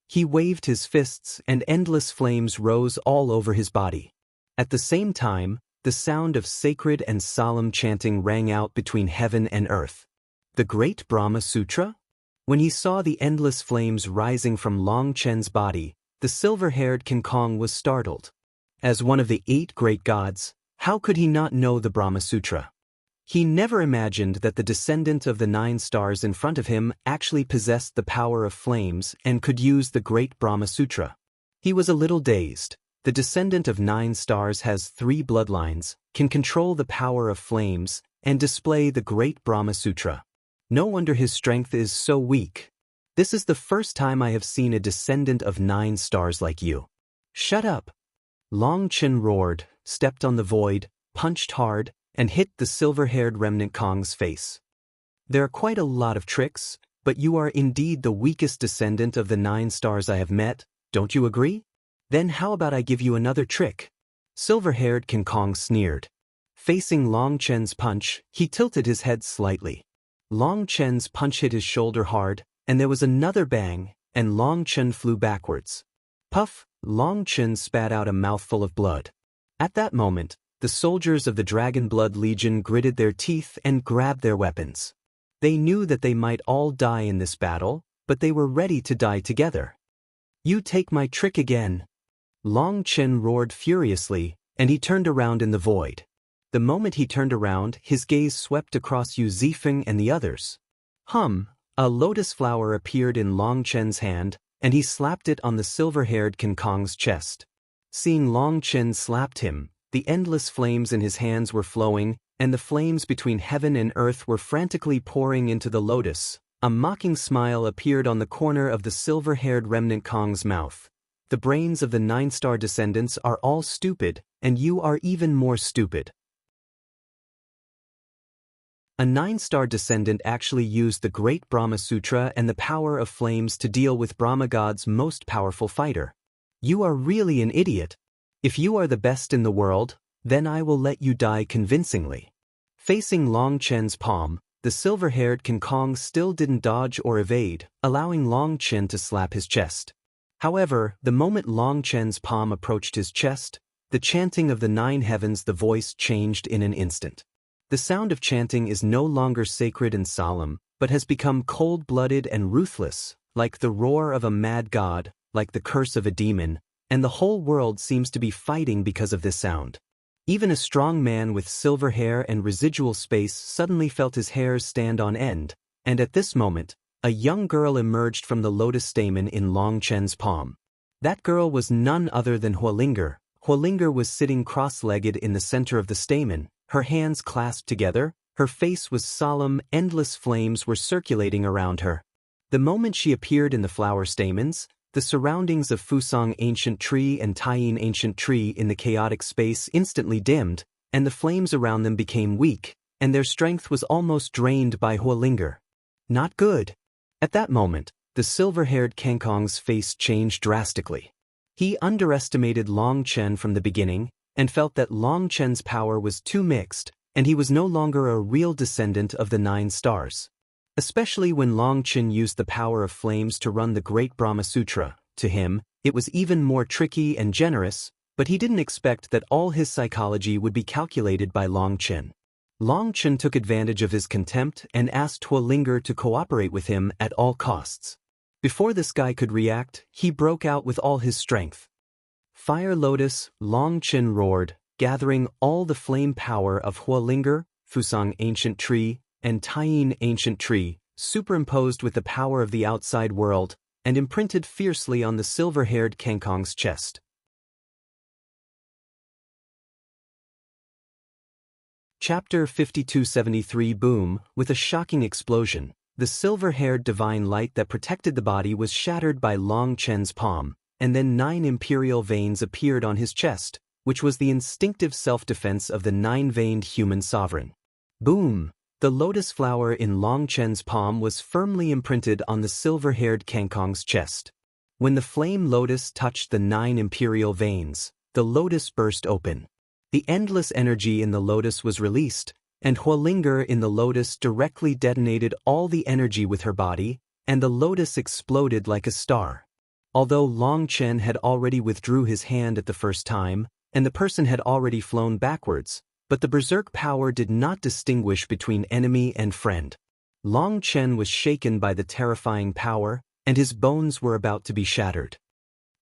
[SPEAKER 1] He waved his fists and endless flames rose all over his body. At the same time, the sound of sacred and solemn chanting rang out between heaven and earth. The Great Brahma Sutra? When he saw the endless flames rising from Long Chen's body, the silver-haired King Kong was startled. As one of the 8 great gods, how could he not know the Brahma Sutra? He never imagined that the descendant of the 9 stars in front of him actually possessed the power of flames and could use the Great Brahma Sutra. He was a little dazed. The descendant of 9 stars has 3 bloodlines, can control the power of flames, and display the Great Brahma Sutra. No wonder his strength is so weak. This is the first time I have seen a descendant of 9 stars like you. Shut up! Long Chen roared, stepped on the void, punched hard, and hit the silver-haired remnant Kong's face. There are quite a lot of tricks, but you are indeed the weakest descendant of the 9 stars I have met, don't you agree? Then how about I give you another trick? Silver-haired King Kong sneered. Facing Long Chen's punch, he tilted his head slightly. Long Chen's punch hit his shoulder hard, and there was another bang, and Long Chen flew backwards. Puff! Long Chen spat out a mouthful of blood. At that moment, the soldiers of the Dragon Blood Legion gritted their teeth and grabbed their weapons. They knew that they might all die in this battle, but they were ready to die together. You take my trick again! Long Chen roared furiously, and he turned around in the void. The moment he turned around, his gaze swept across Yu Zifeng and the others. A lotus flower appeared in Long Chen's hand, and he slapped it on the silver-haired King Kong's chest. Seeing Long Chen slapped him, the endless flames in his hands were flowing, and the flames between heaven and earth were frantically pouring into the lotus. A mocking smile appeared on the corner of the silver-haired remnant Kong's mouth. The brains of the 9-star descendants are all stupid, and you are even more stupid. A 9-star descendant actually used the Great Brahma Sutra and the power of flames to deal with Brahma God's most powerful fighter. You are really an idiot. If you are the best in the world, then I will let you die convincingly. Facing Long Chen's palm, the silver-haired King Kong still didn't dodge or evade, allowing Long Chen to slap his chest. However, the moment Long Chen's palm approached his chest, the chanting of the 9 heavens, the voice changed in an instant. The sound of chanting is no longer sacred and solemn, but has become cold-blooded and ruthless, like the roar of a mad god, like the curse of a demon, and the whole world seems to be fighting because of this sound. Even a strong man with silver hair and residual space suddenly felt his hairs stand on end, and at this moment, a young girl emerged from the lotus stamen in Long Chen's palm. That girl was none other than Huolinger. Huolinger was sitting cross-legged in the center of the stamen, her hands clasped together, her face was solemn, endless flames were circulating around her. The moment she appeared in the flower stamens, the surroundings of Fusang Ancient Tree and Taiyin Ancient Tree in the chaotic space instantly dimmed, and the flames around them became weak, and their strength was almost drained by Huolinger. Not good. At that moment, the silver-haired King Kong's face changed drastically. He underestimated Long Chen from the beginning, and felt that Long Chen's power was too mixed, and he was no longer a real descendant of the 9 stars. Especially when Long Chen used the power of flames to run the Great Brahma Sutra. To him, it was even more tricky and generous, but he didn't expect that all his psychology would be calculated by Long Chen. Long Chen took advantage of his contempt and asked Huolinger to cooperate with him at all costs. Before this guy could react, he broke out with all his strength. Fire Lotus, Long Chen roared, gathering all the flame power of Huolinger, Fusang Ancient Tree, and Taiyin Ancient Tree, superimposed with the power of the outside world, and imprinted fiercely on the silver-haired King Kong's chest. Chapter 5273 Boom. With a shocking explosion, the silver-haired divine light that protected the body was shattered by Long Chen's palm, and then 9 imperial veins appeared on his chest, which was the instinctive self-defense of the 9-veined human sovereign. Boom! The lotus flower in Long Chen's palm was firmly imprinted on the silver-haired King Kong's chest. When the flame lotus touched the 9 imperial veins, the lotus burst open. The endless energy in the lotus was released, and Huolinger in the lotus directly detonated all the energy with her body, and the lotus exploded like a star. Although Long Chen had already withdrew his hand at the first time, and the person had already flown backwards, but the berserk power did not distinguish between enemy and friend. Long Chen was shaken by the terrifying power, and his bones were about to be shattered.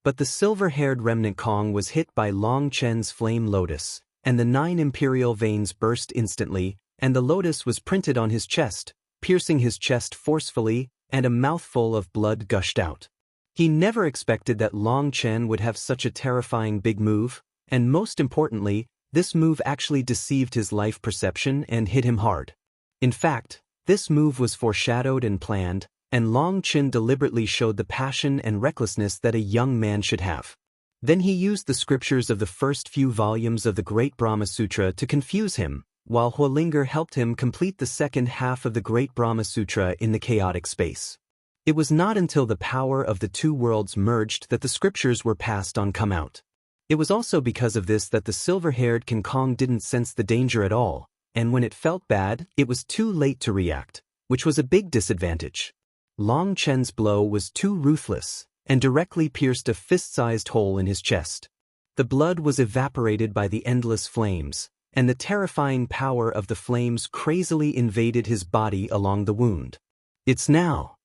[SPEAKER 1] But the silver-haired remnant Kong was hit by Long Chen's flame lotus, and the 9 imperial veins burst instantly, and the lotus was printed on his chest, piercing his chest forcefully, and a mouthful of blood gushed out. He never expected that Long Chen would have such a terrifying big move, and most importantly, this move actually deceived his life perception and hit him hard. In fact, this move was foreshadowed and planned, and Long Chen deliberately showed the passion and recklessness that a young man should have. Then he used the scriptures of the first few volumes of the Great Brahma Sutra to confuse him, while Huolinger helped him complete the second half of the Great Brahma Sutra in the chaotic space. It was not until the power of the 2 worlds merged that the scriptures were passed on come out. It was also because of this that the silver-haired King Kong didn't sense the danger at all, and when it felt bad, it was too late to react, which was a big disadvantage. Long Chen's blow was too ruthless, and directly pierced a fist-sized hole in his chest. The blood was evaporated by the endless flames, and the terrifying power of the flames crazily invaded his body along the wound. "It's now!"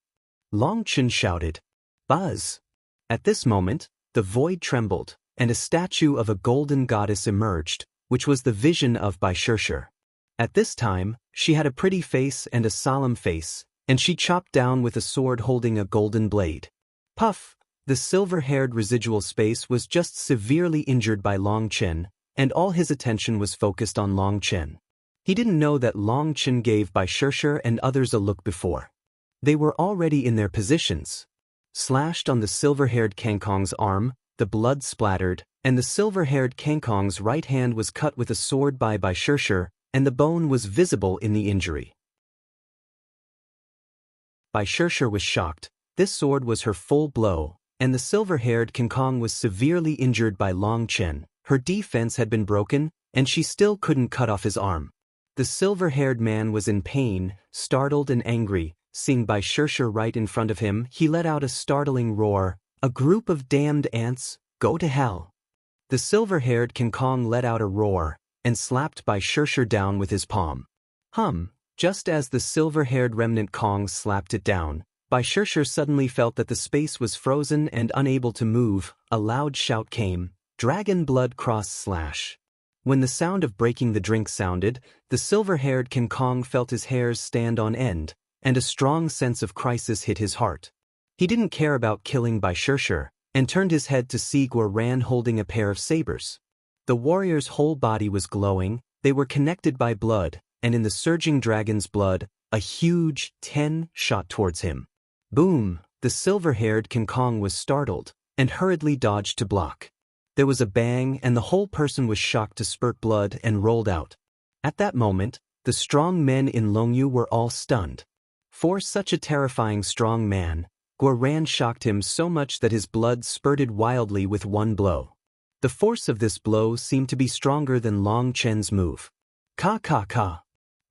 [SPEAKER 1] Long Chen shouted. Buzz! At this moment, the void trembled, and a statue of a golden goddess emerged, which was the vision of Bai Shirshir. At this time, she had a pretty face and a solemn face, and she chopped down with a sword holding a golden blade. Puff! The silver-haired residual space was just severely injured by Long Chen, and all his attention was focused on Long Chen. He didn't know that Long Chen gave Bai Shishir and others a look before. They were already in their positions. Slashed on the silver-haired Kangkong's arm, the blood splattered, and the silver-haired Kangkong's right hand was cut with a sword by Bai Shishir, and the bone was visible in the injury. Bai Shishir was shocked. This sword was her full blow, and the silver-haired Kangkong was severely injured by Long Chen. Her defense had been broken, and she still couldn't cut off his arm. The silver-haired man was in pain, startled and angry. Seeing Bai Shishir right in front of him, he let out a startling roar. "A group of damned ants, go to hell!" The silver-haired Kangkong let out a roar, and slapped Bai Shishir down with his palm. Just as the silver-haired remnant Kong slapped it down, Bai Shishir suddenly felt that the space was frozen and unable to move. A loud shout came, "Dragon blood cross slash." When the sound of breaking the drink sounded, the silver-haired Kangkong felt his hairs stand on end, and a strong sense of crisis hit his heart. He didn't care about killing Bai Shishir, and turned his head to see Guo Ran holding a pair of sabers. The warrior's whole body was glowing, they were connected by blood, and in the surging dragon's blood, a huge 10 shot towards him. Boom! The silver-haired Kangkong was startled, and hurriedly dodged to block. There was a bang, and the whole person was shocked to spurt blood and rolled out. At that moment, the strong men in Longyu were all stunned. For such a terrifying strong man, Guo Ran shocked him so much that his blood spurted wildly with one blow. The force of this blow seemed to be stronger than Long Chen's move. Ka.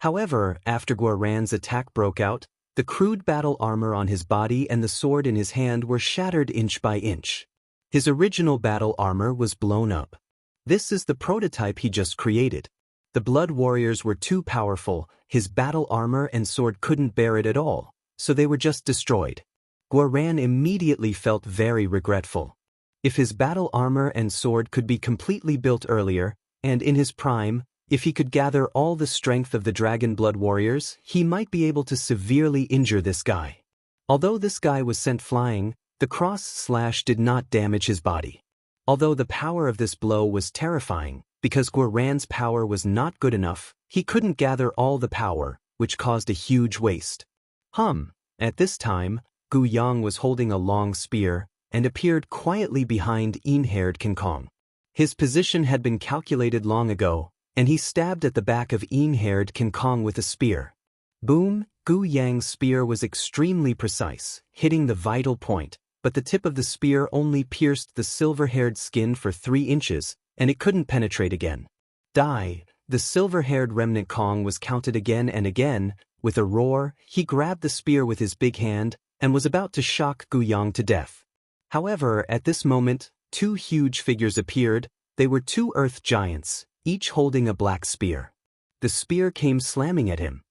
[SPEAKER 1] However, after Guo Ran's attack broke out, the crude battle armor on his body and the sword in his hand were shattered inch by inch. His original battle armor was blown up. This is the prototype he just created. The blood warriors were too powerful, his battle armor and sword couldn't bear it at all, so they were just destroyed. Guo Ran immediately felt very regretful. If his battle armor and sword could be completely built earlier, and in his prime, if he could gather all the strength of the dragon blood warriors, he might be able to severely injure this guy. Although this guy was sent flying, the cross slash did not damage his body. Although the power of this blow was terrifying, because Guo Ran's power was not good enough, he couldn't gather all the power, which caused a huge waste. At this time, Gu Yang was holding a long spear, and appeared quietly behind Een-haired Kangkong. His position had been calculated long ago, and he stabbed at the back of Een-haired Kangkong with a spear. Boom! Gu Yang's spear was extremely precise, hitting the vital point, but the tip of the spear only pierced the silver-haired skin for 3 inches, and it couldn't penetrate again. Die! The silver-haired remnant Kong was counted again and again. With a roar, he grabbed the spear with his big hand, and was about to shock Gu Yang to death. However, at this moment, 2 huge figures appeared. They were 2 earth giants, each holding a black spear. The spear came slamming at him.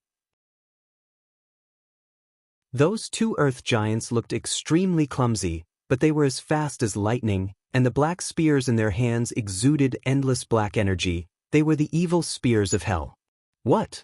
[SPEAKER 1] Those 2 earth giants looked extremely clumsy, but they were as fast as lightning, and the black spears in their hands exuded endless black energy. They were the evil spears of hell. What?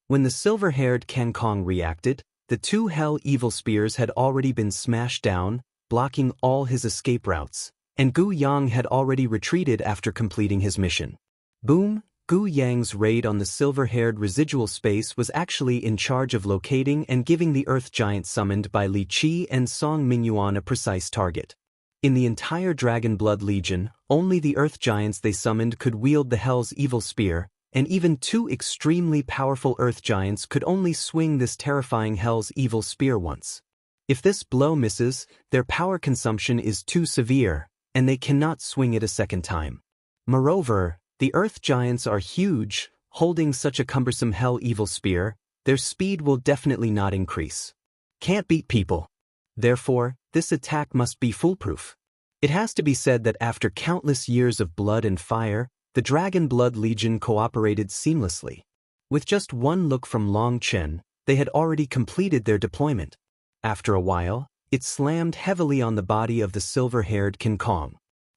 [SPEAKER 1] When the silver-haired Kangkong reacted, the 2 hell evil spears had already been smashed down, blocking all his escape routes, and Gu Yang had already retreated after completing his mission. Boom! Gu Yang's raid on the silver-haired residual space was actually in charge of locating and giving the earth giant summoned by Li Qi and Song Mingyuan a precise target. In the entire Dragon Blood Legion, only the earth giants they summoned could wield the Hell's evil spear, and even 2 extremely powerful earth giants could only swing this terrifying Hell's evil spear once. If this blow misses, their power consumption is too severe, and they cannot swing it a second time. Moreover, the earth giants are huge. Holding such a cumbersome Hell evil spear, their speed will definitely not increase. Can't beat people. Therefore, this attack must be foolproof. It has to be said that after countless years of blood and fire, the Dragon Blood Legion cooperated seamlessly. With just one look from Long Chen, they had already completed their deployment. After a while, it slammed heavily on the body of the silver-haired Kangkong.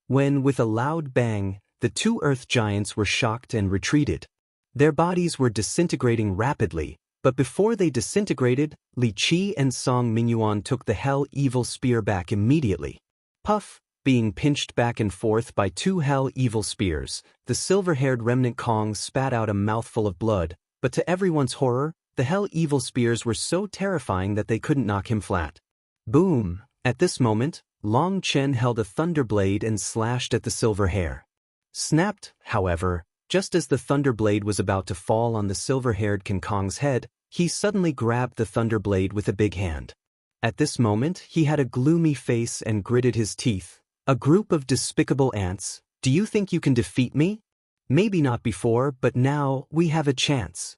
[SPEAKER 1] When, with a loud bang, the 2 earth giants were shocked and retreated. Their bodies were disintegrating rapidly, But before they disintegrated, Li Qi and Song Mingyuan took the Hell Evil Spear back immediately. Puff, being pinched back and forth by 2 Hell Evil Spears, the silver-haired remnant Kong spat out a mouthful of blood, but to everyone's horror, the Hell Evil Spears were so terrifying that they couldn't knock him flat. Boom! At this moment, Long Chen held a thunderblade and slashed at the silver hair. Snapped, however, just as the thunderblade was about to fall on the silver-haired King Kong's head, he suddenly grabbed the thunderblade with a big hand. At this moment, he had a gloomy face and gritted his teeth. A group of despicable ants, do you think you can defeat me? Maybe not before, but now we have a chance.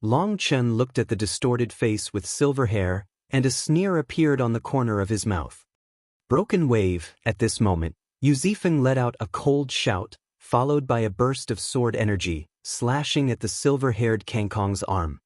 [SPEAKER 1] Long Chen looked at the distorted face with silver hair, and a sneer appeared on the corner of his mouth. Broken Wave, at this moment, Yu Zifeng let out a cold shout, followed by a burst of sword energy, slashing at the silver-haired Kang Kong's arm.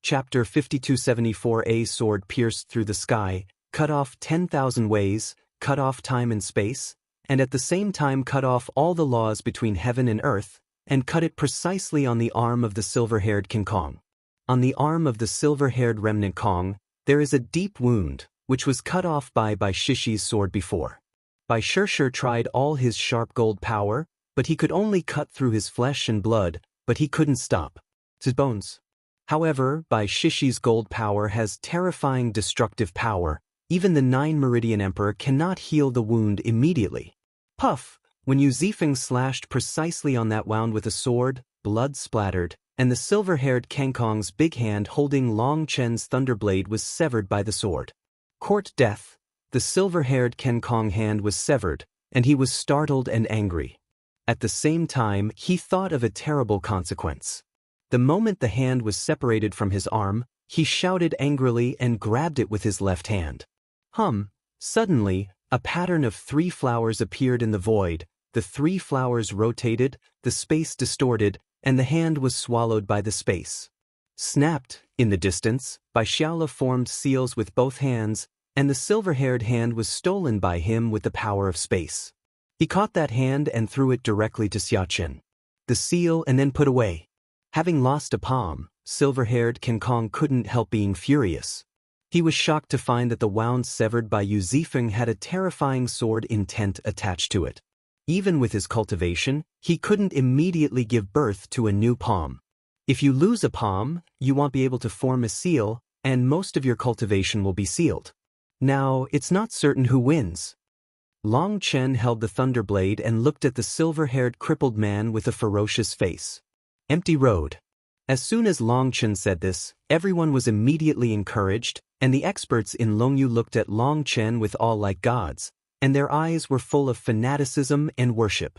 [SPEAKER 1] Chapter 5274. A sword pierced through the sky, cut off 10,000 ways, cut off time and space, and at the same time cut off all the laws between heaven and earth, and cut it precisely on the arm of the silver-haired King Kong. On the arm of the silver-haired remnant Kong, there is a deep wound, which was cut off by Shishi's sword before. Bai Shishir tried all his sharp gold power, but he could only cut through his flesh and blood, but he couldn't stop his bones. However, Bai Shishi's gold power has terrifying destructive power. Even the 9 Meridian Emperor cannot heal the wound immediately. Puff! When Yu Zifeng slashed precisely on that wound with a sword, blood splattered, and the silver-haired Kang Kong's big hand holding Long Chen's thunderblade was severed by the sword. Court death. The silver-haired Kang Kong hand was severed, and he was startled and angry. At the same time, he thought of a terrible consequence. The moment the hand was separated from his arm, he shouted angrily and grabbed it with his left hand. Suddenly, a pattern of 3 flowers appeared in the void, the 3 flowers rotated, the space distorted, and the hand was swallowed by the space. Snapped, in the distance, Bai Xiaola formed seals with both hands, and the silver-haired hand was stolen by him with the power of space. He caught that hand and threw it directly to Xiaochen. The seal and then put away. Having lost a palm, silver-haired King Kong couldn't help being furious. He was shocked to find that the wound severed by Yu Zifeng had a terrifying sword intent attached to it. Even with his cultivation, he couldn't immediately give birth to a new palm. If you lose a palm, you won't be able to form a seal, and most of your cultivation will be sealed. Now, it's not certain who wins. Long Chen held the thunderblade and looked at the silver-haired crippled man with a ferocious face. Empty road. As soon as Long Chen said this, everyone was immediately encouraged, and the experts in Longyu looked at Long Chen with awe like gods, and their eyes were full of fanaticism and worship.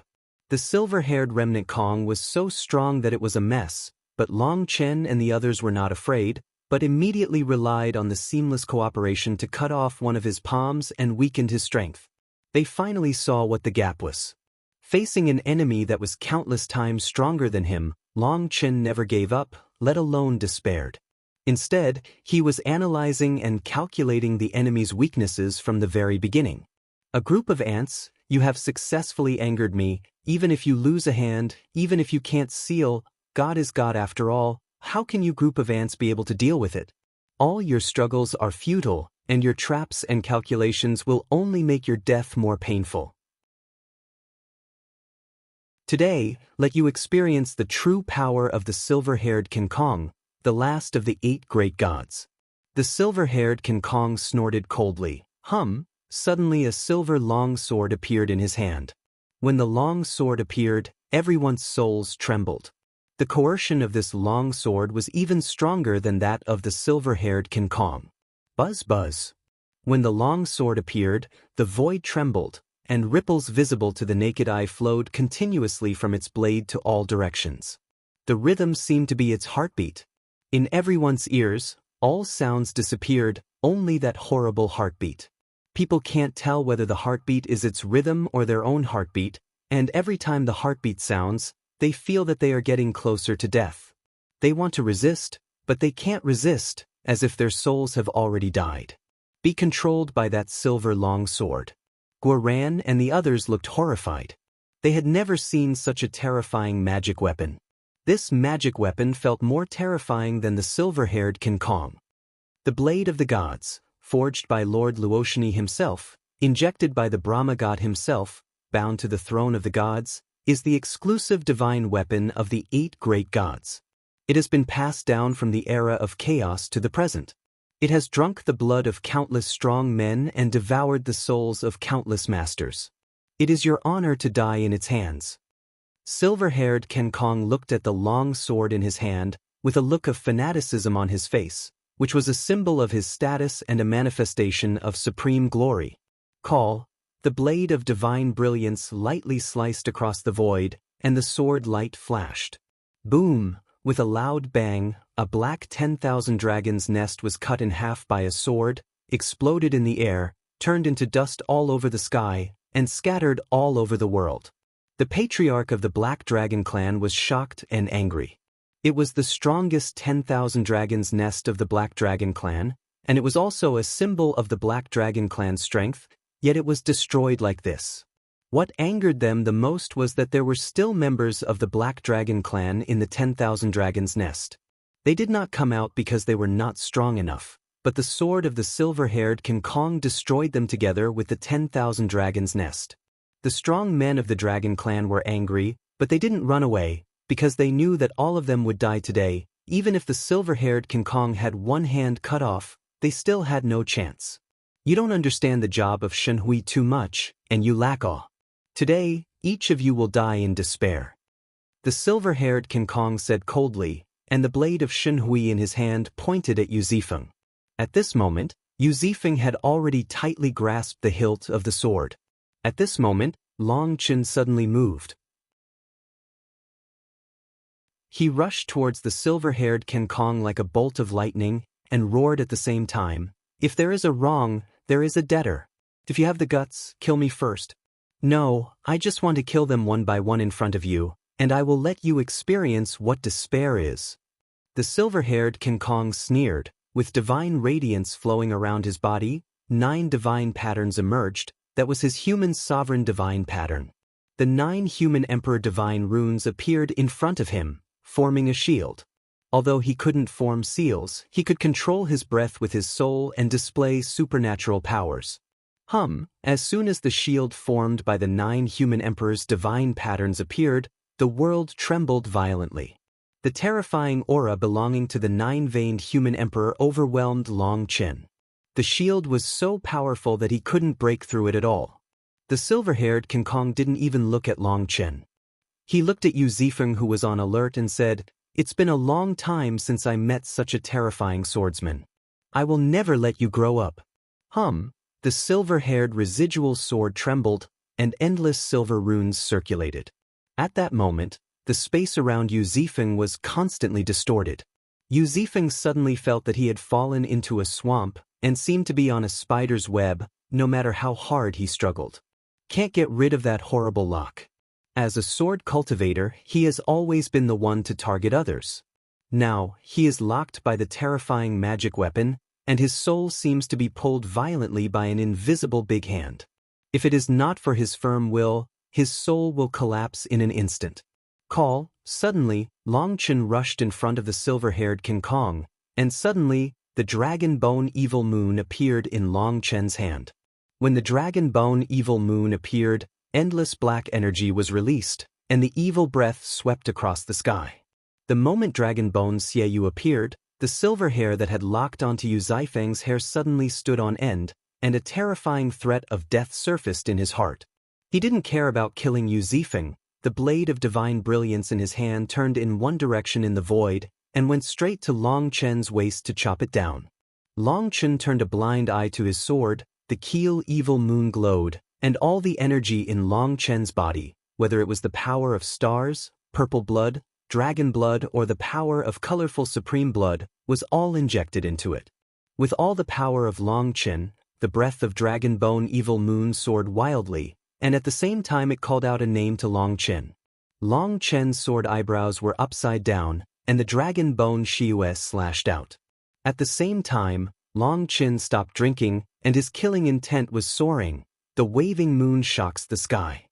[SPEAKER 1] The silver-haired remnant Kong was so strong that it was a mess, but Long Chen and the others were not afraid, but immediately relied on the seamless cooperation to cut off one of his palms and weakened his strength. They finally saw what the gap was. Facing an enemy that was countless times stronger than him, Long Chen never gave up, let alone despaired. Instead, he was analyzing and calculating the enemy's weaknesses from the very beginning. A group of ants, you have successfully angered me, even if you lose a hand, even if you can't seal, God is God after all, how can you group of ants be able to deal with it? All your struggles are futile, and your traps and calculations will only make your death more painful. Today, let you experience the true power of the silver-haired King Kong, the last of the 8 great gods. The silver-haired King Kong snorted coldly. Suddenly a silver long sword appeared in his hand. When the long sword appeared, everyone's souls trembled. The coercion of this long sword was even stronger than that of the silver-haired King Kong. Buzz buzz. When the long sword appeared, the void trembled, and ripples visible to the naked eye flowed continuously from its blade to all directions. The rhythm seemed to be its heartbeat. In everyone's ears, all sounds disappeared, only that horrible heartbeat. People can't tell whether the heartbeat is its rhythm or their own heartbeat, and every time the heartbeat sounds, they feel that they are getting closer to death. They want to resist, but they can't resist, as if their souls have already died. Be controlled by that silver long sword. Guoran and the others looked horrified. They had never seen such a terrifying magic weapon. This magic weapon felt more terrifying than the silver-haired King Kong. The Blade of the Gods, forged by Lord Luoshani himself, injected by the Brahma god himself, bound to the throne of the gods, is the exclusive divine weapon of the 8 great gods. It has been passed down from the era of chaos to the present. It has drunk the blood of countless strong men and devoured the souls of countless masters. It is your honor to die in its hands. Silver-haired King Kong looked at the long sword in his hand, with a look of fanaticism on his face, which was a symbol of his status and a manifestation of supreme glory. Call, the blade of divine brilliance lightly sliced across the void, and the sword light flashed. Boom! With a loud bang, a black 10,000 dragon's nest was cut in half by a sword, exploded in the air, turned into dust all over the sky, and scattered all over the world. The patriarch of the Black Dragon clan was shocked and angry. It was the strongest 10,000 dragon's nest of the Black Dragon clan, and it was also a symbol of the Black Dragon clan's strength, yet it was destroyed like this. What angered them the most was that there were still members of the Black Dragon clan in the 10,000 dragon's nest. They did not come out because they were not strong enough, but the sword of the silver-haired King Kong destroyed them together with the 10,000 dragon's nest. The strong men of the Dragon clan were angry, but they didn't run away, because they knew that all of them would die today. Even if the silver-haired King Kong had one hand cut off, they still had no chance. You don't understand the job of Shenhui too much, and you lack awe. Today, each of you will die in despair. The silver-haired King Kong said coldly, and the blade of Shenhui in his hand pointed at Yu Zifeng. At this moment, Yu Zifeng had already tightly grasped the hilt of the sword. At this moment, Long Chen suddenly moved. He rushed towards the silver-haired King Kong like a bolt of lightning, and roared at the same time, "If there is a wrong, there is a debtor. If you have the guts, kill me first. No, I just want to kill them one by one in front of you, and I will let you experience what despair is." The silver-haired King Kong sneered, with divine radiance flowing around his body. 9 divine patterns emerged. That was his human sovereign divine pattern. The 9 human emperor divine runes appeared in front of him, forming a shield. Although he couldn't form seals, he could control his breath with his soul and display supernatural powers. As soon as the shield formed by the 9 human emperors' divine patterns appeared, the world trembled violently. The terrifying aura belonging to the 9-veined human emperor overwhelmed Long Chen. The shield was so powerful that he couldn't break through it at all. The silver-haired King Kong didn't even look at Long Chen. He looked at Yu Zifeng, who was on alert, and said, "It's been a long time since I met such a terrifying swordsman. I will never let you grow up." The silver-haired residual sword trembled, and endless silver runes circulated. At that moment, the space around Yu Zifeng was constantly distorted. Yu Zifeng suddenly felt that he had fallen into a swamp, and seemed to be on a spider's web, no matter how hard he struggled. Can't get rid of that horrible lock. As a sword cultivator, he has always been the one to target others. Now, he is locked by the terrifying magic weapon, and his soul seems to be pulled violently by an invisible big hand. If it is not for his firm will, his soul will collapse in an instant. Suddenly, Long Chen rushed in front of the silver-haired King Kong, and suddenly, the Dragon Bone Evil Moon appeared in Long Chen's hand. When the Dragon Bone Evil Moon appeared, endless black energy was released, and the evil breath swept across the sky. The moment Dragon Bone Xiaoyu appeared, the silver hair that had locked onto Yu Zifeng's hair suddenly stood on end, and a terrifying threat of death surfaced in his heart. He didn't care about killing Yu Zifeng. The blade of divine brilliance in his hand turned in one direction in the void, and went straight to Long Chen's waist to chop it down. Long Chen turned a blind eye to his sword. The Keel Evil Moon glowed, and all the energy in Long Chen's body, whether it was the power of stars, purple blood, dragon blood, or the power of colorful supreme blood, was all injected into it. With all the power of Long Chen, the breath of Dragon Bone Evil Moon soared wildly, and at the same time it called out a name to Long Chen. Long Chen's sword eyebrows were upside down, and the Dragon Bone Shiues slashed out. At the same time, Long Chen stopped drinking, and his killing intent was soaring. The waving moon shocks the sky.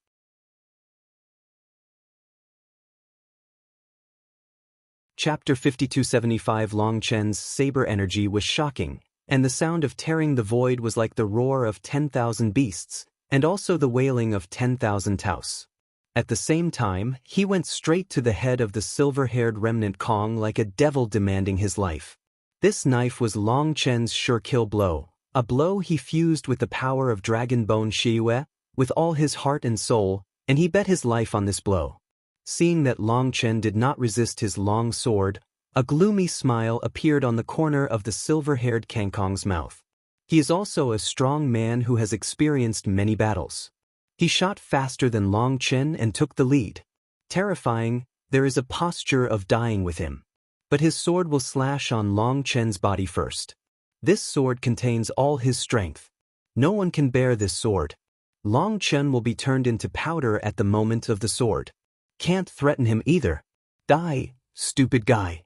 [SPEAKER 1] Chapter 5275. Long Chen's saber energy was shocking, and the sound of tearing the void was like the roar of 10,000 beasts, and also the wailing of 10,000 Taos. At the same time, he went straight to the head of the silver-haired remnant Kong like a devil demanding his life. This knife was Long Chen's sure-kill blow, a blow he fused with the power of Dragon Bone Shiyue, with all his heart and soul, and he bet his life on this blow. Seeing that Long Chen did not resist his long sword, a gloomy smile appeared on the corner of the silver-haired Kangkong's mouth. He is also a strong man who has experienced many battles. He shot faster than Long Chen and took the lead. Terrifying, there is a posture of dying with him. But his sword will slash on Long Chen's body first. This sword contains all his strength. No one can bear this sword. Long Chen will be turned into powder at the moment of the sword. Can't threaten him either. Die, stupid guy.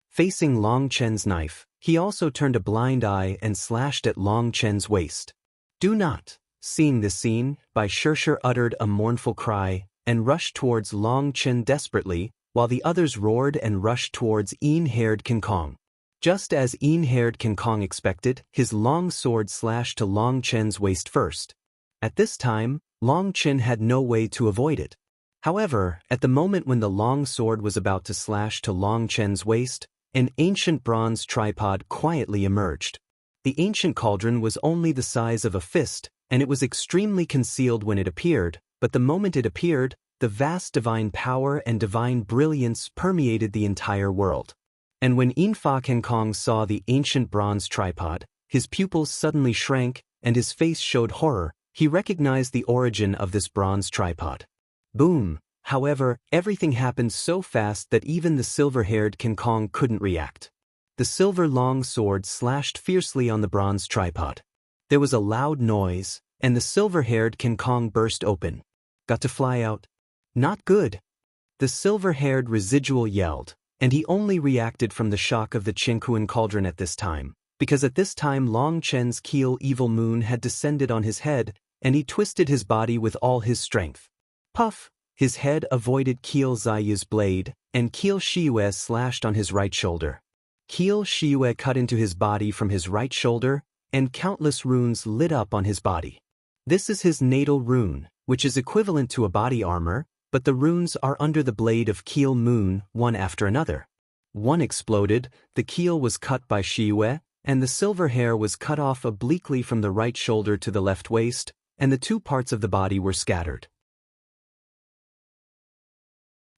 [SPEAKER 1] Facing Long Chen's knife, he also turned a blind eye and slashed at Long Chen's waist. Do not. Seeing this scene, Bai Shishi uttered a mournful cry and rushed towards Long Chen desperately, while the others roared and rushed towards Een-haired Kangkong. Just as Een-haired Kangkong expected, his long sword slashed to Long Chen's waist first. At this time, Long Chen had no way to avoid it. However, at the moment when the long sword was about to slash to Long Chen's waist, an ancient bronze tripod quietly emerged. The ancient cauldron was only the size of a fist, and it was extremely concealed when it appeared, but the moment it appeared, the vast divine power and divine brilliance permeated the entire world. And when Een-fa Kangkong saw the ancient bronze tripod, his pupils suddenly shrank, and his face showed horror. He recognized the origin of this bronze tripod. Boom! However, everything happened so fast that even the silver-haired Kangkong couldn't react. The silver long sword slashed fiercely on the bronze tripod. There was a loud noise, and the silver-haired Kangkong burst open. Got to fly out? Not good. The silver-haired residual yelled, and he only reacted from the shock of the Qingquan cauldron at this time, because at this time Long Chen's Keel Evil Moon had descended on his head, and he twisted his body with all his strength. Puff! His head avoided Keel Ziyu's blade, and Keel Shiyue slashed on his right shoulder. Keel Shiyue cut into his body from his right shoulder, and countless runes lit up on his body. This is his natal rune, which is equivalent to a body armor, but the runes are under the blade of Keel Moon, one after another. One exploded, the keel was cut by Shiyue, and the silver hair was cut off obliquely from the right shoulder to the left waist, and the two parts of the body were scattered.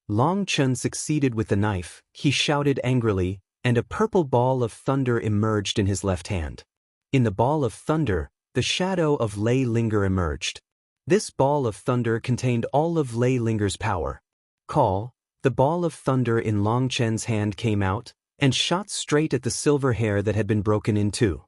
[SPEAKER 1] Long Chen succeeded with the knife, he shouted angrily, and a purple ball of thunder emerged in his left hand. In the ball of thunder, the shadow of Lei Linger emerged. This ball of thunder contained all of Lei Linger's power. Call, the ball of thunder in Long Chen's hand came out, and shot straight at the silver hair that had been broken in two.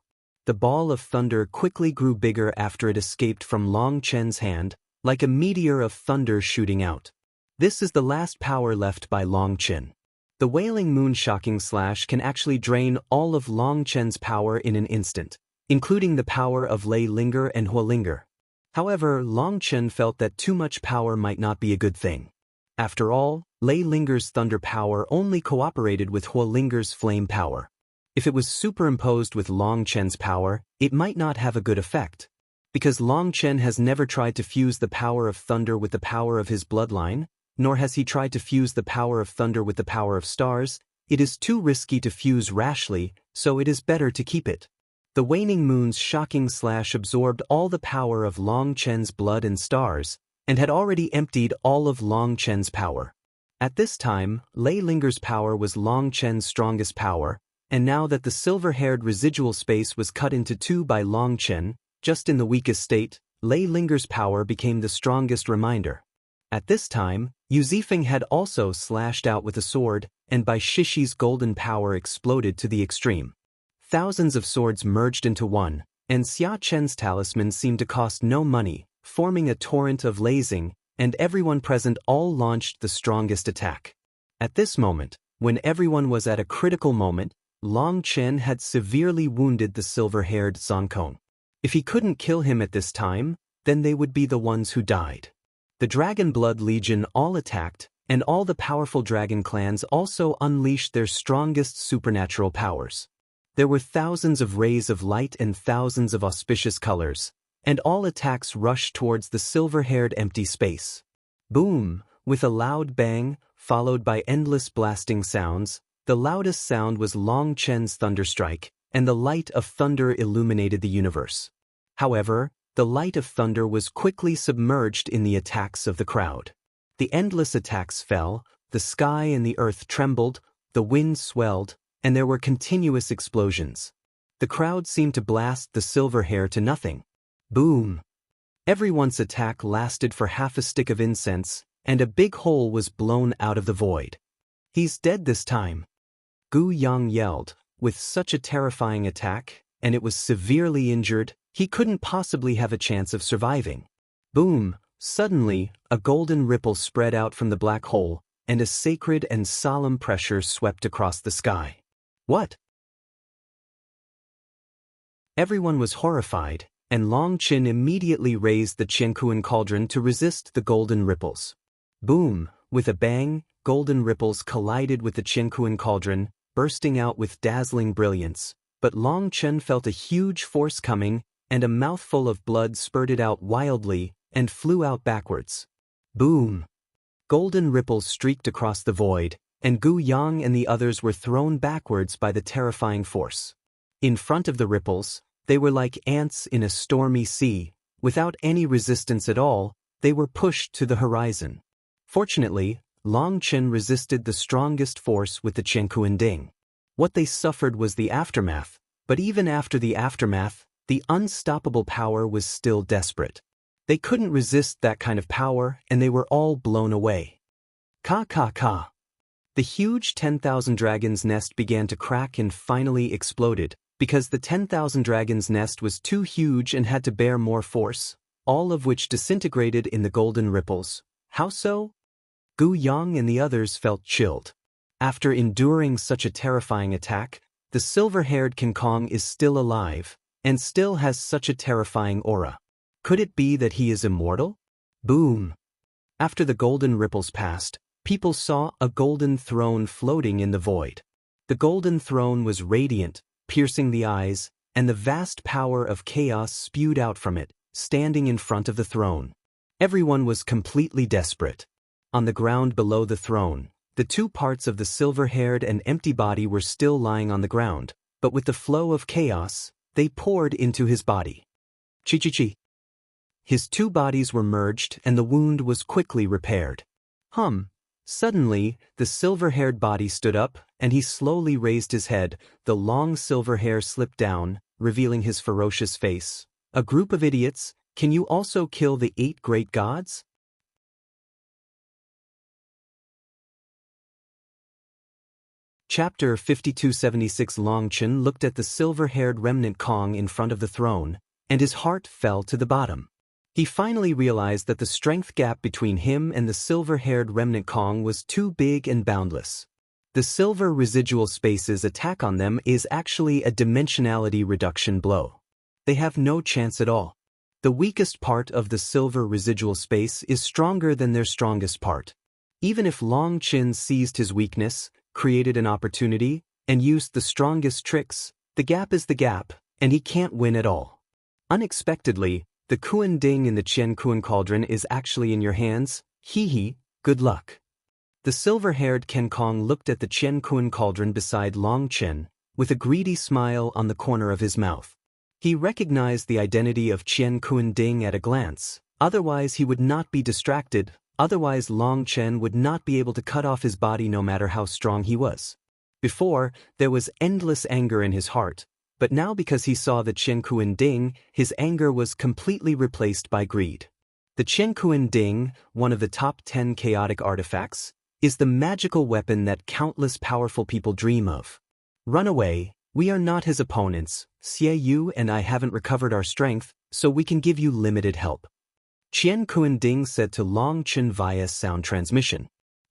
[SPEAKER 1] The ball of thunder quickly grew bigger after it escaped from Long Chen's hand, like a meteor of thunder shooting out. This is the last power left by Long Chen. The Wailing Moon Shocking Slash can actually drain all of Long Chen's power in an instant, including the power of Lei Linger and Hua Linger. However, Long Chen felt that too much power might not be a good thing. After all, Lei Linger's thunder power only cooperated with Hua Linger's flame power. If it was superimposed with Long Chen's power, it might not have a good effect. Because Long Chen has never tried to fuse the power of thunder with the power of his bloodline, nor has he tried to fuse the power of thunder with the power of stars, it is too risky to fuse rashly, so it is better to keep it. The Waning Moon's Shocking Slash absorbed all the power of Long Chen's blood and stars, and had already emptied all of Long Chen's power. At this time, Lei Linger's power was Long Chen's strongest power, and now that the silver-haired residual space was cut into two by Long Chen, just in the weakest state, Lei Linger's power became the strongest reminder. At this time, Yu Zifeng had also slashed out with a sword, and Bai Shishi's golden power exploded to the extreme. Thousands of swords merged into one, and Xia Chen's talisman seemed to cost no money, forming a torrent of lasing, and everyone present all launched the strongest attack. At this moment, when everyone was at a critical moment, Long Chen had severely wounded the silver-haired Zonkong. If he couldn't kill him at this time, then they would be the ones who died. The Dragon Blood Legion all attacked, and all the powerful dragon clans also unleashed their strongest supernatural powers. There were thousands of rays of light and thousands of auspicious colors, and all attacks rushed towards the silver-haired empty space. Boom! With a loud bang, followed by endless blasting sounds, the loudest sound was Long Chen's thunderstrike, and the light of thunder illuminated the universe. However, the light of thunder was quickly submerged in the attacks of the crowd. The endless attacks fell, the sky and the earth trembled, the wind swelled, and there were continuous explosions. The crowd seemed to blast the silver hair to nothing. Boom! Everyone's attack lasted for half a stick of incense, and a big hole was blown out of the void. "He's dead this time," Gu Yang yelled. With such a terrifying attack, and it was severely injured, he couldn't possibly have a chance of surviving. Boom! Suddenly, a golden ripple spread out from the black hole, and a sacred and solemn pressure swept across the sky. What? Everyone was horrified, and Long Chen immediately raised the Qiankuan cauldron to resist the golden ripples. Boom! With a bang, golden ripples collided with the Qiankuan cauldron, bursting out with dazzling brilliance, but Long Chen felt a huge force coming, and a mouthful of blood spurted out wildly and flew out backwards. Boom! Golden ripples streaked across the void, and Gu Yang and the others were thrown backwards by the terrifying force. In front of the ripples, they were like ants in a stormy sea. Without any resistance at all, they were pushed to the horizon. Fortunately, Long Chen resisted the strongest force with the Qiankuan Ding. What they suffered was the aftermath, but even after the aftermath, the unstoppable power was still desperate. They couldn't resist that kind of power, and they were all blown away. Ka ka ka! The huge 10,000 dragons nest began to crack and finally exploded, because the 10,000 dragons nest was too huge and had to bear more force, all of which disintegrated in the golden ripples. How so? Gu Yang and the others felt chilled. After enduring such a terrifying attack, the silver-haired King Kong is still alive, and still has such a terrifying aura. Could it be that he is immortal? Boom! After the golden ripples passed, people saw a golden throne floating in the void. The golden throne was radiant, piercing the eyes, and the vast power of chaos spewed out from it, standing in front of the throne. Everyone was completely desperate. On the ground below the throne, the two parts of the silver-haired and empty body were still lying on the ground, but with the flow of chaos, they poured into his body. Chi-chi-chi. His two bodies were merged and the wound was quickly repaired. Suddenly, the silver-haired body stood up, and he slowly raised his head. The long silver hair slipped down, revealing his ferocious face. A group of idiots, can you also kill the 8 great gods? Chapter 5276. Long Chen looked at the silver-haired remnant Kong in front of the throne, and his heart fell to the bottom. He finally realized that the strength gap between him and the silver-haired remnant Kong was too big and boundless. The silver residual space's attack on them is actually a dimensionality reduction blow. They have no chance at all. The weakest part of the silver residual space is stronger than their strongest part. Even if Long Chen seized his weakness, created an opportunity, and used the strongest tricks, the gap is the gap, and he can't win at all. Unexpectedly, the Kuan Ding in the Qiankuan cauldron is actually in your hands. Hee, good luck. The silver-haired Ken Kong looked at the Qiankuan cauldron beside Long Chen, with a greedy smile on the corner of his mouth. He recognized the identity of Qiankuan Ding at a glance, otherwise he would not be distracted. Otherwise Long Chen would not be able to cut off his body no matter how strong he was. Before, there was endless anger in his heart, but now because he saw the Qiankuan Ding, his anger was completely replaced by greed. The Qiankuan Ding, one of the top 10 chaotic artifacts, is the magical weapon that countless powerful people dream of. Run away, we are not his opponents. Xie Yu and I haven't recovered our strength, so we can give you limited help. Qiankuan Ding said to Long Chen via sound transmission.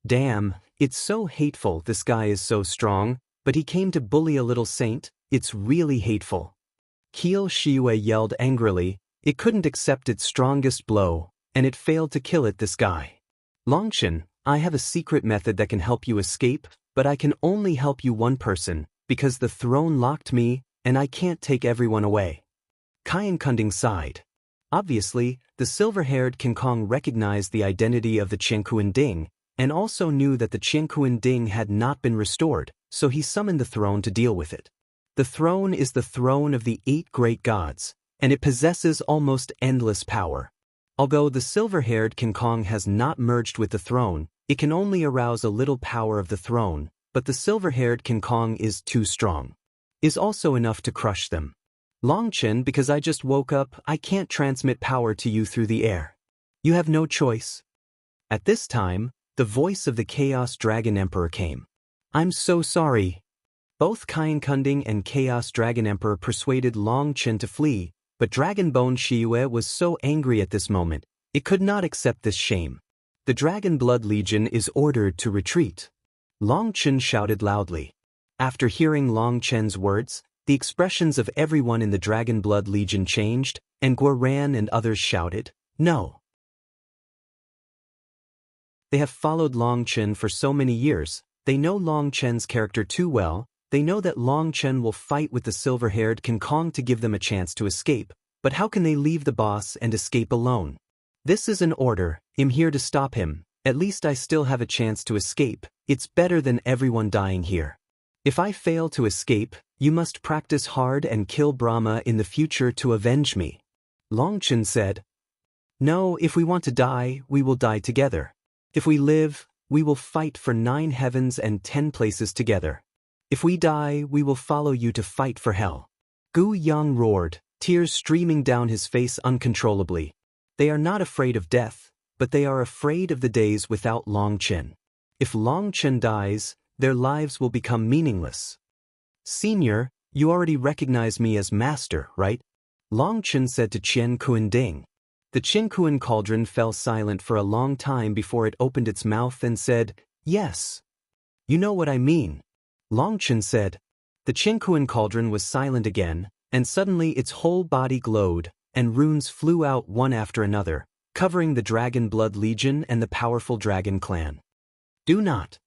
[SPEAKER 1] Damn, it's so hateful. This guy is so strong, but he came to bully a little saint. It's really hateful. Kiel Shiyue yelled angrily. It couldn't accept its strongest blow, and it failed to kill it. This guy. Long Chen, I have a secret method that can help you escape, but I can only help you one person, because the throne locked me, and I can't take everyone away. Kunding sighed. Obviously, the silver-haired King Kong recognized the identity of the Ding, and also knew that the Ding had not been restored, so he summoned the throne to deal with it. The throne is the throne of the 8 great gods, and it possesses almost endless power. Although the silver-haired King Kong has not merged with the throne, it can only arouse a little power of the throne, but the silver-haired King Kong is too strong. Is also enough to crush them. Longchen, because I just woke up, I can't transmit power to you through the air. You have no choice. At this time, the voice of the Chaos Dragon Emperor came. I'm so sorry. Both Kunding and Chaos Dragon Emperor persuaded Longchen to flee, but Dragonbone Shiyue was so angry at this moment, it could not accept this shame. The Dragon Blood Legion is ordered to retreat. Longchen shouted loudly. After hearing Longchen's words, the expressions of everyone in the Dragon Blood Legion changed, and Guoran and others shouted, No. They have followed Longchen for so many years, they know Longchen's character too well, they know that Longchen will fight with the silver-haired King Kong to give them a chance to escape, but how can they leave the boss and escape alone? This is an order, I'm here to stop him, at least I still have a chance to escape, it's better than everyone dying here. If I fail to escape, you must practice hard and kill Brahma in the future to avenge me. Longchen said, No, if we want to die, we will die together. If we live, we will fight for 9 heavens and 10 places together. If we die, we will follow you to fight for hell. Gu Yang roared, tears streaming down his face uncontrollably. They are not afraid of death, but they are afraid of the days without Longchen. If Longchen dies, their lives will become meaningless. Senior, you already recognize me as master, right? Longchen said to Ding. The Qingkuan cauldron fell silent for a long time before it opened its mouth and said, Yes. You know what I mean. Longchen said. The Qingkuan cauldron was silent again, and suddenly its whole body glowed, and runes flew out one after another, covering the Dragon Blood Legion and the powerful Dragon Clan. Do not.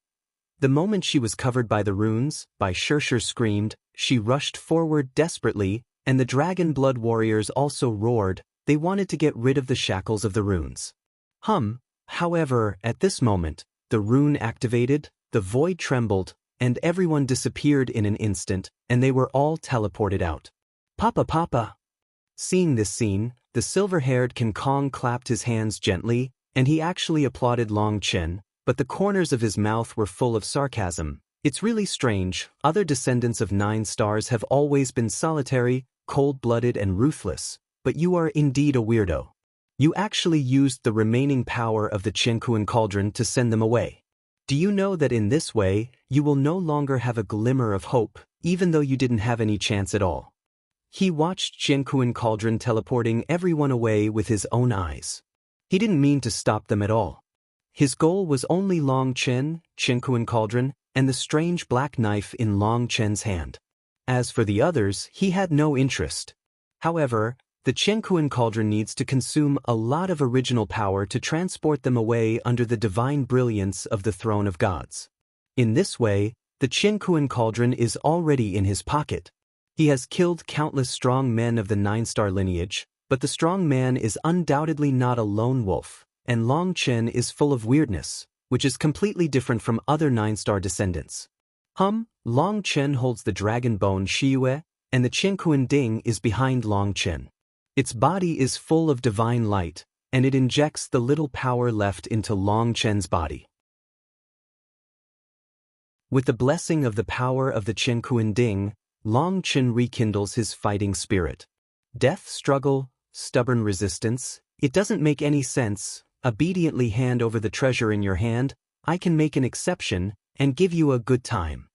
[SPEAKER 1] The moment she was covered by the runes, Bai Shirshir screamed, she rushed forward desperately, and the Dragon Blood warriors also roared, they wanted to get rid of the shackles of the runes. However, at this moment, the rune activated, the void trembled, and everyone disappeared in an instant, and they were all teleported out. Papa! Seeing this scene, the silver-haired King Kong clapped his hands gently, and he actually applauded Longchen, but the corners of his mouth were full of sarcasm. It's really strange, other descendants of 9 stars have always been solitary, cold-blooded and ruthless, but you are indeed a weirdo. You actually used the remaining power of the Qingkuan cauldron to send them away. Do you know that in this way, you will no longer have a glimmer of hope, even though you didn't have any chance at all? He watched Qingkuan cauldron teleporting everyone away with his own eyes. He didn't mean to stop them at all. His goal was only Longchen, Qingkuan cauldron, and the strange black knife in Longchen's hand. As for the others, he had no interest. However, the Qingkuan cauldron needs to consume a lot of original power to transport them away under the divine brilliance of the throne of gods. In this way, the Qingkuan cauldron is already in his pocket. He has killed countless strong men of the 9-star lineage, but the strong man is undoubtedly not a lone wolf, and Longchen is full of weirdness, which is completely different from other 9-star descendants. Longchen holds the dragon bone Shiyue, and the Qingkuan Ding is behind Longchen. Its body is full of divine light, and it injects the little power left into Longchen's body. With the blessing of the power of the Qingkuan Ding, Longchen rekindles his fighting spirit. Death struggle, stubborn resistance, it doesn't make any sense, obediently hand over the treasure in your hand, I can make an exception, and give you a good time.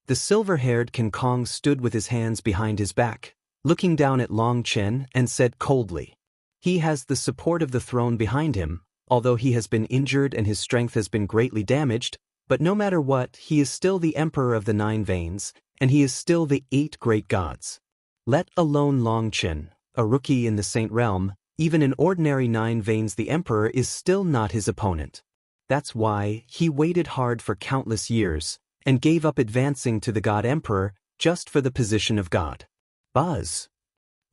[SPEAKER 1] The silver-haired King Kong stood with his hands behind his back, looking down at Longchen and said coldly. He has the support of the throne behind him, although he has been injured and his strength has been greatly damaged, but no matter what, he is still the emperor of the 9 veins, and he is still the 8 great gods. Let alone Longchen, a rookie in the Saint realm, even in ordinary 9 veins the emperor is still not his opponent. That's why he waited hard for countless years and gave up advancing to the God Emperor just for the position of God. Buzz!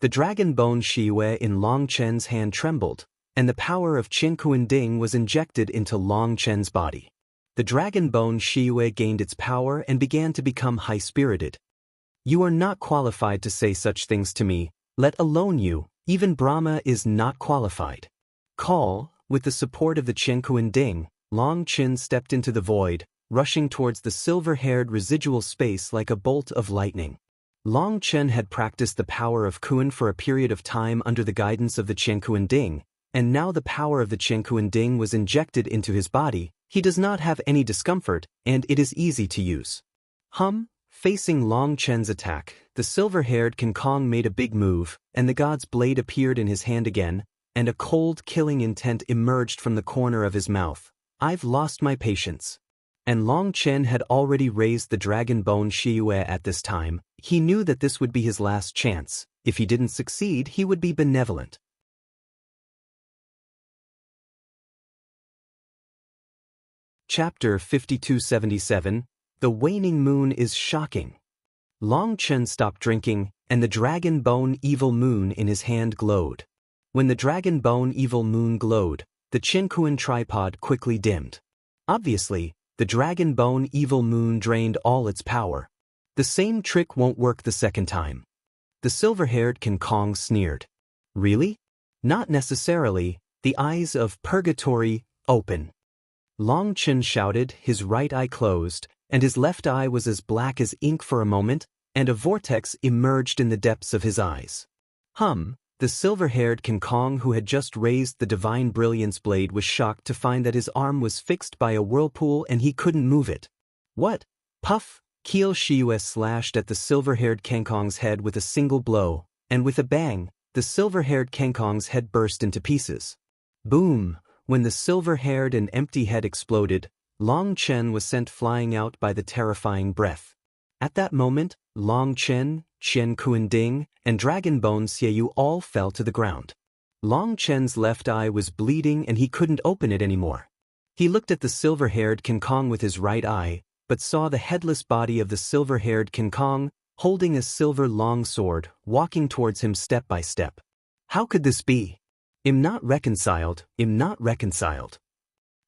[SPEAKER 1] The dragon bone Shiyue in Long Chen's hand trembled, and the power of Qin Kuan Ding was injected into Long Chen's body. The dragon bone Shiyue gained its power and began to become high-spirited. You are not qualified to say such things to me, let alone you, even Brahma is not qualified. With the support of the Qin Kuan Ding, Long Chen stepped into the void, rushing towards the silver-haired residual space like a bolt of lightning. Long Chen had practiced the power of Kuan for a period of time under the guidance of the Qin Kuan Ding, and now the power of the Qin Kuan Ding was injected into his body. He does not have any discomfort, and it is easy to use. Facing Long Chen's attack, the silver-haired King Kong made a big move, and the god's blade appeared in his hand again, and a cold, killing intent emerged from the corner of his mouth. I've lost my patience. And Long Chen had already raised the dragon bone Shiyue at this time. He knew that this would be his last chance. If he didn't succeed, he would be benevolent. Chapter 5277. The waning moon is shocking. Long Chen stopped drinking, and the dragon bone evil moon in his hand glowed. When the dragon bone evil moon glowed, the Qin Kuan tripod quickly dimmed. Obviously, the dragon bone evil moon drained all its power. The same trick won't work the second time. The silver-haired King Kong sneered. Really? Not necessarily. The eyes of purgatory open. Long Chen shouted, his right eye closed, and his left eye was as black as ink for a moment, and a vortex emerged in the depths of his eyes. The silver-haired King Kong who had just raised the divine brilliance blade was shocked to find that his arm was fixed by a whirlpool and he couldn't move it. What? Puff! Keel Shiyue slashed at the silver-haired King Kong's head with a single blow, and with a bang, the silver-haired King Kong's head burst into pieces. Boom! When the silver-haired and empty head exploded, Long Chen was sent flying out by the terrifying breath. At that moment, Long Chen, Qin Kuan Ding, and Dragon Bone Xiaoyu all fell to the ground. Long Chen's left eye was bleeding and he couldn't open it anymore. He looked at the silver-haired King Kong with his right eye, but saw the headless body of the silver-haired King Kong, holding a silver long sword, walking towards him step by step. How could this be? I'm not reconciled.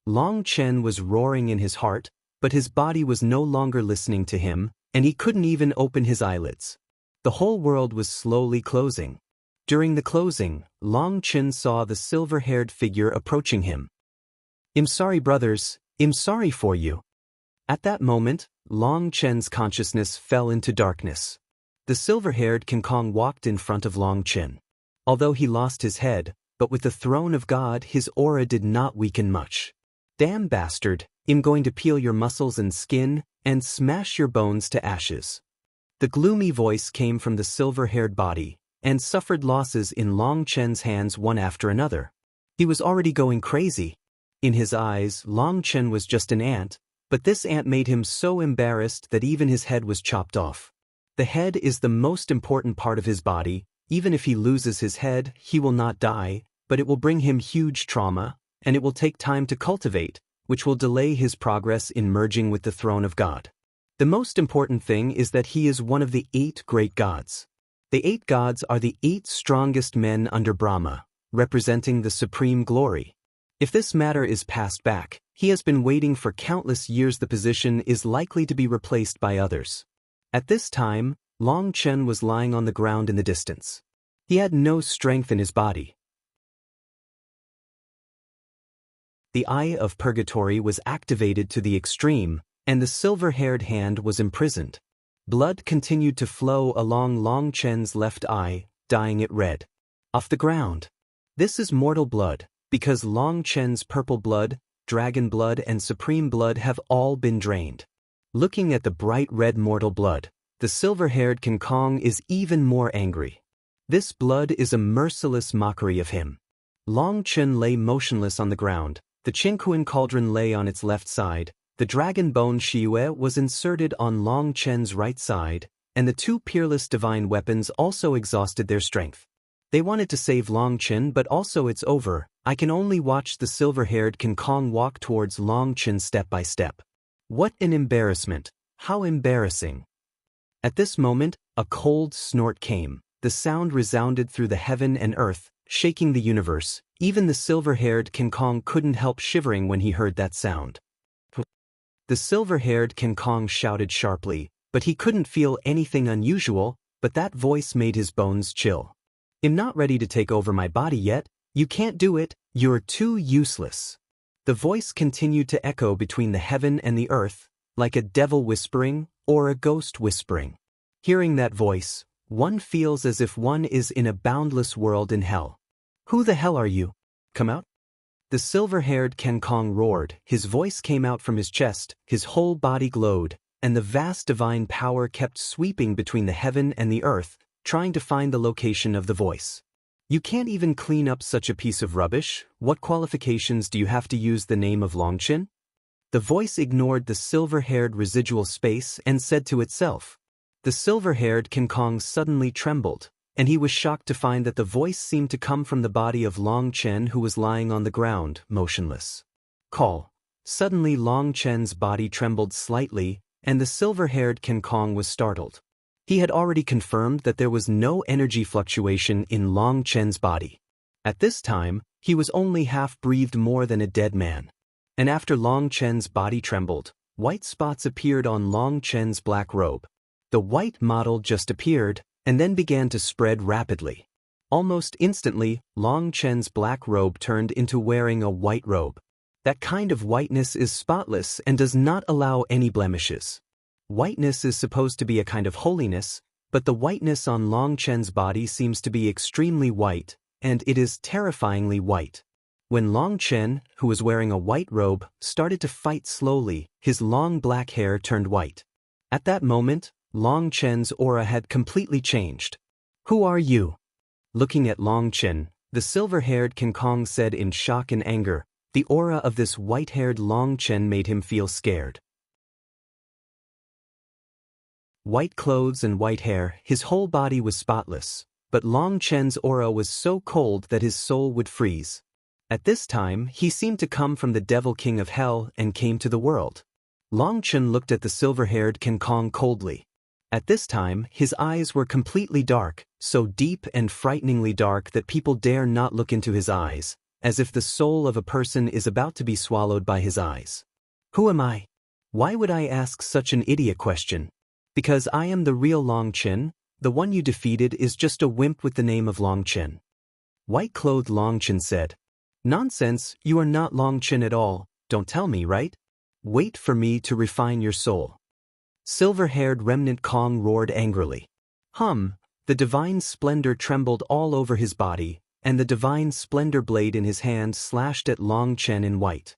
[SPEAKER 1] Long Chen was roaring in his heart, but his body was no longer listening to him, and he couldn't even open his eyelids. The whole world was slowly closing. During the closing, Long Chen saw the silver-haired figure approaching him. I'm sorry, brothers, I'm sorry for you. At that moment, Long Chen's consciousness fell into darkness. The silver-haired King Kong walked in front of Long Chen. Although he lost his head, but with the throne of God his aura did not weaken much. Damn bastard, I'm going to peel your muscles and skin, and smash your bones to ashes. The gloomy voice came from the silver-haired body, and suffered losses in Long Chen's hands one after another. He was already going crazy. In his eyes, Long Chen was just an ant, but this ant made him so embarrassed that even his head was chopped off. The head is the most important part of his body. Even if he loses his head, he will not die, but it will bring him huge trauma, and it will take time to cultivate, which will delay his progress in merging with the throne of God. The most important thing is that he is one of the 8 great gods. The 8 gods are the 8 strongest men under Brahma, representing the supreme glory. If this matter is passed back, he has been waiting for countless years. The position is likely to be replaced by others. At this time, Long Chen was lying on the ground in the distance. He had no strength in his body. The eye of purgatory was activated to the extreme, and the silver-haired hand was imprisoned. Blood continued to flow along Long Chen's left eye, dyeing it red. Off the ground. This is mortal blood, because Long Chen's purple blood, dragon blood and supreme blood have all been drained. Looking at the bright red mortal blood, the silver-haired King Kong is even more angry. This blood is a merciless mockery of him. Long Chen lay motionless on the ground. The Qin Kuan cauldron lay on its left side, the dragon bone Shiyue was inserted on Long Chen's right side, and the 2 peerless divine weapons also exhausted their strength. They wanted to save Long Chen, but also it's over. I can only watch the silver-haired King Kong walk towards Long Chen step by step. What an embarrassment! How embarrassing! At this moment, a cold snort came. The sound resounded through the heaven and earth, shaking the universe. Even the silver-haired King Kong couldn't help shivering when he heard that sound. The silver-haired King Kong shouted sharply, but he couldn't feel anything unusual, but that voice made his bones chill. I'm not ready to take over my body yet. You can't do it, you're too useless. The voice continued to echo between the heaven and the earth, like a devil whispering or a ghost whispering. Hearing that voice, one feels as if one is in a boundless world in hell. Who the hell are you? Come out? The silver-haired King Kong roared. His voice came out from his chest, his whole body glowed, and the vast divine power kept sweeping between the heaven and the earth, trying to find the location of the voice. You can't even clean up such a piece of rubbish. What qualifications do you have to use the name of Long Chen? The voice ignored the silver-haired residual space and said to itself. The silver-haired King Kong suddenly trembled, and he was shocked to find that the voice seemed to come from the body of Long Chen, who was lying on the ground, motionless. Call. Suddenly Long Chen's body trembled slightly, and the silver-haired King Kong was startled. He had already confirmed that there was no energy fluctuation in Long Chen's body. At this time, he was only half-breathed more than a dead man. And after Long Chen's body trembled, white spots appeared on Long Chen's black robe. The white model just appeared, and then began to spread rapidly. Almost instantly, Long Chen's black robe turned into wearing a white robe. That kind of whiteness is spotless and does not allow any blemishes. Whiteness is supposed to be a kind of holiness, but the whiteness on Long Chen's body seems to be extremely white, and it is terrifyingly white. When Long Chen, who was wearing a white robe, started to fight slowly, his long black hair turned white. At that moment, Long Chen's aura had completely changed. Who are you? Looking at Long Chen, the silver-haired King Kong said in shock and anger. The aura of this white-haired Long Chen made him feel scared. White clothes and white hair, his whole body was spotless, but Long Chen's aura was so cold that his soul would freeze. At this time, he seemed to come from the Devil King of Hell and came to the world. Long Chen looked at the silver-haired King Kong coldly. At this time, his eyes were completely dark, so deep and frighteningly dark that people dare not look into his eyes, as if the soul of a person is about to be swallowed by his eyes. Who am I? Why would I ask such an idiot question? Because I am the real Long Chen. The one you defeated is just a wimp with the name of Long Chen. White-clothed Long Chen said. Nonsense, you are not Long Chen at all, don't tell me, right? Wait for me to refine your soul. Silver-haired Remnant Kong roared angrily. The divine splendor trembled all over his body, and the divine splendor blade in his hand slashed at Long Chen in white.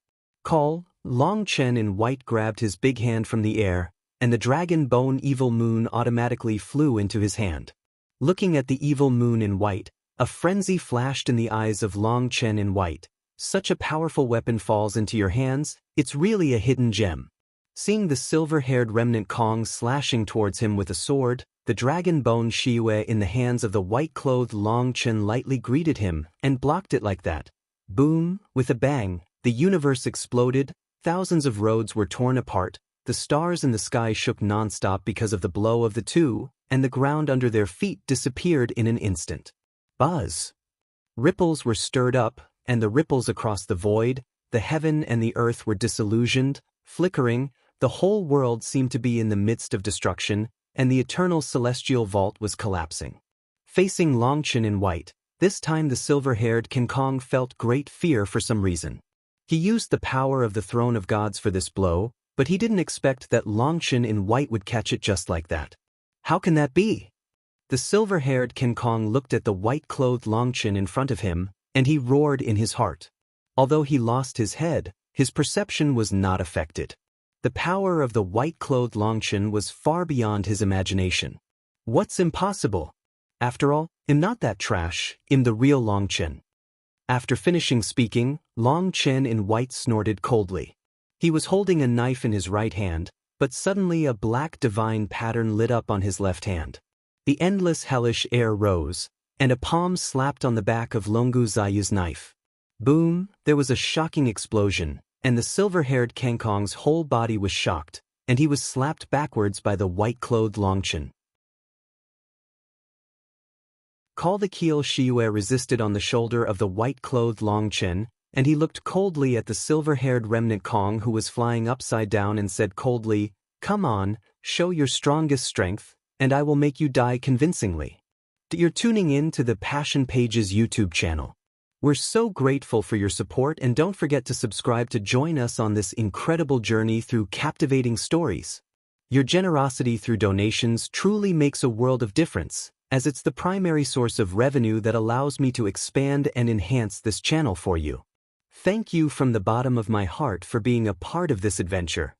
[SPEAKER 1] Long Chen in white grabbed his big hand from the air, and the dragon bone evil moon automatically flew into his hand. Looking at the evil moon in white, a frenzy flashed in the eyes of Long Chen in white. Such a powerful weapon falls into your hands, it's really a hidden gem. Seeing the silver-haired Remnant Kong slashing towards him with a sword, the dragon bone Shiwei in the hands of the white-clothed Long Chen lightly greeted him and blocked it like that. Boom! With a bang, the universe exploded, thousands of roads were torn apart, the stars in the sky shook non-stop because of the blow of the two, and the ground under their feet disappeared in an instant. Buzz! Ripples were stirred up, and the ripples across the void, the heaven and the earth were disillusioned, flickering, the whole world seemed to be in the midst of destruction, and the eternal celestial vault was collapsing. Facing Long Chen in white, this time the silver-haired King Kong felt great fear for some reason. He used the power of the throne of gods for this blow, but he didn't expect that Long Chen in white would catch it just like that. How can that be? The silver-haired King Kong looked at the white-clothed Long Chen in front of him, and he roared in his heart. Although he lost his head, his perception was not affected. The power of the white-clothed Long Chen was far beyond his imagination. What's impossible? After all, I'm not that trash, I'm the real Long Chen. After finishing speaking, Long Chen in white snorted coldly. He was holding a knife in his right hand, but suddenly a black divine pattern lit up on his left hand. The endless hellish air rose, and a palm slapped on the back of Longu Zayu's knife. Boom, there was a shocking explosion, and the silver-haired Kangkong's whole body was shocked, and he was slapped backwards by the white-clothed Longchen. Call the Kiel Shiyue resisted on the shoulder of the white-clothed Longchen, and he looked coldly at the silver-haired remnant Kong who was flying upside down and said coldly, "Come on, show your strongest strength, and I will make you die convincingly." You're tuning in to the Passion Pages YouTube channel. We're so grateful for your support, and don't forget to subscribe to join us on this incredible journey through captivating stories. Your generosity through donations truly makes a world of difference, as it's the primary source of revenue that allows me to expand and enhance this channel for you. Thank you from the bottom of my heart for being a part of this adventure.